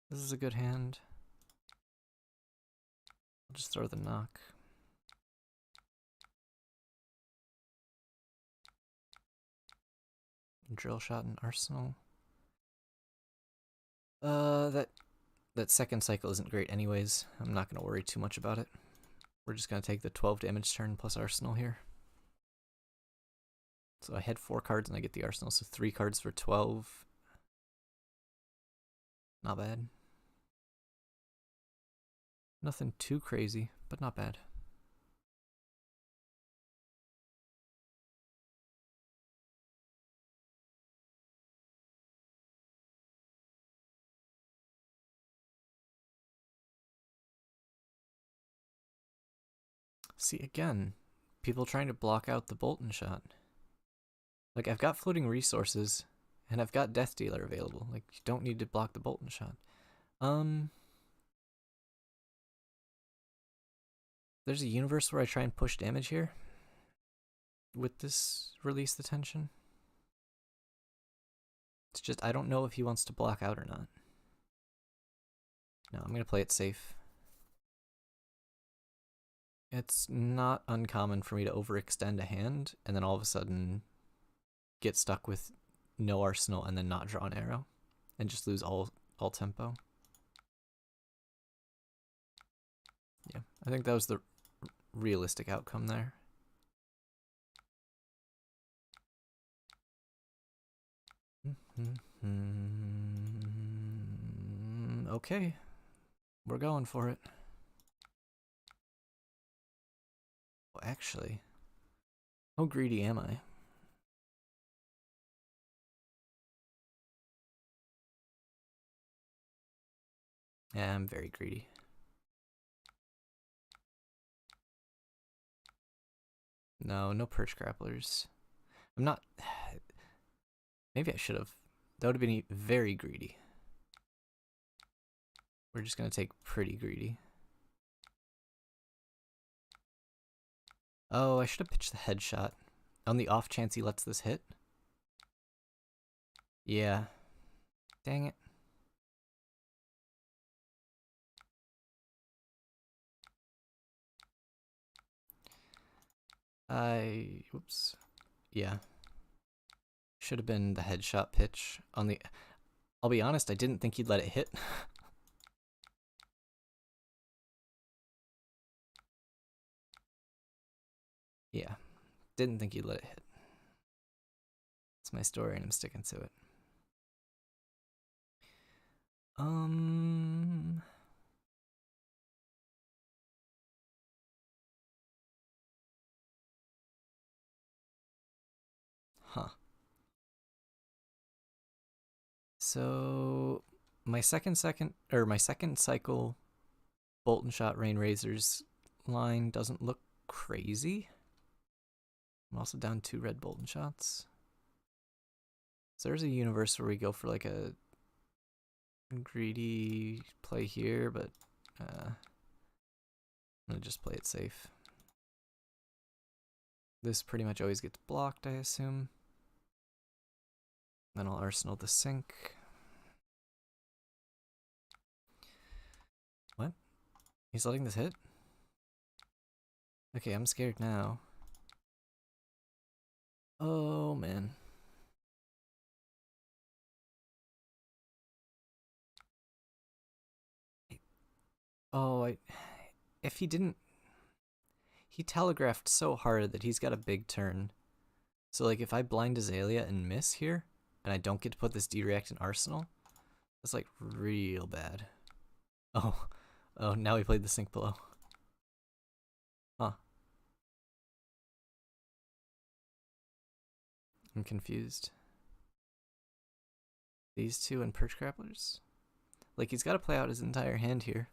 This is a good hand. I'll just throw the knock. Drill Shot and Arsenal. That 2nd cycle isn't great anyways. I'm not going to worry too much about it. We're just going to take the 12 damage turn plus Arsenal here. So I had 4 cards and I get the Arsenal, so 3 cards for 12. Not bad. Nothing too crazy, but not bad. See, again, people trying to block out the Bolt and Shot. Like, I've got floating resources, and I've got Death Dealer available. Like, you don't need to block the Bolt and Shot. There's a universe where I try and push damage here with this Release the Tension. It's just, I don't know if he wants to block out or not. No, I'm going to play it safe. It's not uncommon for me to overextend a hand and then all of a sudden get stuck with no Arsenal and then not draw an arrow and just lose all tempo. Yeah, I think that was the realistic outcome there. Okay, we're going for it. Well, actually, how greedy am I? Yeah, I'm very greedy. No perch grapplers. I'm not... Maybe I should have. That would have been very greedy. We're just going to take pretty greedy. Oh, I should have pitched the headshot. On the off chance he lets this hit. Yeah. Dang it. Oops. Yeah. Should have been the headshot pitch on the... I'll be honest, I didn't think he'd let it hit. Yeah. Didn't think he'd let it hit. It's my story and I'm sticking to it. Huh. So my second cycle bolt and shot rain razors line doesn't look crazy. I'm also down 2 red bolt and shots. So there's a universe where we go for like a greedy play here, but I'm gonna just play it safe. This pretty much always gets blocked, I assume. Then I'll arsenal the sink. What? He's letting this hit? Okay, I'm scared now. Oh, man. Oh, if he didn't... He telegraphed so hard that he's got a big turn. So, like, if I blind Azalea and miss here, and I don't get to put this D-react in arsenal, that's, like, real bad. Oh. Oh, now he played the sink below. Huh. I'm confused. These two and perch grapplers? Like, he's got to play out his entire hand here.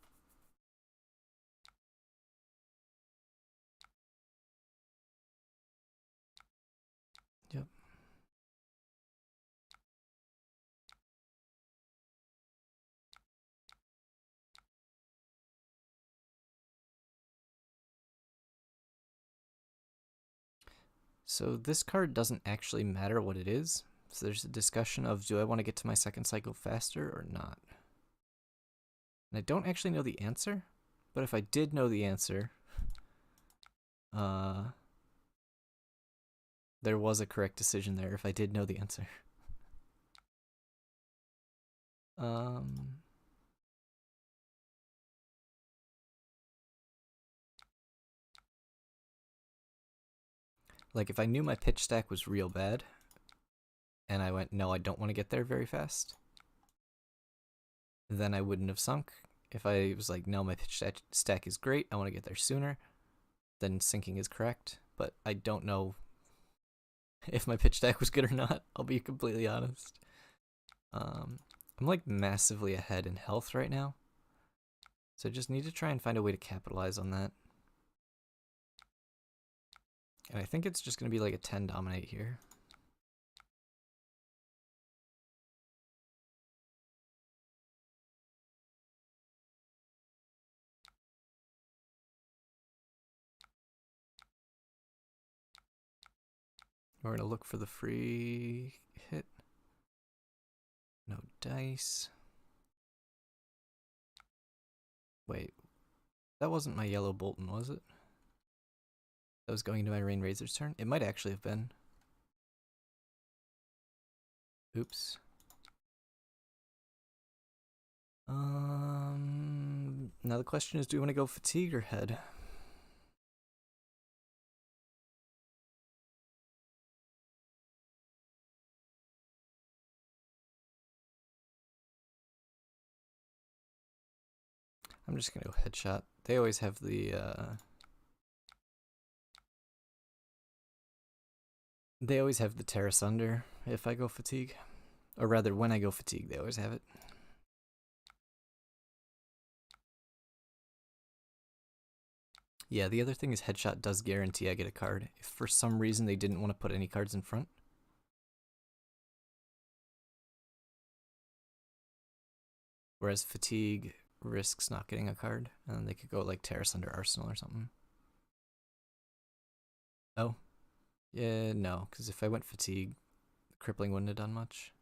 Yep. So this card doesn't actually matter what it is. So there's a discussion of, do I want to get to my second cycle faster or not? And I don't actually know the answer, but if I did know the answer, there was a correct decision there if I did know the answer. Like if I knew my pitch stack was real bad, and I went, no, I don't want to get there very fast, then I wouldn't have sunk. If I was like, no, my pitch stack is great, I want to get there sooner, then sinking is correct. But I don't know if my pitch stack was good or not, I'll be completely honest. I'm like massively ahead in health right now, so I just need to try and find a way to capitalize on that. And I think it's just going to be like a 10 dominate here. We're going to look for the free hit. No dice. Wait, that wasn't my yellow Bolton, was it? That was going into my Rain Razor's turn? It might actually have been. Oops. Now the question is, do we want to go fatigue or head? I'm just gonna go headshot. They always have the terrace under if I go fatigue. Or rather, when I go fatigue, they always have it. Yeah, the other thing is headshot does guarantee I get a card. If for some reason they didn't want to put any cards in front. Whereas fatigue risks not getting a card, and then they could go like terrace under arsenal or something. Oh. Yeah, no, because if I went fatigue, the crippling wouldn't have done much.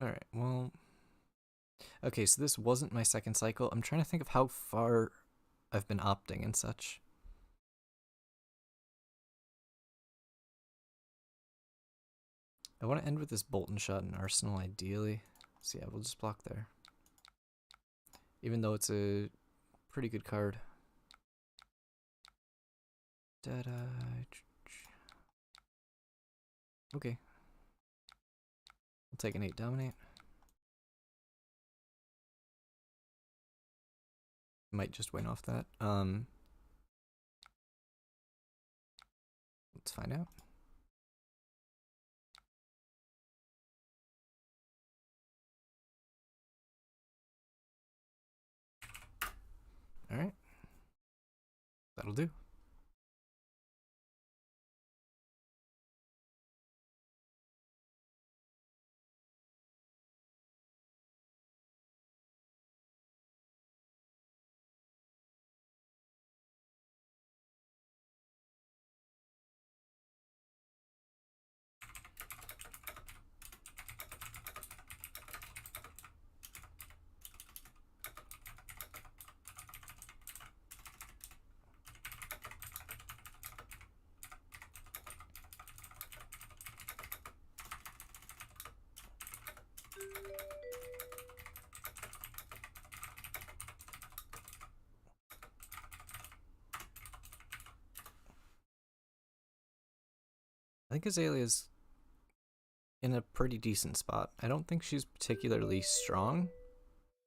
Alright, well, Okay, so this wasn't my second cycle. I'm trying to think of how far I've been opting and such. I want to end with this bolt and shot in Arsenal, ideally. So yeah, we'll just block there. Even though it's a pretty good card. Da-da. Okay. We'll take an 8 dominate. Might just win off that. Let's find out. Alright. That'll do. I think Azalea's in a pretty decent spot. I don't think she's particularly strong,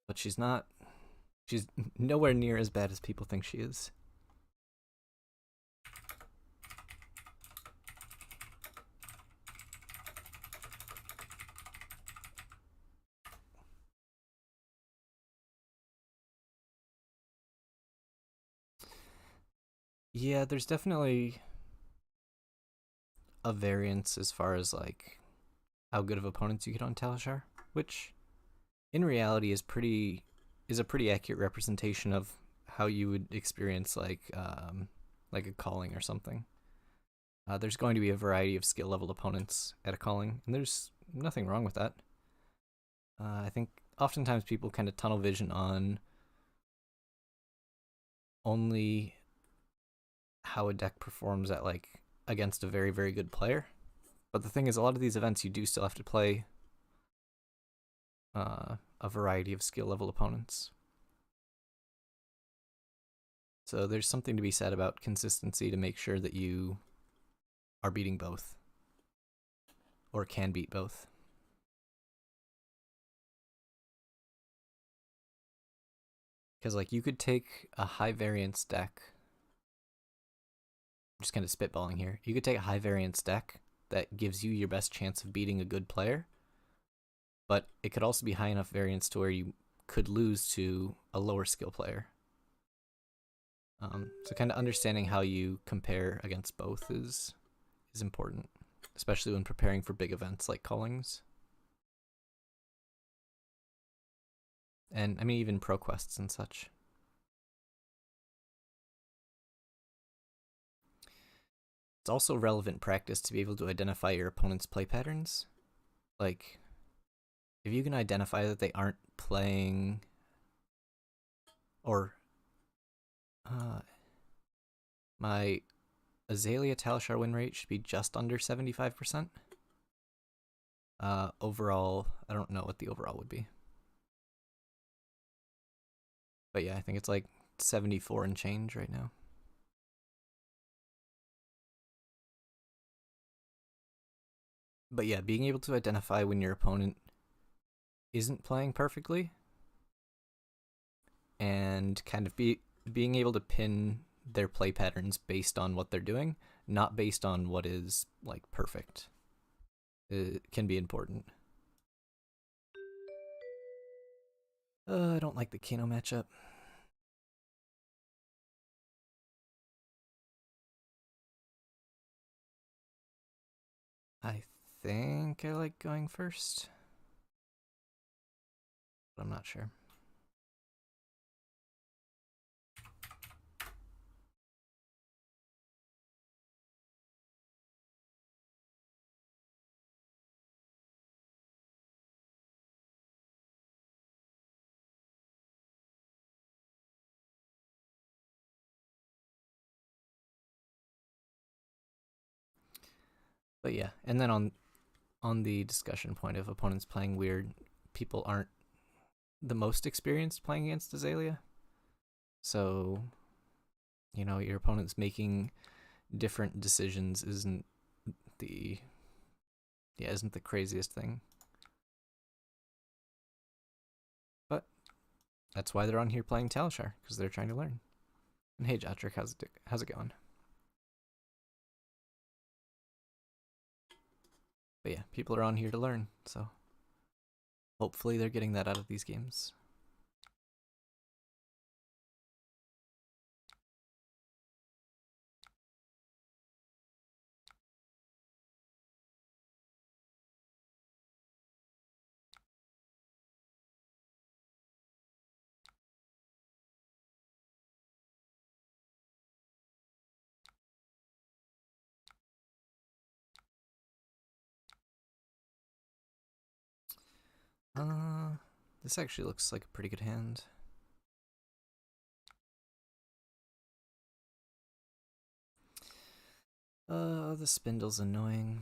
but she's nowhere near as bad as people think she is. Yeah, there's definitely a variance as far as like how good of opponents you get on Talishar, which in reality is a pretty accurate representation of how you would experience like a calling or something. There's going to be a variety of skill level opponents at a calling, and there's nothing wrong with that. I think oftentimes people kind of tunnel vision on only how a deck performs at like against a very, very good player. But the thing is, a lot of these events you do still have to play a variety of skill level opponents. So there's something to be said about consistency to make sure that you are beating both, or can beat both. Because like you could take a high variance deck. I'm just kind of spitballing here. You could take a high variance deck that gives you your best chance of beating a good player, but it could also be high enough variance to where you could lose to a lower skill player. So kind of understanding how you compare against both is important, especially when preparing for big events like callings. And I mean, even pro quests and such. It's also relevant practice to be able to identify your opponent's play patterns. Like, if you can identify that they aren't playing, or my Azalea Talishar win rate should be just under 75%. Overall, I don't know what the overall would be. But yeah, I think it's like 74 and change right now. But yeah, being able to identify when your opponent isn't playing perfectly and kind of being able to pin their play patterns based on what they're doing, not based on what is like perfect, it can be important. I don't like the Kano matchup. I think I like going first, but I'm not sure. But yeah, and then on the discussion point of opponents playing weird, people aren't the most experienced playing against Azalea. So, you know, your opponent's making different decisions isn't the craziest thing. But that's why they're on here playing Talishar, because they're trying to learn. And hey, Jotrick, how's it going? But yeah, people are on here to learn, so hopefully they're getting that out of these games. This actually looks like a pretty good hand. The spindle's annoying.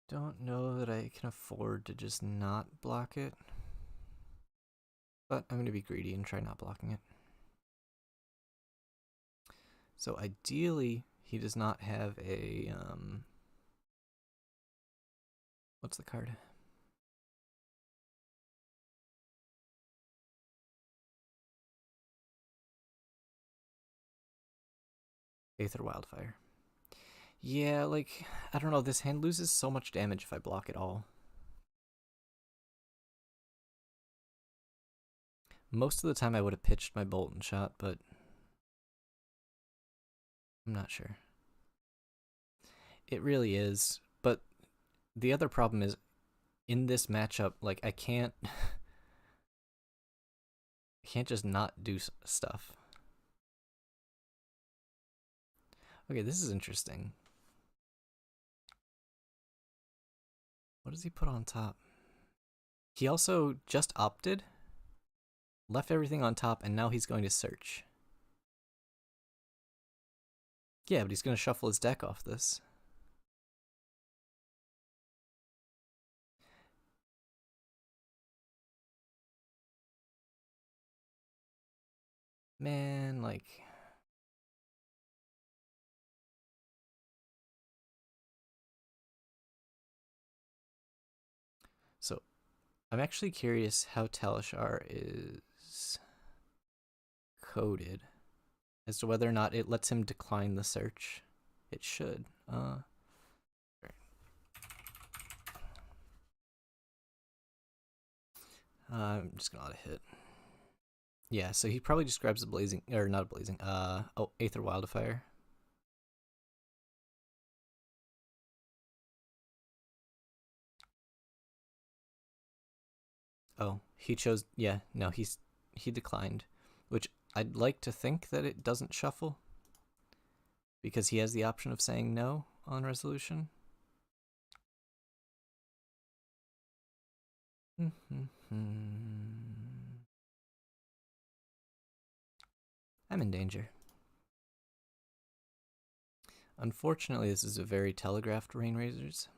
Don't know that I can afford to just not block it. But I'm going to be greedy and try not blocking it. So ideally, he does not have a, what's the card? Aether Wildfire. Yeah, like, I don't know, this hand loses so much damage if I block it all. Most of the time I would have pitched my bolt and shot, but I'm not sure. It really is, but the other problem is in this matchup, like I can't just not do stuff. Okay, this is interesting. What does he put on top? He also just opted, left everything on top, and now he's going to search. Yeah, but he's going to shuffle his deck off this. Man, like... So, I'm actually curious how Talishar is coded as to whether or not it lets him decline the search. It should. I'm just gonna let it hit. Yeah, so he probably just grabs a blazing, or not a blazing, Aether Wildfire. Oh, he chose, yeah, no, he declined, which I'd like to think that it doesn't shuffle because he has the option of saying no on resolution. I'm in danger. Unfortunately, this is a very telegraphed Rain Razors.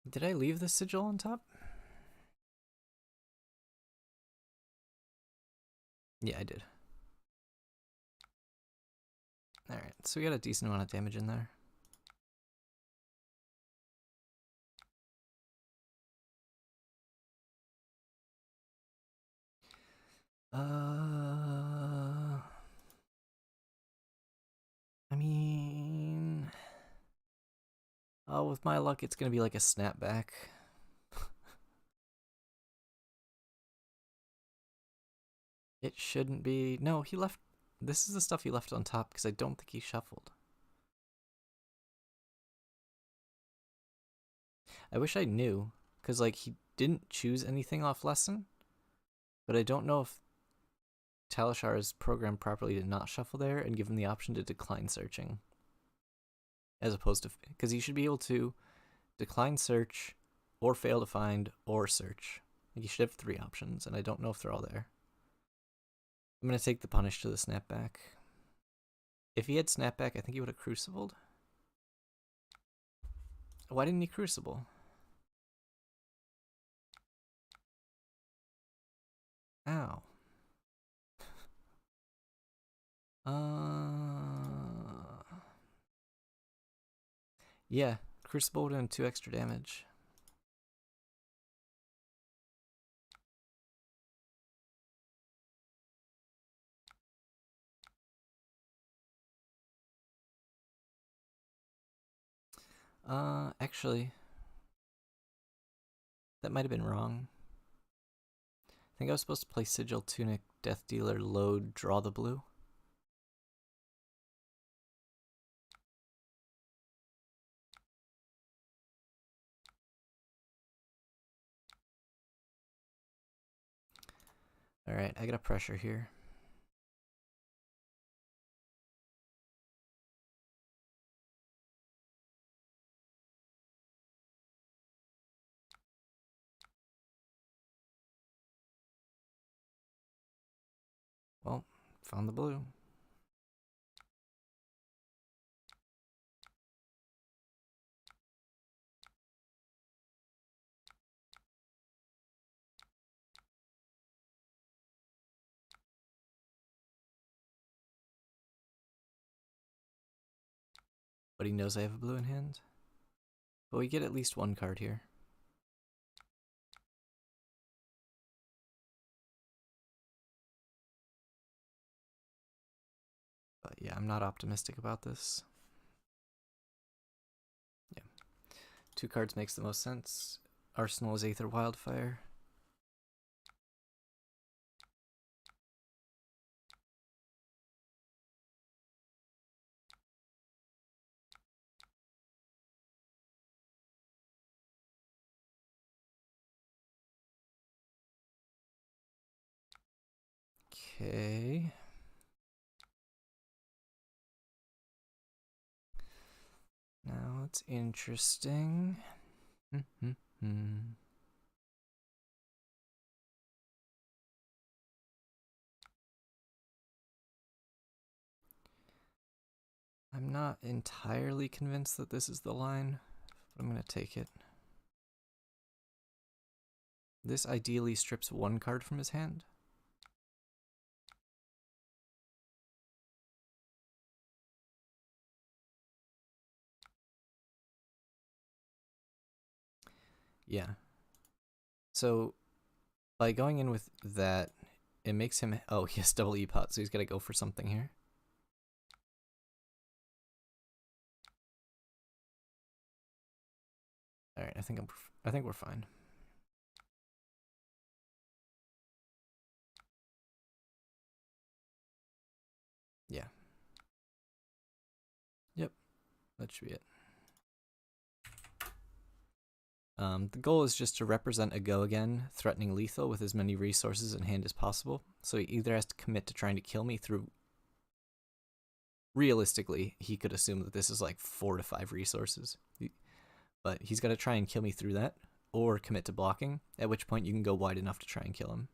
Did I leave the sigil on top? Yeah, I did. Alright, so we got a decent amount of damage in there. I mean... Oh, with my luck, it's gonna be like a snapback. It shouldn't be... No, he left... This is the stuff he left on top, because I don't think he shuffled. I wish I knew, because, like, he didn't choose anything off lesson, but I don't know if Talishar is programmed properly to not shuffle there and give him the option to decline searching. As opposed to... Because he should be able to decline search, or fail to find, or search. Like, he should have 3 options, and I don't know if they're all there. I'm going to take the punish to the snapback. If he had snapback, I think he would have crucibled. Why didn't he crucible? Ow. Yeah, crucible would have done 2 extra damage. Actually, that might have been wrong. I think I was supposed to play Sigil, Tunic, Death Dealer, Load, draw the blue. Alright, I got a pressure here. Well, found the blue. But he knows I have a blue in hand. But we get at least 1 card here. But yeah, I'm not optimistic about this. Yeah. 2 cards makes the most sense. Arsenal is Aether Wildfire. Okay. Now it's interesting. I'm not entirely convinced that this is the line, but I'm going to take it. This ideally strips 1 card from his hand. Yeah. So by going in with that, it makes him... Oh, he has double E-pot, so he's got to go for something here. All right, I think we're fine. Yeah. Yep. That should be it. The goal is just to represent a go again, threatening lethal with as many resources in hand as possible. So he either has to commit to trying to kill me through... Realistically, he could assume that this is like 4 to 5 resources. But he's got to try and kill me through that, or commit to blocking, at which point you can go wide enough to try and kill him.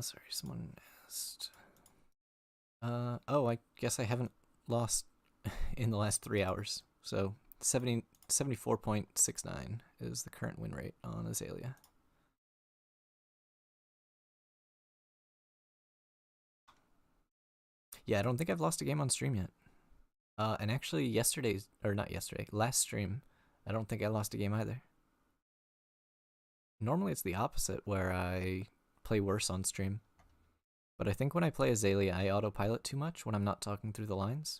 Sorry, someone asked. Oh, I guess I haven't lost in the last 3 hours. So 74.69 is the current win rate on Azalea. Yeah, I don't think I've lost a game on stream yet. And actually yesterday's, or not yesterday, last stream, I don't think I lost a game either. Normally it's the opposite, where I play worse on stream. But I think when I play Azalea, I autopilot too much when I'm not talking through the lines.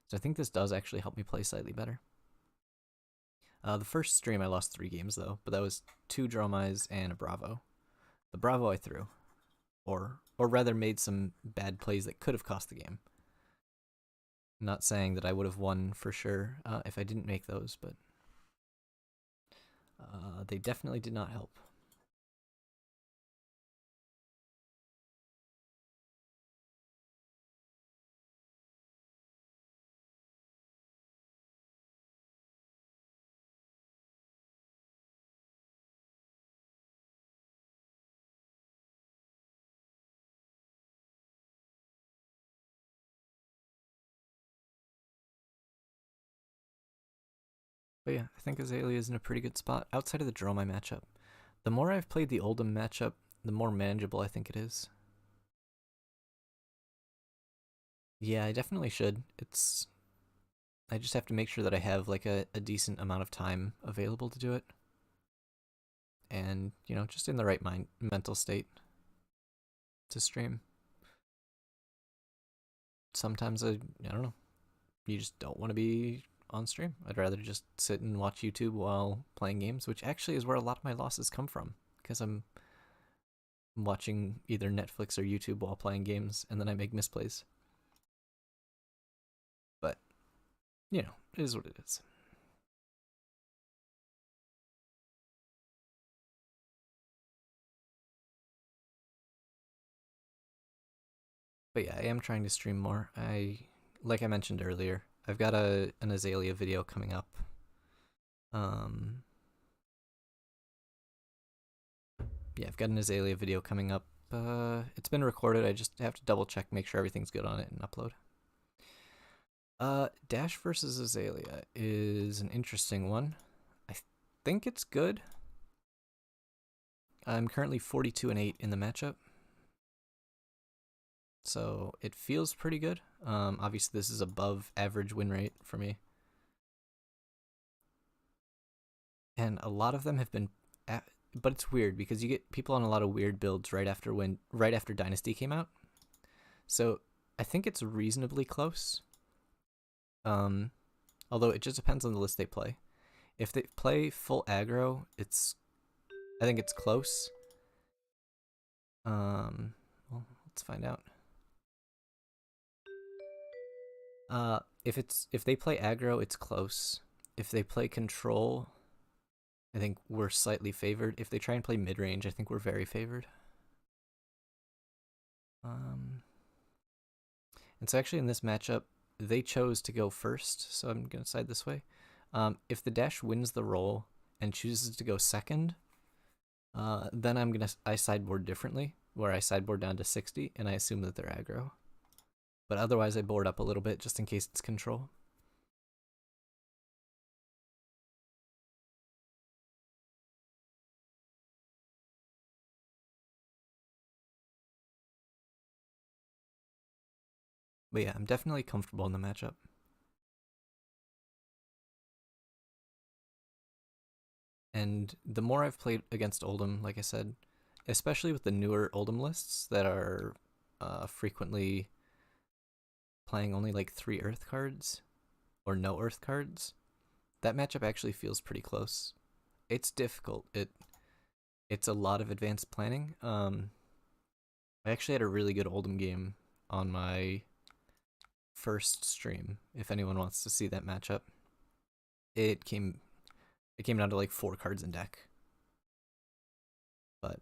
So I think this does actually help me play slightly better. The first stream I lost 3 games though, but that was 2 Dromais and a Bravo. The Bravo I threw, or rather made some bad plays that could have cost the game. Not saying that I would have won for sure if I didn't make those, but they definitely did not help. But yeah, I think Azalea is in a pretty good spot outside of the Dromai matchup. The more I've played the Oldham matchup, the more manageable I think it is. Yeah, I definitely should. I just have to make sure that I have like a decent amount of time available to do it. And, you know, just in the right mental state to stream. Sometimes I don't know, you just don't want to be on stream. I'd rather just sit and watch YouTube while playing games, which actually is where a lot of my losses come from, because I'm watching either Netflix or YouTube while playing games, and then I make misplays. But, you know, it is what it is. But yeah, I am trying to stream more. Like I mentioned earlier, I've got an Azalea video coming up. Yeah, I've got an Azalea video coming up. It's been recorded. I just have to double check, make sure everything's good on it, and upload. Dash versus Azalea is an interesting one. I think it's good. I'm currently 42-8 in the matchup, so it feels pretty good. Obviously this is above average win rate for me, and a lot of them have been. But it's weird because you get people on a lot of weird builds right after Dynasty came out. So I think it's reasonably close. Although it just depends on the list they play. If they play full aggro, I think it's close. Well, let's find out. If they play aggro, it's close. If they play control, I think we're slightly favored. If they try and play mid range, I think we're very favored. And so actually in this matchup, they chose to go first, so I'm gonna side this way. If the dash wins the roll and chooses to go second, then I sideboard differently, where I sideboard down to 60, and I assume that they're aggro. But otherwise, I board up a little bit just in case it's control. But yeah, I'm definitely comfortable in the matchup. And the more I've played against Oldham, like I said, especially with the newer Oldham lists that are frequently playing only like 3 Earth cards or no Earth cards, that matchup actually feels pretty close. It's difficult. It's a lot of advanced planning. I actually had a really good Oldham game on my first stream. If anyone wants to see that matchup, it came down to like 4 cards in deck. But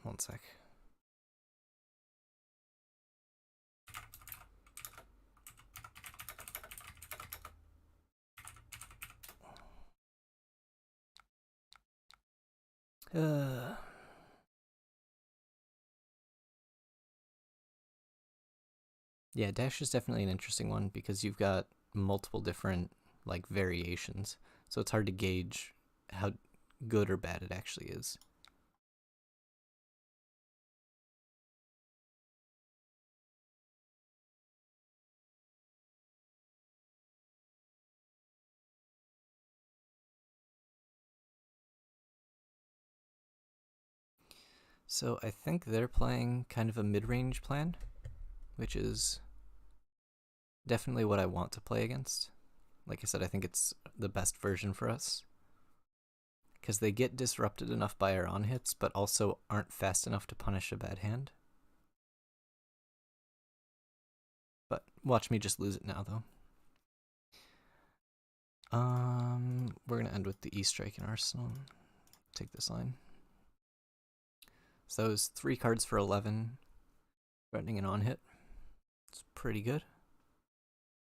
one sec. Yeah, dash is definitely an interesting one because you've got multiple different like variations, so it's hard to gauge how good or bad it actually is. So I think they're playing kind of a mid-range plan, which is definitely what I want to play against. Like I said, I think it's the best version for us. Because they get disrupted enough by our on-hits, but also aren't fast enough to punish a bad hand. But watch me just lose it now, though. We're going to end with the E-Strike in Arsenal. Take this line. So that was 3 cards for 11, threatening an on-hit. It's pretty good.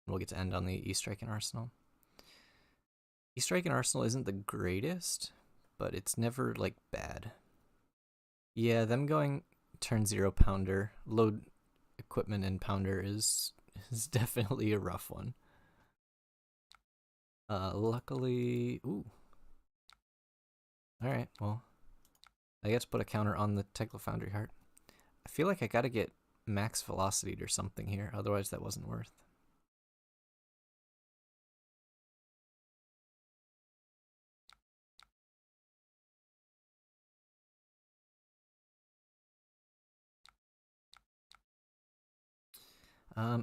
We'll get to end on the E-Strike in Arsenal. E-Strike in Arsenal isn't the greatest, but it's never, like, bad. Yeah, them going turn 0 pounder, load equipment and pounder is definitely a rough one. Luckily, ooh. Alright, well, I get to put a counter on the Tekla Foundry Heart. I feel like I gotta get max velocity or something here, otherwise that wasn't worth.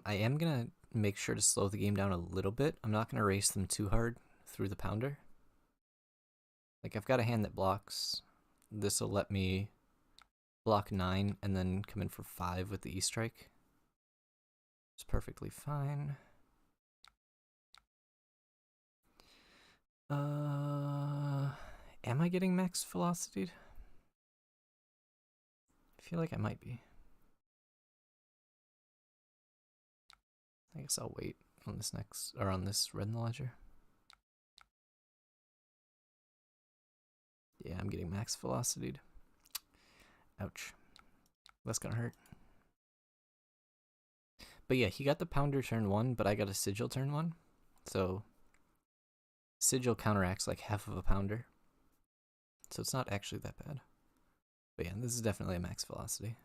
I am gonna make sure to slow the game down a little bit. I'm not gonna race them too hard through the pounder. Like, I've got a hand that blocks. This will let me block 9 and then come in for 5 with the E-Strike. It's perfectly fine. Am I getting max velocity? I feel like I might be. I guess I'll wait on this next, or on this red in the ledger. Yeah, I'm getting max velocity. Ouch. That's gonna hurt. But yeah, he got the pounder turn 1, but I got a sigil turn 1. So sigil counteracts like half of a pounder. So it's not actually that bad. But yeah, this is definitely a max velocity.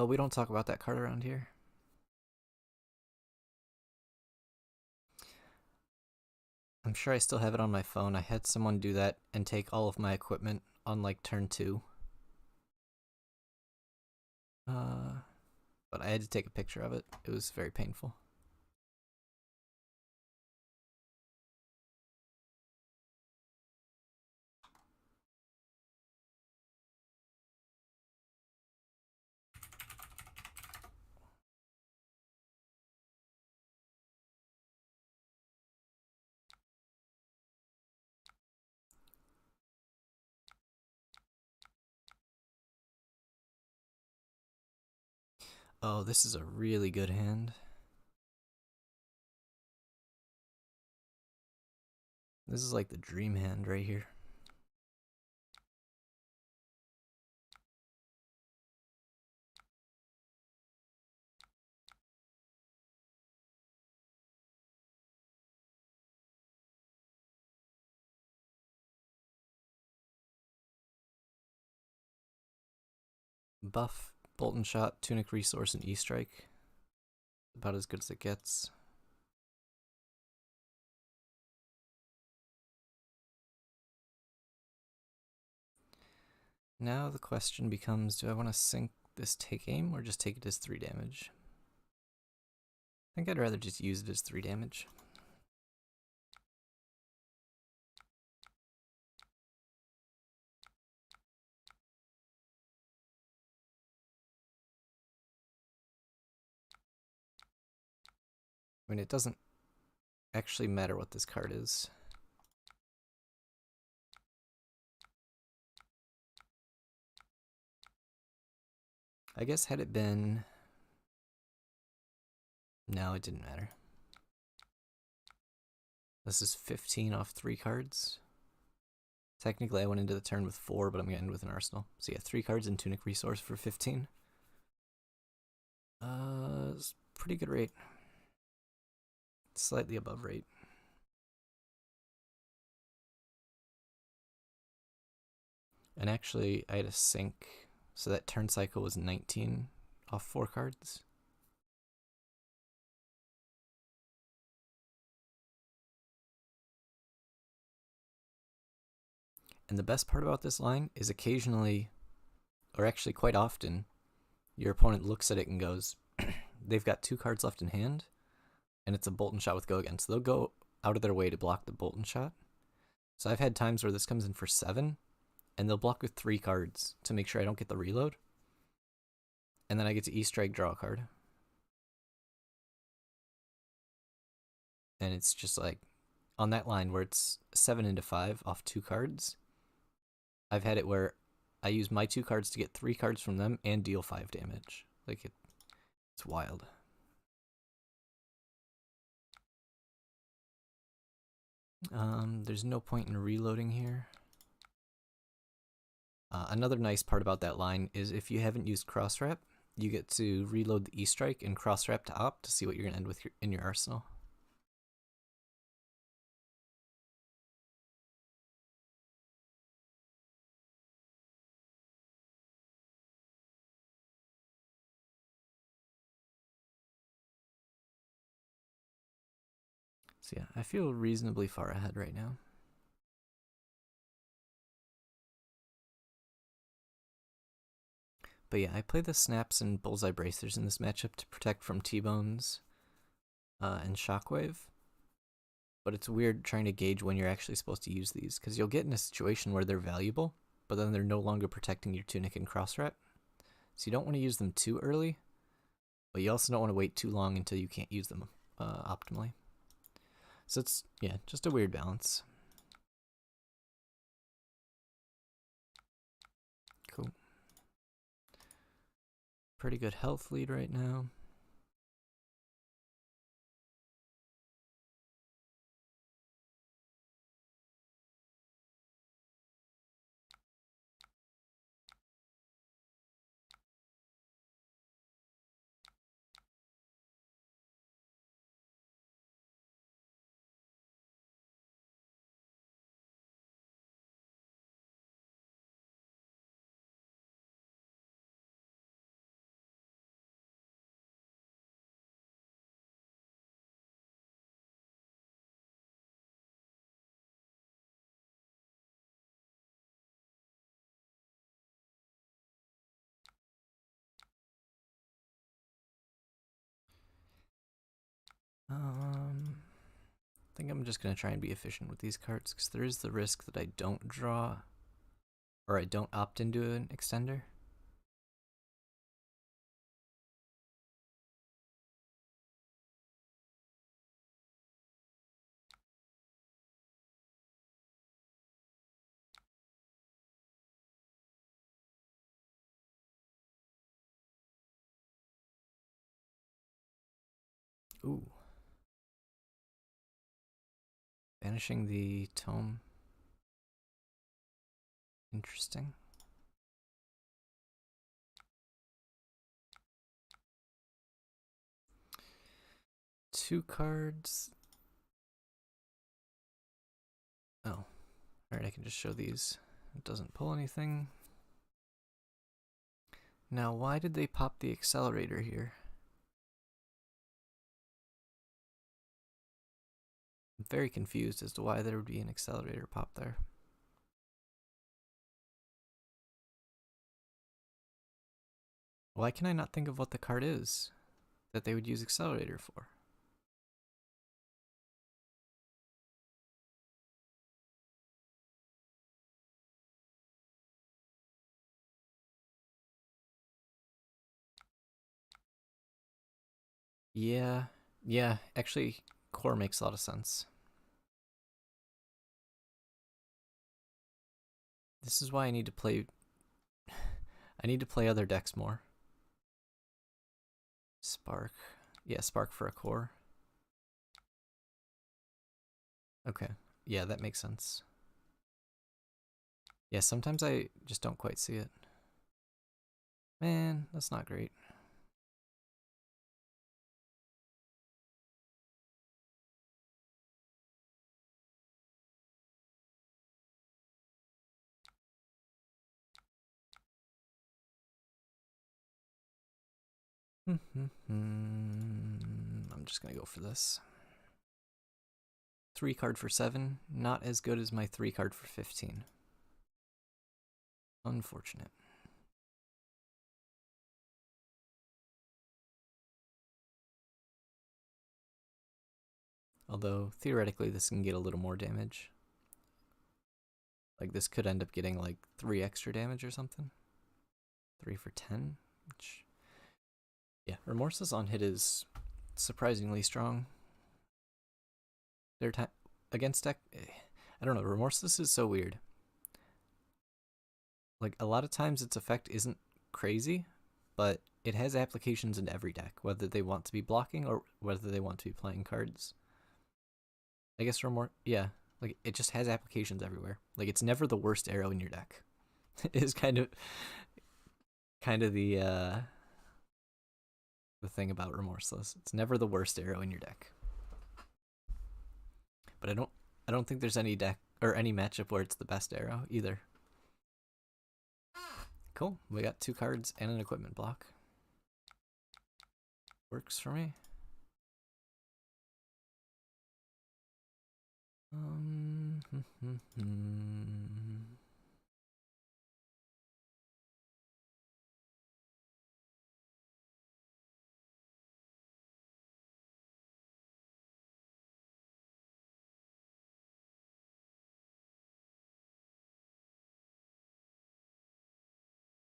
We don't talk about that card around here. I'm sure I still have it on my phone. I had someone do that and take all of my equipment on like turn 2. But I had to take a picture of it. It was very painful. Oh, this is a really good hand. This is like the dream hand right here. Buff, Bolt and Shot, Tunic Resource, and E-Strike. About as good as it gets. Now the question becomes, do I want to sink this take aim or just take it as 3 damage? I think I'd rather just use it as 3 damage. I mean, it doesn't actually matter what this card is. I guess had it been... No, it didn't matter. This is 15 off 3 cards. Technically, I went into the turn with 4, but I'm going to end with an arsenal. So yeah, 3 cards and Tunic Resource for 15. It's pretty good rate. Slightly above rate. And actually, I had a sink, so that turn cycle was 19 off 4 cards. And the best part about this line is occasionally, or actually quite often, your opponent looks at it and goes, they've got 2 cards left in hand, and it's a bolt and shot with go again. So they'll go out of their way to block the bolt and shot. So I've had times where this comes in for 7, and they'll block with 3 cards to make sure I don't get the reload. And then I get to E-Strike, draw a card. And it's just like, on that line where it's 7 into 5 off 2 cards, I've had it where I use my 2 cards to get 3 cards from them and deal 5 damage. Like, it's wild. There's no point in reloading here. Another nice part about that line is if you haven't used cross-wrap, you get to reload the E-Strike and cross-wrap to op to see what you're going to end with in your arsenal. So yeah, I feel reasonably far ahead right now. But yeah, I play the snaps and bullseye bracers in this matchup to protect from T-bones and shockwave. But it's weird trying to gauge when you're actually supposed to use these, because you'll get in a situation where they're valuable, but then they're no longer protecting your tunic and cross-wrap. So you don't want to use them too early, but you also don't want to wait too long until you can't use them optimally. So it's, yeah, just a weird balance. Cool. Pretty good health lead right now. I think I'm just going to try and be efficient with these cards, because there is the risk that I don't draw, or I don't opt into an extender. Ooh. Banishing the tome. Interesting. Two cards. Oh. Alright, I can just show these. It doesn't pull anything. Now, why did they pop the accelerator here? I'm very confused as to why there would be an accelerator pop there. Why can I not think of what the card is that they would use accelerator for? Yeah, actually, core makes a lot of sense. This is why I need to play other decks more. Spark. Yeah, Spark for a core. Okay. Yeah, that makes sense. Yeah, sometimes I just don't quite see it. Man, that's not great. I'm just gonna go for this. 3 card for 7, not as good as my 3 card for 15. Unfortunate. Although, theoretically, this can get a little more damage. Like, this could end up getting, like, 3 extra damage or something. 3 for 10, which... Yeah, Remorseless on hit is surprisingly strong. Their time against deck... I don't know, Remorseless is so weird. Like, a lot of times its effect isn't crazy, but it has applications in every deck, whether they want to be blocking or whether they want to be playing cards. I guess yeah, like it just has applications everywhere. Like it's never the worst arrow in your deck. It is kind of the thing about Remorseless. It's never the worst arrow in your deck. But I don't think there's any deck or any matchup where it's the best arrow either. Cool. We got 2 cards and an equipment block. Works for me.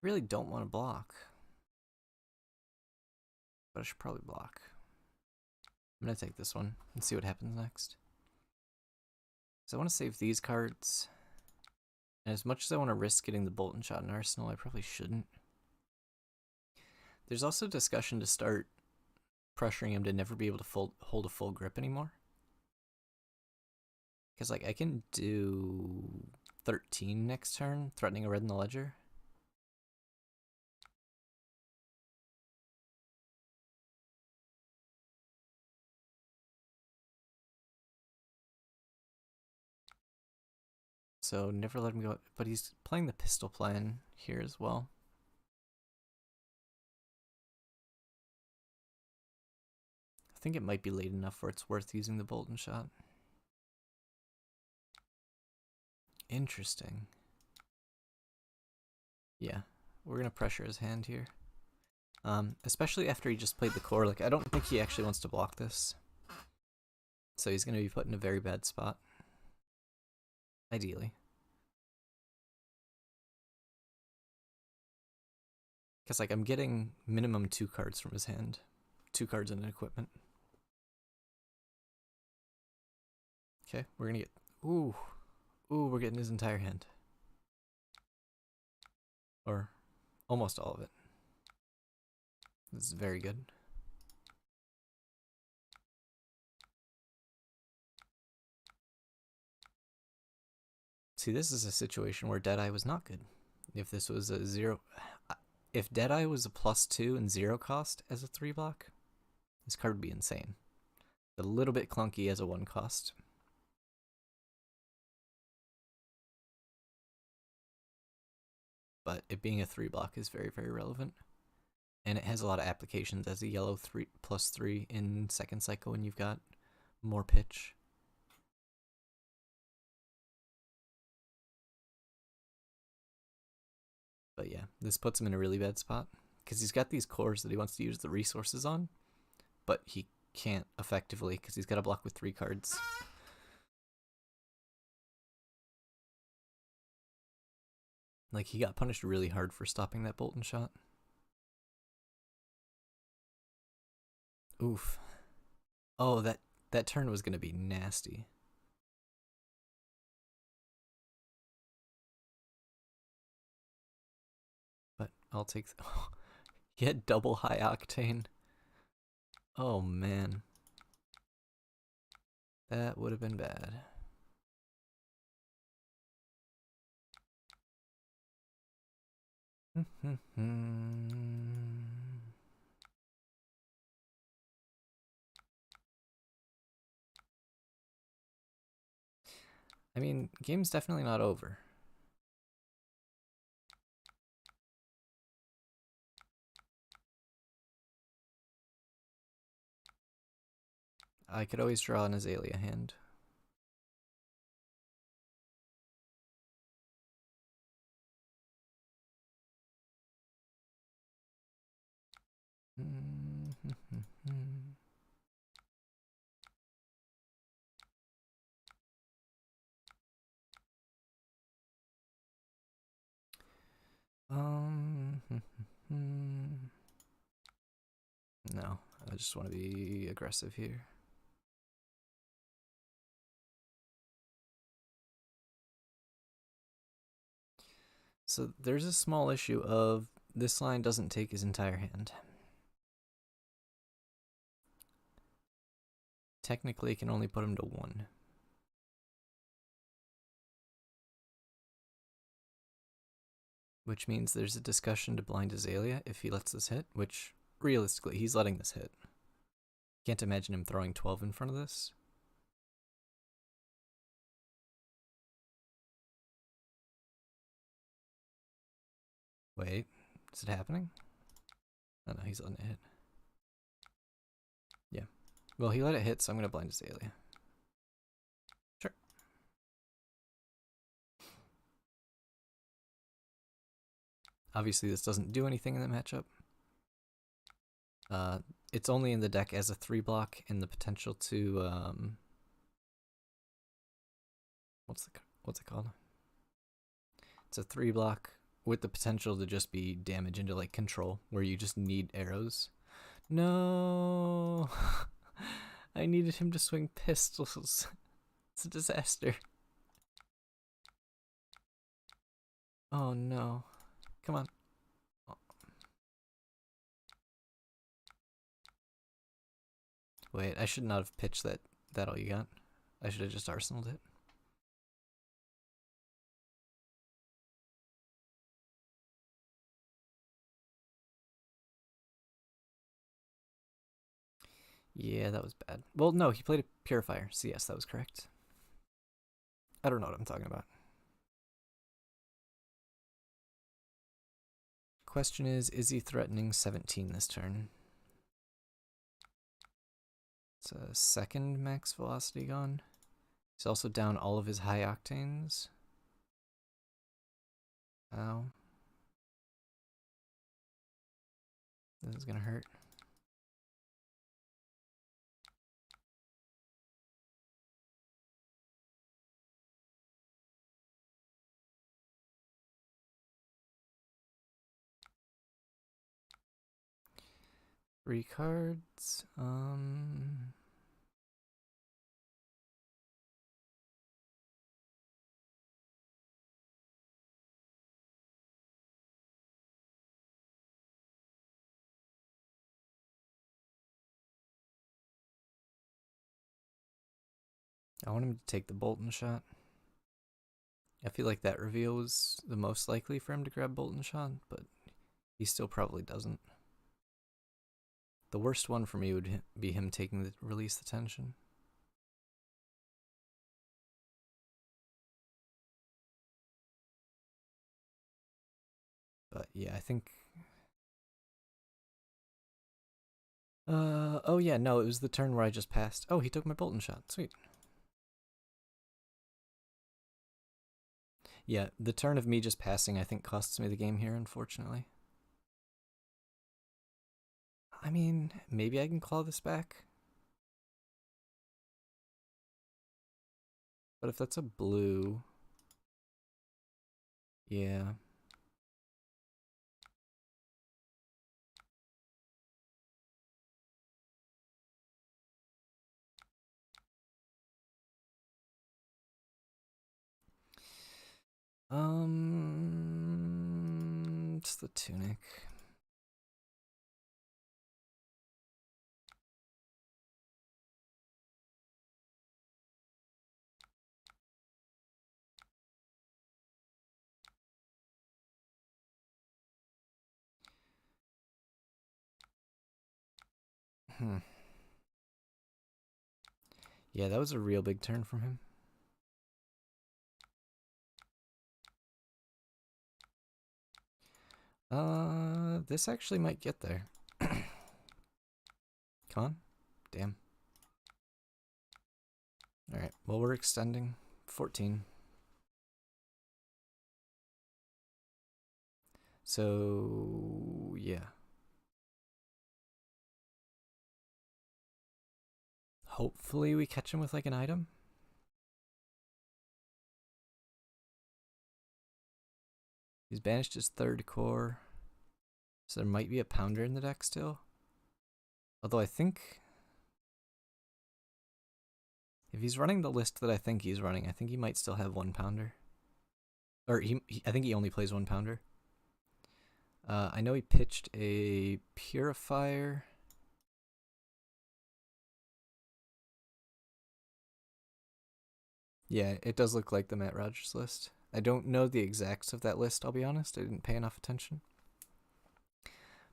Really don't want to block, but I should probably block. I'm gonna take this one and see what happens next. So I want to save these cards. And as much as I want to risk getting the Bolt and Shot in Arsenal, I probably shouldn't. There's also discussion to start pressuring him to never be able to hold a full grip anymore. Because like I can do 13 next turn, threatening a red in the ledger. So never let him go, but he's playing the pistol plan here as well. I think it might be late enough where it's worth using the Bolt and Shot. Interesting. Yeah, we're gonna pressure his hand here. Especially after he just played the core. Like, I don't think he actually wants to block this. So he's gonna be put in a very bad spot. Ideally. Because, like, I'm getting minimum 2 cards from his hand. 2 cards in an equipment. Okay, we're gonna get... Ooh, we're getting his entire hand. Or almost all of it. This is very good. See, this is a situation where Deadeye was not good. If this was a 0... If Deadeye was a +2 and 0 cost as a 3 block, this card would be insane. A little bit clunky as a 1 cost. But it being a 3 block is very, very relevant. And it has a lot of applications as a yellow 3/3 in second cycle when you've got more pitch. But yeah, this puts him in a really bad spot because he's got these cores that he wants to use the resources on, but he can't effectively because he's got to block with 3 cards. Like, he got punished really hard for stopping that Bolt and Shot. Oof. Oh, that turn was going to be nasty. But I'll take... He had double high octane. Oh, man. That would have been bad. I mean, game's definitely not over. I could always draw an Azalea hand. No, I just want to be aggressive here. So there's a small issue of this line doesn't take his entire hand. Technically, it can only put him to 1. Which means there's a discussion to blind Azalea if he lets this hit, which, realistically, he's letting this hit. Can't imagine him throwing 12 in front of this. Wait, is it happening? Oh no, he's letting it hit. Yeah. Well, he let it hit, so I'm going to blind Azalea. Sure. Obviously, this doesn't do anything in the matchup. It's only in the deck as a 3-block and the potential to what's it called? It's a 3-block with the potential to just be damage into like control, where you just need arrows. No, I needed him to swing pistols. It's a disaster. Oh no, come on. Wait, I should not have pitched that all you got. I should have just arsenaled it. Yeah, that was bad. Well, no, he played a Purifier, so yes, that was correct. I don't know what I'm talking about. Question is he threatening 17 this turn? It's a second max velocity gone. He's also down all of his high octanes. Ow. This is gonna hurt. Three cards. I want him to take the Bolton shot. I feel like that reveal was the most likely for him to grab Bolton shot, but he still probably doesn't. The worst one for me would be him taking the release the tension. But yeah, I think. Oh yeah, no, it was the turn where I just passed. Oh, he took my Bolton shot. Sweet. Yeah, the turn of me just passing, I think, costs me the game here, unfortunately. I mean, maybe I can claw this back. But if that's a blue. Yeah. It's the tunic. Yeah, that was a real big turn from him. This actually might get there. Come on. Damn. Alright, well, we're extending. 14. So, yeah. Hopefully we catch him with like an item. He's banished his third core. So there might be a pounder in the deck still. Although I think if he's running the list that I think he's running, I think he might still have one pounder. Or I think he only plays one pounder. I know he pitched a purifier. Yeah, it does look like the Matt Rogers list. I don't know the exacts of that list, I'll be honest. I didn't pay enough attention.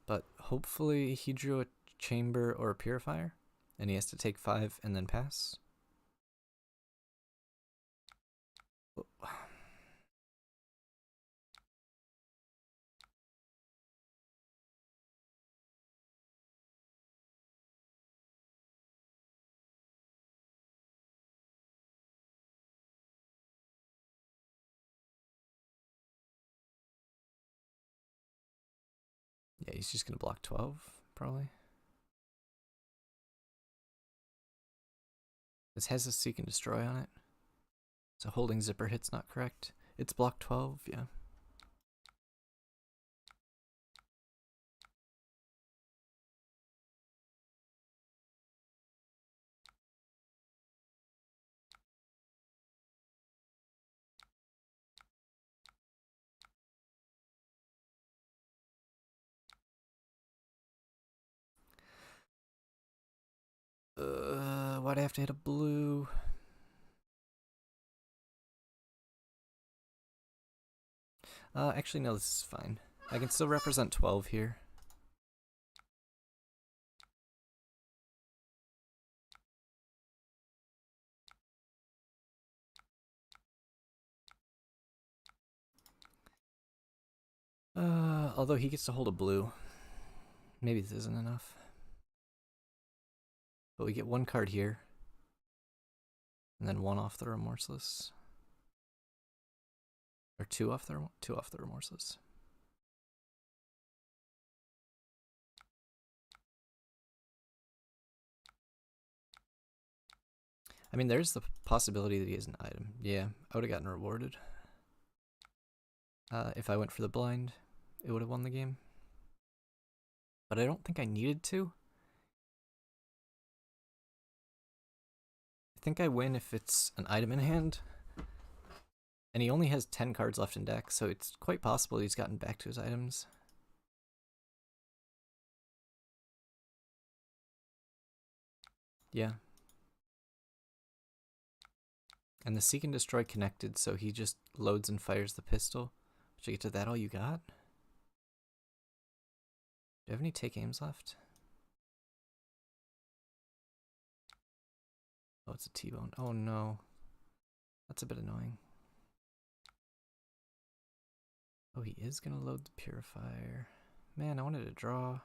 But hopefully he drew a chamber or a purifier, and he has to take 5 and then pass. Oh. Yeah, he's just gonna block 12, probably. This has a Seek and Destroy on it. So holding zipper hit's not correct. It's block 12, yeah. Why'd I have to hit a blue? Actually, no, this is fine. I can still represent 12 here. Although he gets to hold a blue. Maybe this isn't enough. But we get one card here. And then one off the Remorseless. Or two off the Remorseless. I mean, there's the possibility that he has an item. Yeah, I would have gotten rewarded. If I went for the blind, it would have won the game. But I don't think I needed to. I think I win if it's an item in hand. And he only has 10 cards left in deck, so it's quite possible he's gotten back to his items. Yeah. And the Seek and Destroy connected, so he just loads and fires the pistol. Should I get to that all you got? Do you have any take aims left? Oh, it's a T-bone. Oh no. That's a bit annoying. Oh, he is gonna load the purifier. Man, I wanted to draw.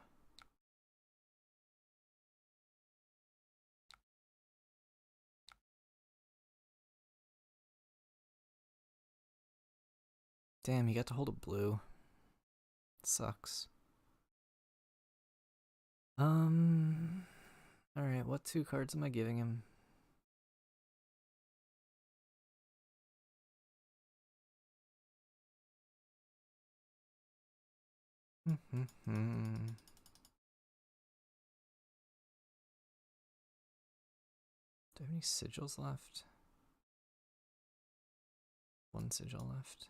Damn, he got to hold a blue. Sucks. Alright, what 2 cards am I giving him? Do I have any sigils left? 1 sigil left.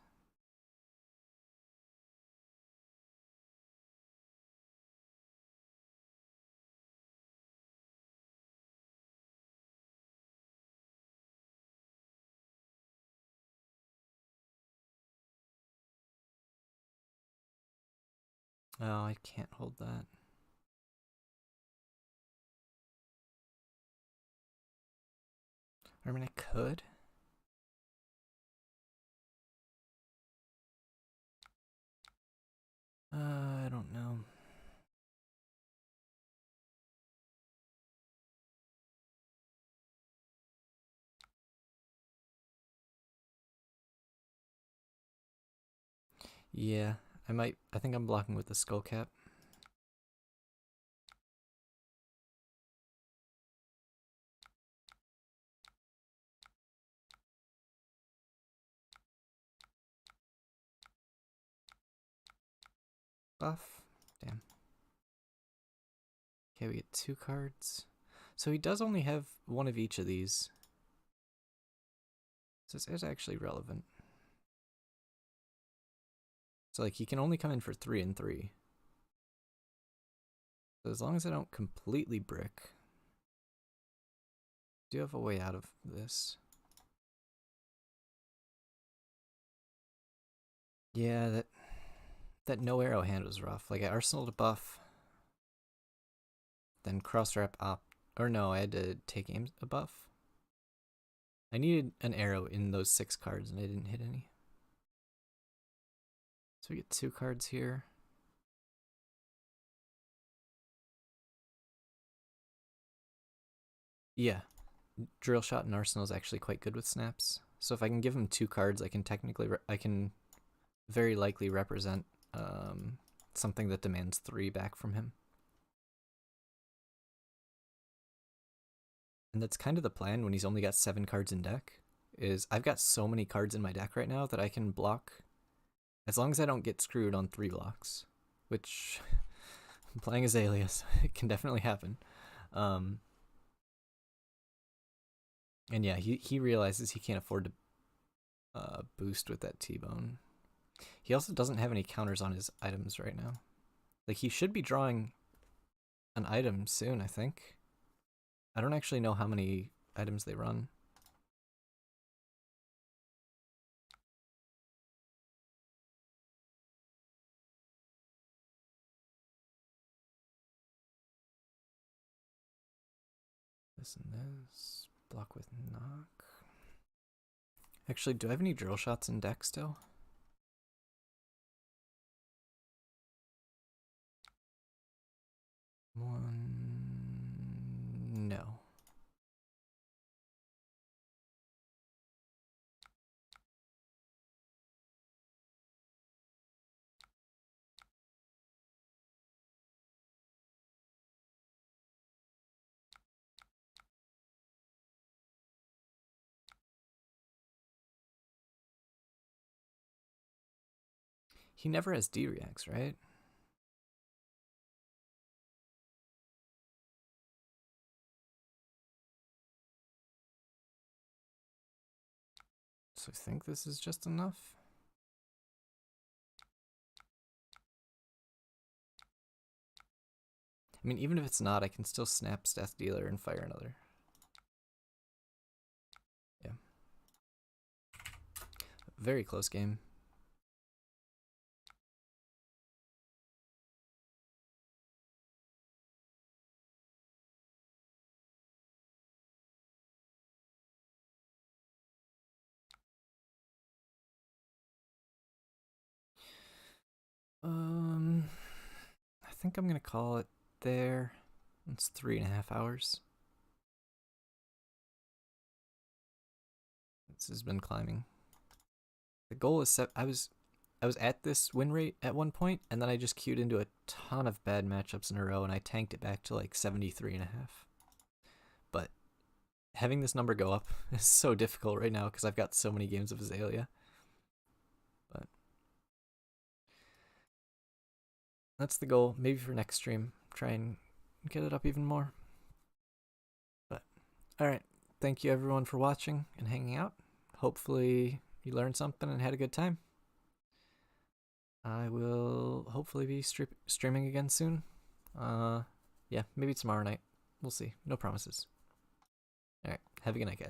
Oh, I can't hold that. I mean, I could. I don't know. Yeah, I think I'm blocking with the skull cap. Buff. Damn. Okay, we get 2 cards. So he does only have one of each of these. So this is actually relevant. So like he can only come in for 3 and 3. So as long as I don't completely brick, I do have a way out of this. Yeah, that no arrow hand was rough. Like I arsenal to buff, then cross wrap op, or no, I had to take aim a buff. I needed an arrow in those 6 cards and I didn't hit any. So we get 2 cards here. Yeah, drill shot and arsenal is actually quite good with snaps. So if I can give him 2 cards, I can very likely represent something that demands 3 back from him. And that's kind of the plan when he's only got 7 cards in deck, is I've got so many cards in my deck right now that I can block, as long as I don't get screwed on 3 blocks, which I'm playing Azalea, so it can definitely happen. And yeah, he realizes he can't afford to boost with that T-bone. He also doesn't have any counters on his items right now. Like he should be drawing an item soon, I think. I don't actually know how many items they run. This and this. Block with knock. Actually, do I have any drill shots in deck still? One. No. He never has D reacts, right? So I think this is just enough. I mean, even if it's not, I can still snap Death Dealer and fire another. Yeah. Very close game. I think I'm gonna call it there. It's 3.5 hours. This has been climbing. The goal is I was at this win rate at one point, and then I just queued into a ton of bad matchups in a row, and I tanked it back to like 73.5. But having this number go up is so difficult right now because I've got so many games of Azalea. But that's the goal. Maybe for next stream, try and get it up even more. But all right, thank you everyone for watching and hanging out. Hopefully you learned something and had a good time. I will hopefully be streaming again soon. Yeah, maybe tomorrow night. We'll see. No promises. All right, have a good night, guys.